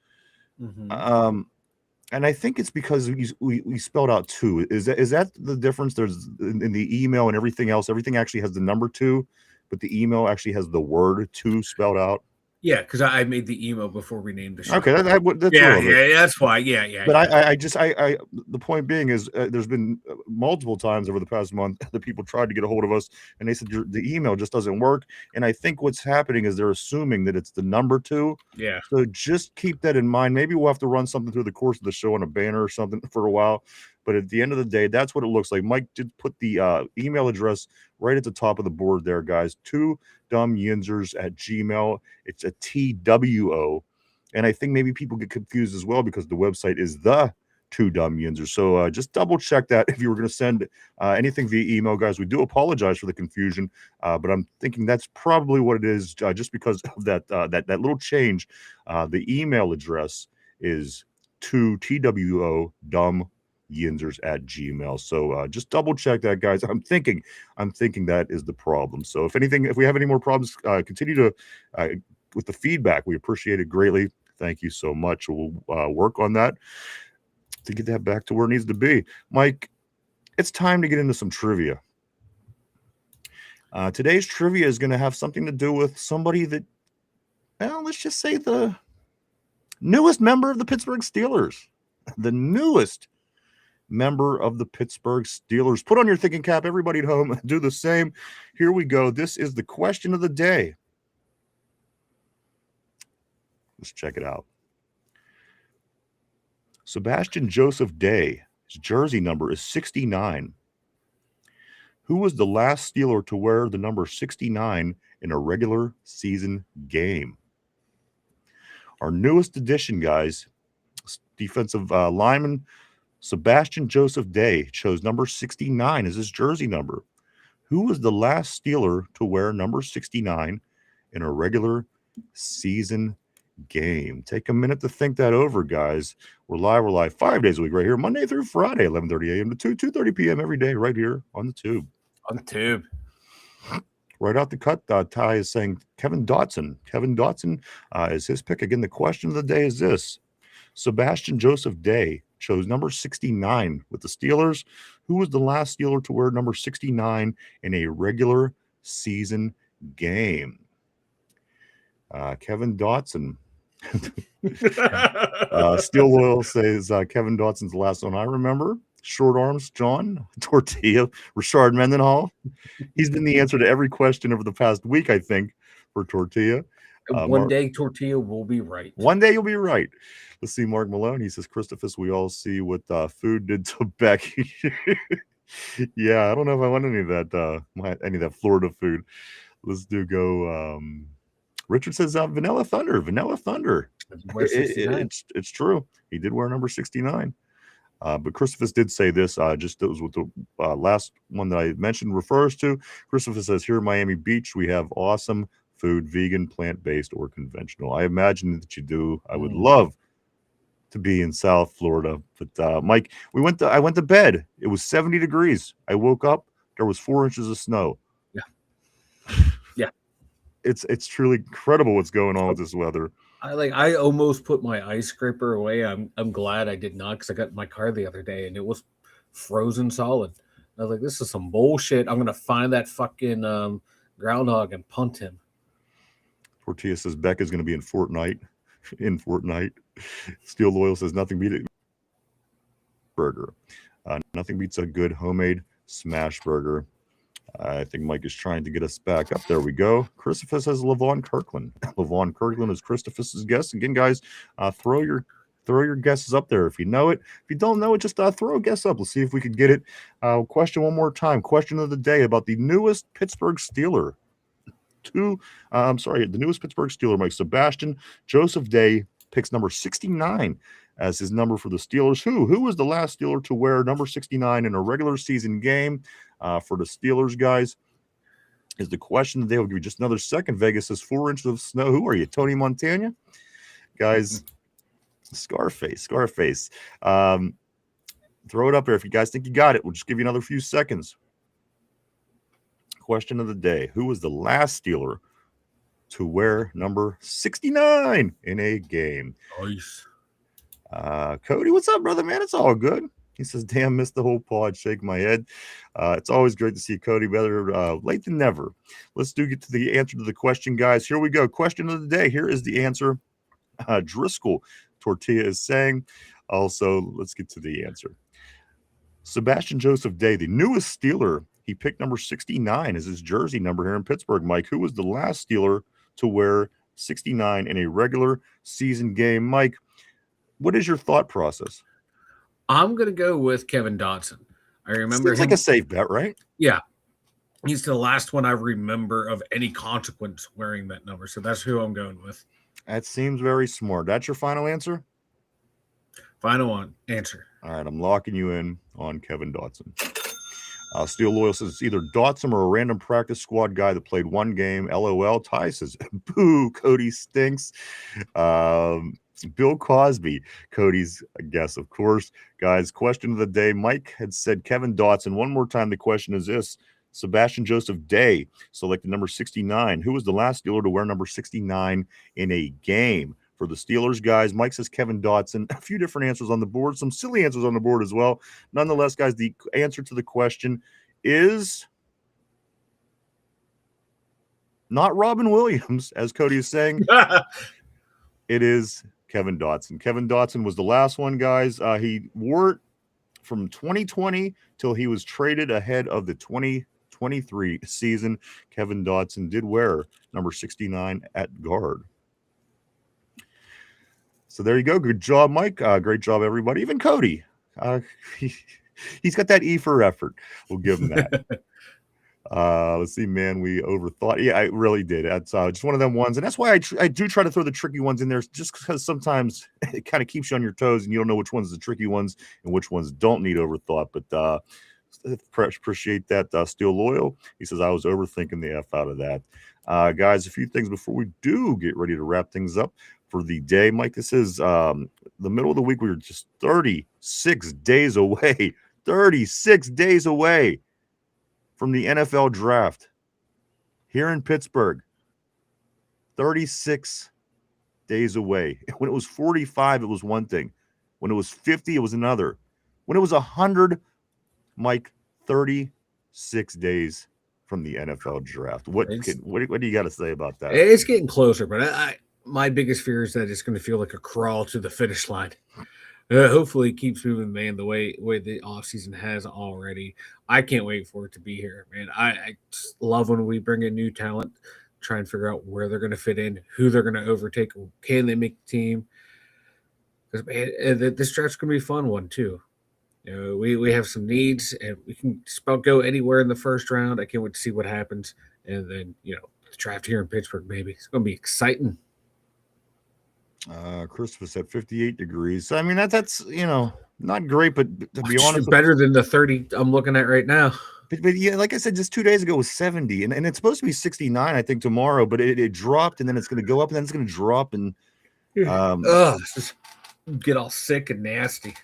Mm-hmm. And I think it's because we spelled out 2. Is that the difference? There's in the email and everything else, everything actually has the number 2, but the email actually has the word 2 spelled out. Yeah, because I made the email before we named the show. Okay, that's that's why. Yeah. But the point being is there's been multiple times over the past month that people tried to get a hold of us and they said the email just doesn't work. And I think what's happening is they're assuming that it's the number 2. Yeah. So just keep that in mind. Maybe we'll have to run something through the course of the show on a banner or something for a while. But at the end of the day, that's what it looks like. Mike did put the email address right at the top of the board there, guys. 2dumyinzers@gmail. It's a TWO. And I think maybe people get confused as well because the website is the 2dumyinzers. So just double check that if you were going to send anything via email, guys. We do apologize for the confusion, but I'm thinking that's probably what it is, just because of that little change. The email address is 2twodumyinzers@gmail. So just double check that, guys. I'm thinking that is the problem. So if we have any more problems, continue to with the feedback. We appreciate it greatly. Thank you so much. We'll work on that to get that back to where it needs to be. Mike, it's time to get into some trivia. Today's trivia is going to have something to do with somebody that, well, let's just say the newest member of the Pittsburgh Steelers. The newest member of the Pittsburgh Steelers. Put on your thinking cap. Everybody at home, do the same. Here we go. This is the question of the day. Let's check it out. Sebastian Joseph Day, his jersey number is 69. Who was the last Steeler to wear the number 69 in a regular season game? Our newest addition, guys, defensive lineman Sebastian Joseph Day chose number 69 as his jersey number. Who was the last Steeler to wear number 69 in a regular season game? Take a minute to think that over, guys. We're live 5 days a week right here, Monday through Friday, 11:30 a.m. to 2:30 p.m. every day right here on the tube. On the tube. Right out the cut, Ty is saying Kevin Dotson. Kevin Dotson is his pick. Again, the question of the day is this. Sebastian Joseph Day chose number 69 with the Steelers. Who was the last Steeler to wear number 69 in a regular season game? Kevin Dotson. Steel Oil says Kevin Dotson's the last one I remember. Short arms, John. Tortilla. Rashard Mendenhall. He's been the answer to every question over the past week, I think, for Tortilla. One day, Tortilla will be right. One day you'll be right. Let's see, Mark Malone. He says, Christophus, we all see what food did to Becky. Yeah, I don't know if I want any of that Florida food. Let's go. Richard says Vanilla Thunder. Vanilla Thunder. It's true. He did wear number 69. But Christophus did say this, just it was with the last one that I mentioned refers to. Christophus says, here in Miami Beach, we have awesome food, vegan, plant-based, or conventional. I imagine that you do. I would love to be in South Florida. But Mike, I went to bed. It was 70 degrees. I woke up. There was 4 inches of snow. Yeah. It's truly incredible what's going on with this weather. I almost put my ice scraper away. I'm glad I did not, because I got in my car the other day and it was frozen solid. I was like, this is some bullshit. I'm gonna find that fucking groundhog and punt him. Tortilla says Beck is going to be in Fortnite. Steel Loyal says nothing beats burger. Nothing beats a good homemade smash burger. I think Mike is trying to get us back up. There we go. Christophus has Levon Kirkland. Levon Kirkland is Christophus's guest. Again, guys, throw your guesses up there if you know it. If you don't know it, just throw a guess up. Let's see if we can get it. Question one more time. Question of the day about the newest Pittsburgh Steeler. The newest Pittsburgh Steeler, Mike. Sebastian Joseph Day picks number 69 as his number for the Steelers. Who was the last Steeler to wear number 69 in a regular season game for the Steelers, guys? Is the question today. We'll give you just another second. Vegas says 4 inches of snow. Who are you, Tony Montana? Guys, Scarface. Throw it up there if you guys think you got it. We'll just give you another few seconds. Question of the day. Who was the last Steeler to wear number 69 in a game? Nice. Cody, what's up, brother, man? It's all good. He says, damn, missed the whole pod. Shake my head. It's always great to see Cody. Better late than never. Let's get to the answer to the question, guys. Here we go. Question of the day. Here is the answer. Driscoll Tortilla is saying. Also, let's get to the answer. Sebastian Joseph Day, the newest Steeler. He picked number 69 as his jersey number here in Pittsburgh. Mike, who was the last Steeler to wear 69 in a regular season game? Mike, what is your thought process? I'm going to go with Kevin Dotson. I remember Seems like a safe bet, right? Yeah. He's the last one I remember of any consequence wearing that number. So that's who I'm going with. That seems very smart. That's your final answer? Final answer. All right, I'm locking you in on Kevin Dotson. Steel Loyal says it's either Dotson or a random practice squad guy that played one game. LOL. Ty says, boo, Cody stinks. Bill Cosby, Cody's guess, of course. Guys, question of the day. Mike had said Kevin Dotson. One more time, the question is this. Sebastian Joseph Day selected number 69. Who was the last Steeler to wear number 69 in a game? For the Steelers, guys, Mike says Kevin Dotson. A few different answers on the board. Some silly answers on the board as well. Nonetheless, guys, the answer to the question is not Robin Williams, as Cody is saying. It is Kevin Dotson. Kevin Dotson was the last one, guys. He wore it from 2020 till he was traded ahead of the 2023 season. Kevin Dotson did wear number 69 at guard. So there you go. Good job, Mike. Great job, everybody. Even Cody. He's got that E for effort. We'll give him that. Let's see, man. We overthought. Yeah, I really did. That's just one of them ones, and that's why I do try to throw the tricky ones in there, just because sometimes it kind of keeps you on your toes, and you don't know which ones are the tricky ones and which ones don't need overthought. But appreciate that, Steel Loyal. He says I was overthinking the f out of that. Guys, a few things before we do get ready to wrap things up for the day. Mike, this is the middle of the week. We were just 36 days away. 36 days away from the NFL draft here in Pittsburgh. 36 days away. When it was 45, it was one thing. When it was 50, it was another. When it was 100, Mike, 36 days from the NFL draft. What do you got to say about that? It's getting closer, but my biggest fear is that it's going to feel like a crawl to the finish line. Hopefully, it keeps moving, man, the way the offseason has already. I can't wait for it to be here, man. I just love when we bring in new talent, try and figure out where they're going to fit in, who they're going to overtake, can they make the team? Because, man, this draft's going to be a fun one, too. You know, we have some needs, and we can just about go anywhere in the first round. I can't wait to see what happens. And then, the draft here in Pittsburgh, baby. It's going to be exciting. Christopher said 58 degrees. I mean, that's not great, but to be honest, better than the 30 I'm looking at right now. But yeah, like I said, just 2 days ago it was 70, and it's supposed to be 69, I think, tomorrow, but it dropped, and then it's going to go up, and then it's going to drop, and just get all sick and nasty.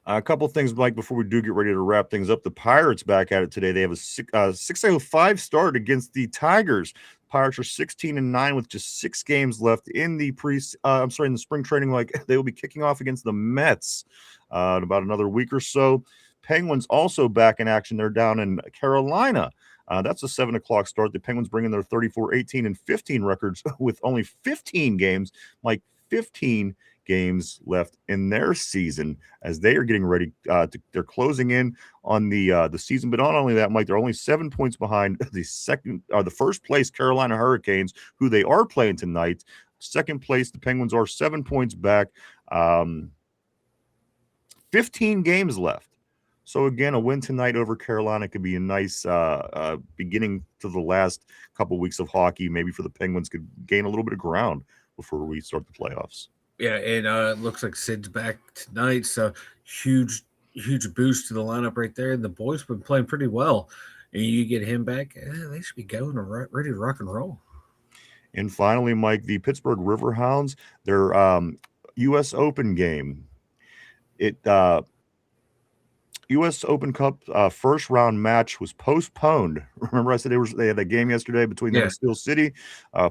A couple things, Mike, before we do get ready to wrap things up. The Pirates back at it today. They have a 6-5 start against the Tigers. Pirates are 16-9 with just 6 games left in the in the spring training. Like, they will be kicking off against the Mets in about another week or so. Penguins also back in action. They're down in Carolina. That's a 7:00 start. The Penguins bring in their 34-18-15 records with only 15 games. Like 15 games left in their season as they are getting ready. They're closing in on the season, but not only that, Mike, they're only 7 points behind the first place Carolina Hurricanes, who they are playing tonight. Second place, the Penguins are 7 points back. 15 games left. So again, a win tonight over Carolina could be a nice beginning to the last couple weeks of hockey. Maybe for the Penguins could gain a little bit of ground before we start the playoffs. Yeah, and it looks like Sid's back tonight, so huge boost to the lineup right there. And the boys have been playing pretty well. And you get him back, they should be going ready to rock and roll. And finally, Mike, the Pittsburgh Riverhounds, their U.S. Open game. U.S. Open Cup first round match was postponed. Remember I said they had a game yesterday between them and Steel City,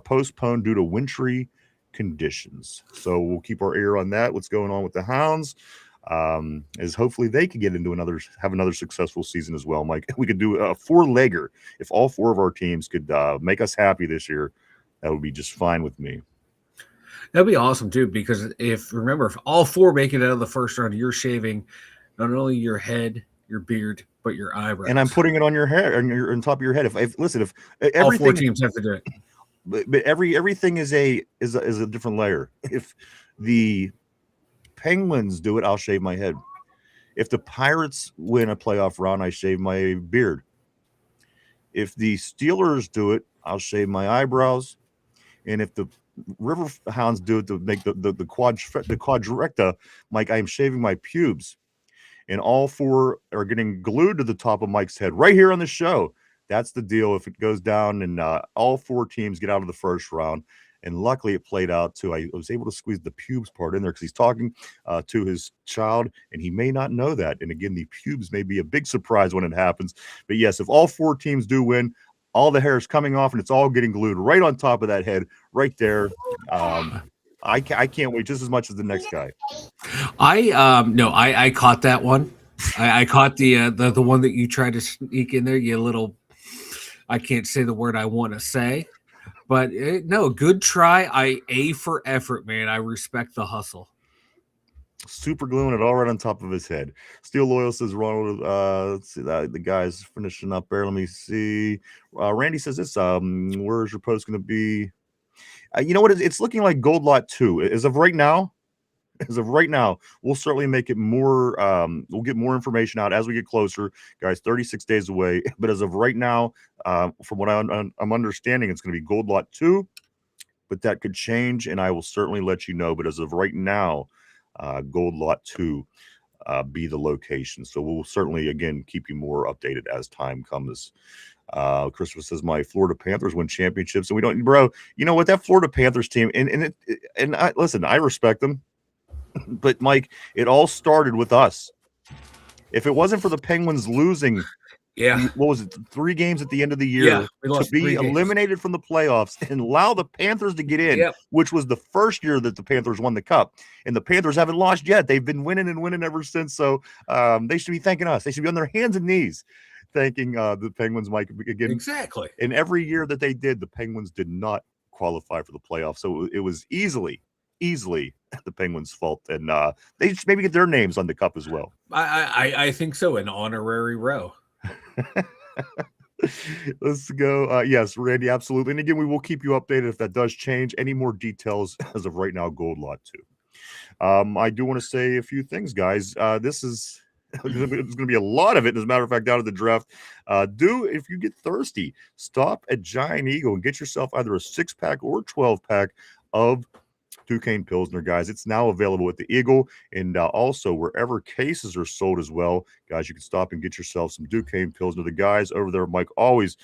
postponed due to wintry conditions. So we'll keep our ear on that. What's going on with the Hounds? Is hopefully they could get into have another successful season as well, Mike. We could do a 4-legger. If all 4 of our teams could make us happy this year, that would be just fine with me. That'd be awesome too, because if all 4 make it out of the first round, you're shaving not only your head, your beard, but your eyebrows. And I'm putting it on your hair, on top of your head. If all 4 teams have to do it. But everything is a different layer. If the Penguins do it, I'll shave my head. If the Pirates win a playoff round, I shave my beard. If the Steelers do it, I'll shave my eyebrows. And if the Riverhounds do it to make the quadrecta, Mike, I am shaving my pubes. And all 4 are getting glued to the top of Mike's head right here on the show. That's the deal. If it goes down and all 4 teams get out of the first round, and luckily it played out too. I was able to squeeze the pubes part in there because he's talking to his child, and he may not know that. And again, the pubes may be a big surprise when it happens. But yes, if all 4 teams do win, all the hair is coming off, and it's all getting glued right on top of that head, right there. I can't wait just as much as the next guy. I caught that one. I caught the one that you tried to sneak in there. You little. I can't say the word I want to say, but no, good try. A for effort, man. I respect the hustle. Super gluing it all right on top of his head. Steel Loyal says Ronald. Let's see that the guy's finishing up there. Let me see. Randy says this. Where is your post going to be? You know what? It's looking like Gold Lot 2. As of right now, As of right now, we'll certainly make it more. We'll get more information out as we get closer, guys. 36 days away, but as of right now, from what I'm understanding, it's going to be Gold Lot 2, but that could change, and I will certainly let you know. But as of right now, Gold Lot 2 be the location. So we'll certainly, again, keep you more updated as time comes. Christopher says my Florida Panthers win championships, and we don't, bro. You know what? That Florida Panthers team, and I listen, I respect them, but Mike, it all started with us. If it wasn't for the Penguins losing, what was it, 3 games at the end of the year to be eliminated from the playoffs and allow the Panthers to get in, which was the first year that the Panthers won the cup, and the Panthers haven't lost yet. They've been winning and winning ever since. So they should be thanking us. They should be on their hands and knees thanking the Penguins, Mike, again. Exactly. And every year that they did, the Penguins did not qualify for the playoffs. So it was easily the Penguins' fault, and they should maybe get their names on the cup as well. I think so. An honorary row. Let's go. Yes, Randy, absolutely. And again, we will keep you updated if that does change. Any more details as of right now, Gold Lot 2. I do want to say a few things, guys. This is there's going to be a lot of it. As a matter of fact, out of the draft, if you get thirsty, stop at Giant Eagle and get yourself either a 6-pack or 12-pack of Duquesne Pilsner, guys. It's now available at the Eagle, and also wherever cases are sold as well, guys. You can stop and get yourself some Duquesne Pilsner. The guys over there, Mike, always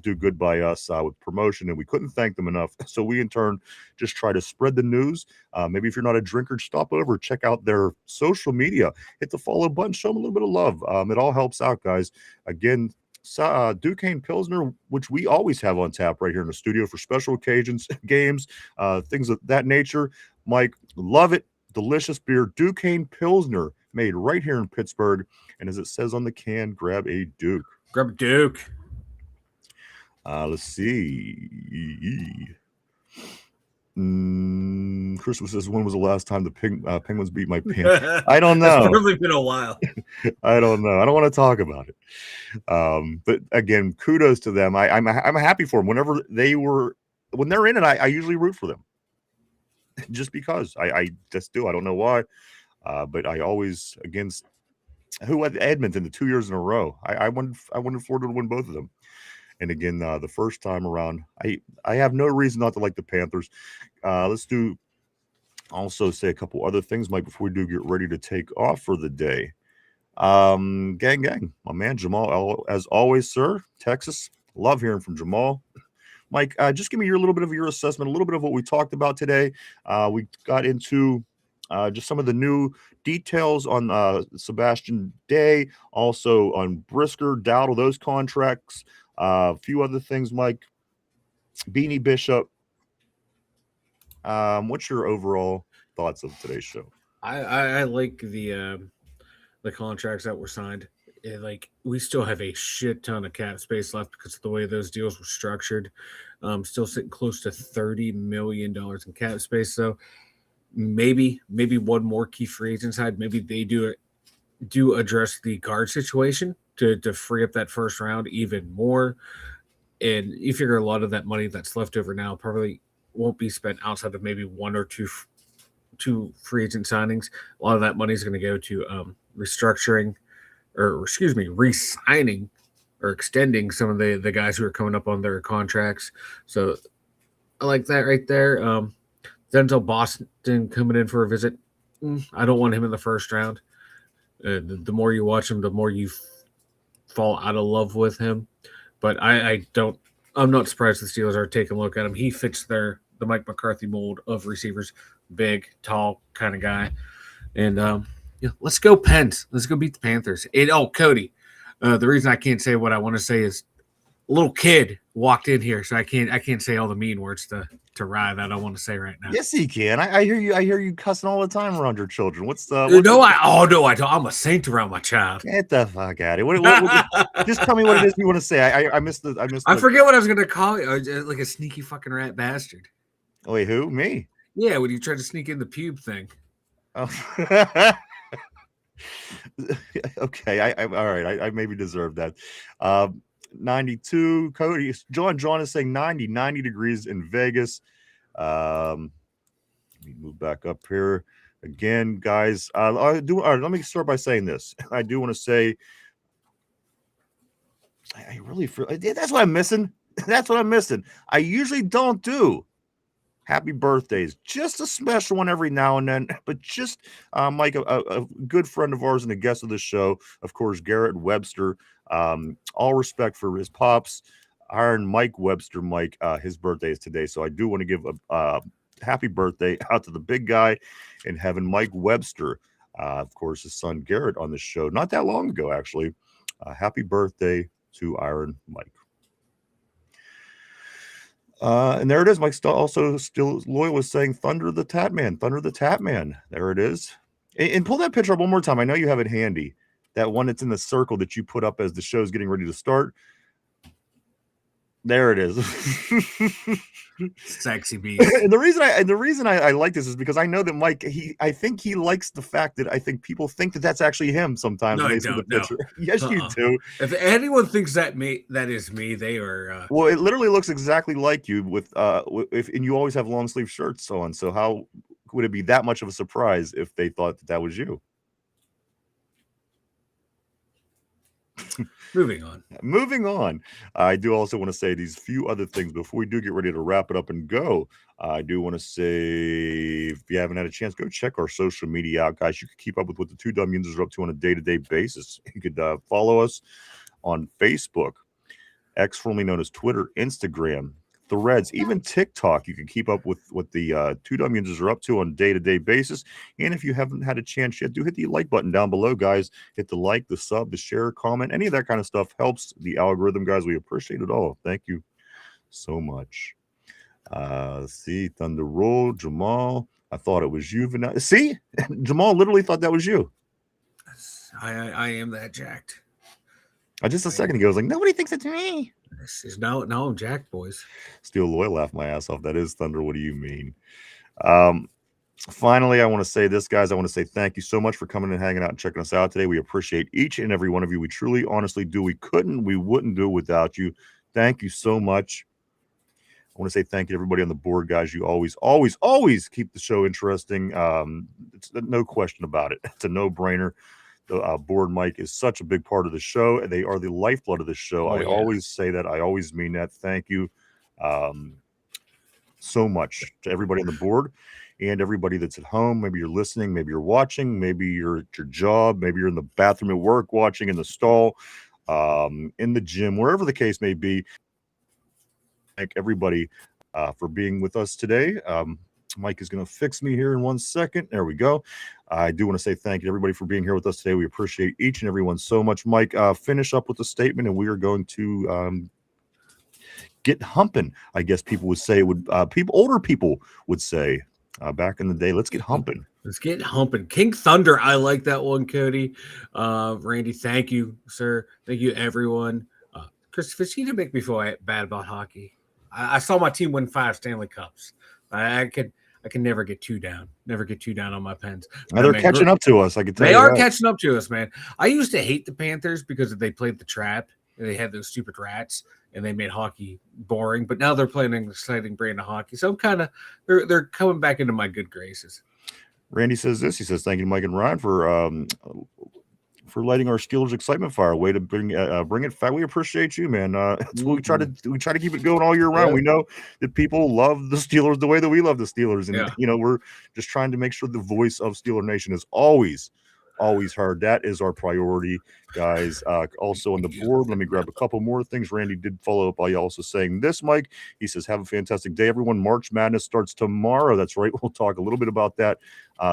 do good by us with promotion, and we couldn't thank them enough. So we in turn just try to spread the news. Maybe if you're not a drinker, stop over, check out their social media, hit the follow button, show them a little bit of love. It all helps out, guys. Again, Duquesne Pilsner, which we always have on tap right here in the studio for special occasions, games, things of that nature. Mike, love it. Delicious beer. Duquesne Pilsner, made right here in Pittsburgh. And as it says on the can, grab a Duke. Grab a Duke. Let's see. Christopher says, when was the last time the Penguins beat my Panthers? I don't know. It's probably been a while. I don't know. I don't want to talk about it. But again, kudos to them. I'm happy for them. When they're in it, I usually root for them. Just because I just do. I don't know why. But I always against Edmonton the 2 years in a row. I wanted Florida to win both of them. And again, the first time around, I have no reason not to like the Panthers. Let's say a couple other things, Mike, before we do get ready to take off for the day. Gang, my man Jamal, as always, sir, Texas. Love hearing from Jamal. Mike, just give me a little bit of your assessment, a little bit of what we talked about today. We got into just some of the new details on Sebastian Day, also on Brisker, Dowdle, those contracts. A few other things, Mike. Beanie Bishop. What's your overall thoughts of today's show? I like the contracts that were signed. We still have a shit ton of cap space left because of the way those deals were structured. Still sitting close to $30 million in cap space. So maybe one more key free agent side. Maybe they do address the guard situation to free up that first round even more. And you figure a lot of that money that's left over now probably won't be spent outside of maybe one or two free agent signings. A lot of that money is going to go to re-signing or extending some of the guys who are coming up on their contracts. So I like that right there. Denzel Boston coming in for a visit. I don't want him in the first round. The more you watch him, the more you fall out of love with him. But I'm not surprised the Steelers are taking a look at him. He fits the Mike McCarthy mold of receivers, big, tall kind of guy. And let's go Pens. Let's go beat the Panthers. Cody, the reason I can't say what I want to say is a little kid walked in here, so I can't say all the mean words to Rye that I want to say right now. Yes, he can. I hear you cussing all the time around your children. I don't. I'm a saint around my child. Get the fuck out of here. Just tell me what it is you want to say. I forget what I was going to call you. Like a sneaky fucking rat bastard. Wait, who? Me? Yeah, when you tried to sneak in the pube thing. Oh. Okay, all right. I maybe deserve that. 92, Cody. John is saying 90 degrees in Vegas. Let me move back up here. Again, guys, let me start by saying this. I do want to say, I really feel that's what I'm missing. That's what I'm missing. I usually don't do happy birthdays, just a special one every now and then, but just Mike, a good friend of ours and a guest of the show, of course, Garrett Webster. All respect for his pops, Iron Mike Webster. Mike, his birthday is today, so I do want to give a happy birthday out to the big guy in heaven, Mike Webster. Of course, his son Garrett on the show not that long ago, actually. Happy birthday to Iron Mike. And there it is. Mike also still loyal was saying Thunder the Tatman. Thunder the Tatman. There it is. And pull that picture up one more time. I know you have it handy. That one that's in the circle that you put up as the show's getting ready to start. There it is. Sexy beast. And the reason I like this is because I know that Mike, I think he likes the fact that I think people think that that's actually him sometimes No, when I they see the don't, no. picture. Yes, you do. If anyone thinks that is me, they are. Well, it literally looks and you always have long sleeve shirts on. So how would it be that much of a surprise if they thought that was you? Moving on. I do also want to say these few other things before we do get ready to wrap it up and go. I do want to say, if you haven't had a chance, go check our social media out, guys. You can keep up with what the two Dum Yinzers are up to on a day-to-day basis. You could follow us on Facebook, X formerly known as Twitter, Instagram, Threads, even TikTok. You can keep up with what the two Dum Yinzers are up to on a day-to-day basis. And if you haven't had a chance yet, do hit the like button down below, guys. Hit the like, the sub, the share, comment, any of that kind of stuff helps the algorithm, guys. We appreciate it all. Thank you so much. See, Thunder Roll, Jamal. I thought it was you, Vanessa. See, Jamal literally thought that was you. I am that jacked. Just a second ago, I was like, nobody thinks it's me. This is now I'm jacked, boys. Steel Loy laughed my ass off. That is Thunder. What do you mean? Finally, I want to say this, guys. I want to say thank you so much for coming and hanging out and checking us out today. We appreciate each and every one of you. We truly, honestly do. We wouldn't do it without you. Thank you so much. I want to say thank you to everybody on the board, guys. You always keep the show interesting. It's no question about it. It's a no-brainer. The board, Mike, is such a big part of the show, and they are the lifeblood of the show. I always say that. I always mean that. Thank you so much to everybody on the board and everybody that's at home. Maybe you're listening, maybe you're watching, maybe you're at your job, maybe you're in the bathroom at work watching, in the stall, in the gym, wherever the case may be. Thank everybody for being with us today. Mike is going to fix me here in 1 second. There we go. I do want to say thank you to everybody for being here with us today. We appreciate each and every one so much. Mike, finish up with the statement, and we are going to get humping. I guess people would say older people would say back in the day. Let's get humping. Let's get humping. King Thunder. I like that one, Cody. Randy, thank you, sir. Thank you, everyone. Christopher, you didn't make me feel bad about hockey. I saw my team win 5 Stanley Cups. I can never get too down. Never get too down on my Pens. Now they're catching up to us. I can tell you they are that. catching up to us, man. I used to hate the Panthers because they played the trap and they had those stupid rats and they made hockey boring. But now they're playing an exciting brand of hockey, so I'm kind of they're coming back into my good graces. Randy says this. He says, "Thank you, Mike and Ryan, for lighting our Steelers excitement fire. Way to bring it back. We appreciate you, man. We try to keep it going all year round. Yeah. We know that people love the Steelers the way that we love the Steelers, and we're just trying to make sure the voice of Steeler Nation is always heard. That is our priority, guys. Also on the board, let me grab a couple more things. Randy did follow up by also saying this, Mike. He says, have a fantastic day, everyone. March Madness starts tomorrow. That's right. We'll talk a little bit about that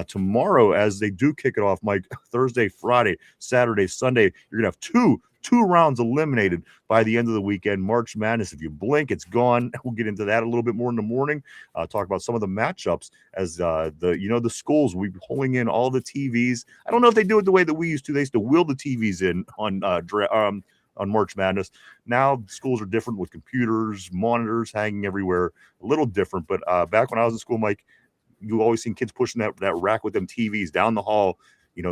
tomorrow as they do kick it off, Mike. Thursday, Friday, Saturday, Sunday. You're going to have two rounds eliminated by the end of the weekend. March Madness, if you blink, it's gone. We'll get into that a little bit more in the morning. Talk about some of the matchups as the schools will be pulling in all the TVs. I don't know if they do it the way that we used to. They used to wheel the TVs in on March Madness. Now schools are different with computers, monitors hanging everywhere. A little different, but back when I was in school, Mike, you always seen kids pushing that rack with them TVs down the hall,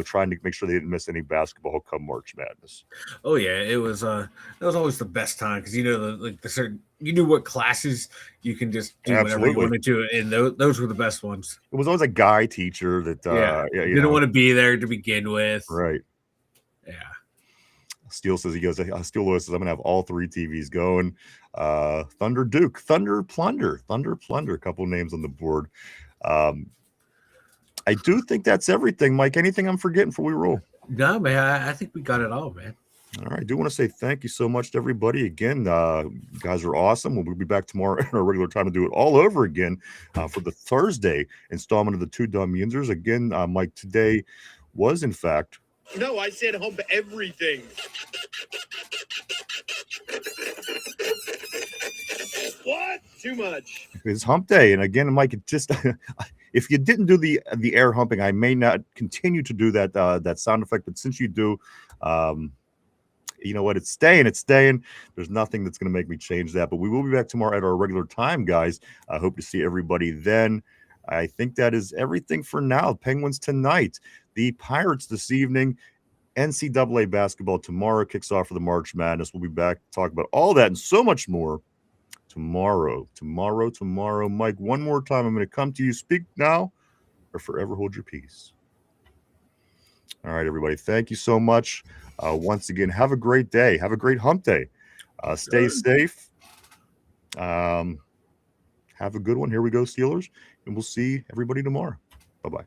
trying to make sure they didn't miss any basketball come March Madness. Oh yeah, it was always the best time because the certain you knew what classes you can just do whatever you Absolutely. wanted to, and those were the best ones. It was always a guy teacher that Didn't want to be there to begin with. right. Yeah. Steele says Steele Lewis says I'm gonna have all 3 TVs going. Thunder Duke, Thunder Plunder, a couple names on the board. I do think that's everything, Mike. Anything I'm forgetting before we roll? No, man, I think we got it all, man. All right. I do want to say thank you so much to everybody. Again, you guys are awesome. We'll be back tomorrow at our regular time to do it all over again for the Thursday installment of the 2 Dum Yinzers. Again, Mike, today was, in fact... No, I said hump everything. What? Too much. It's hump day. And again, Mike, it just... if you didn't do the air humping, I may not continue to do that sound effect. But since you do... you know what? It's staying. There's nothing that's going to make me change that. But we will be back tomorrow at our regular time, guys. I hope to see everybody then. I think that is everything for now. Penguins tonight. The Pirates this evening. NCAA basketball tomorrow kicks off for the March Madness. We'll be back to talk about all that and so much more tomorrow. Mike, one more time. I'm going to come to you. Speak now or forever hold your peace. All right, everybody. Thank you so much. Once again, have a great day. Have a great hump day. Stay safe. Have a good one. Here we go, Steelers. And we'll see everybody tomorrow. Bye-bye.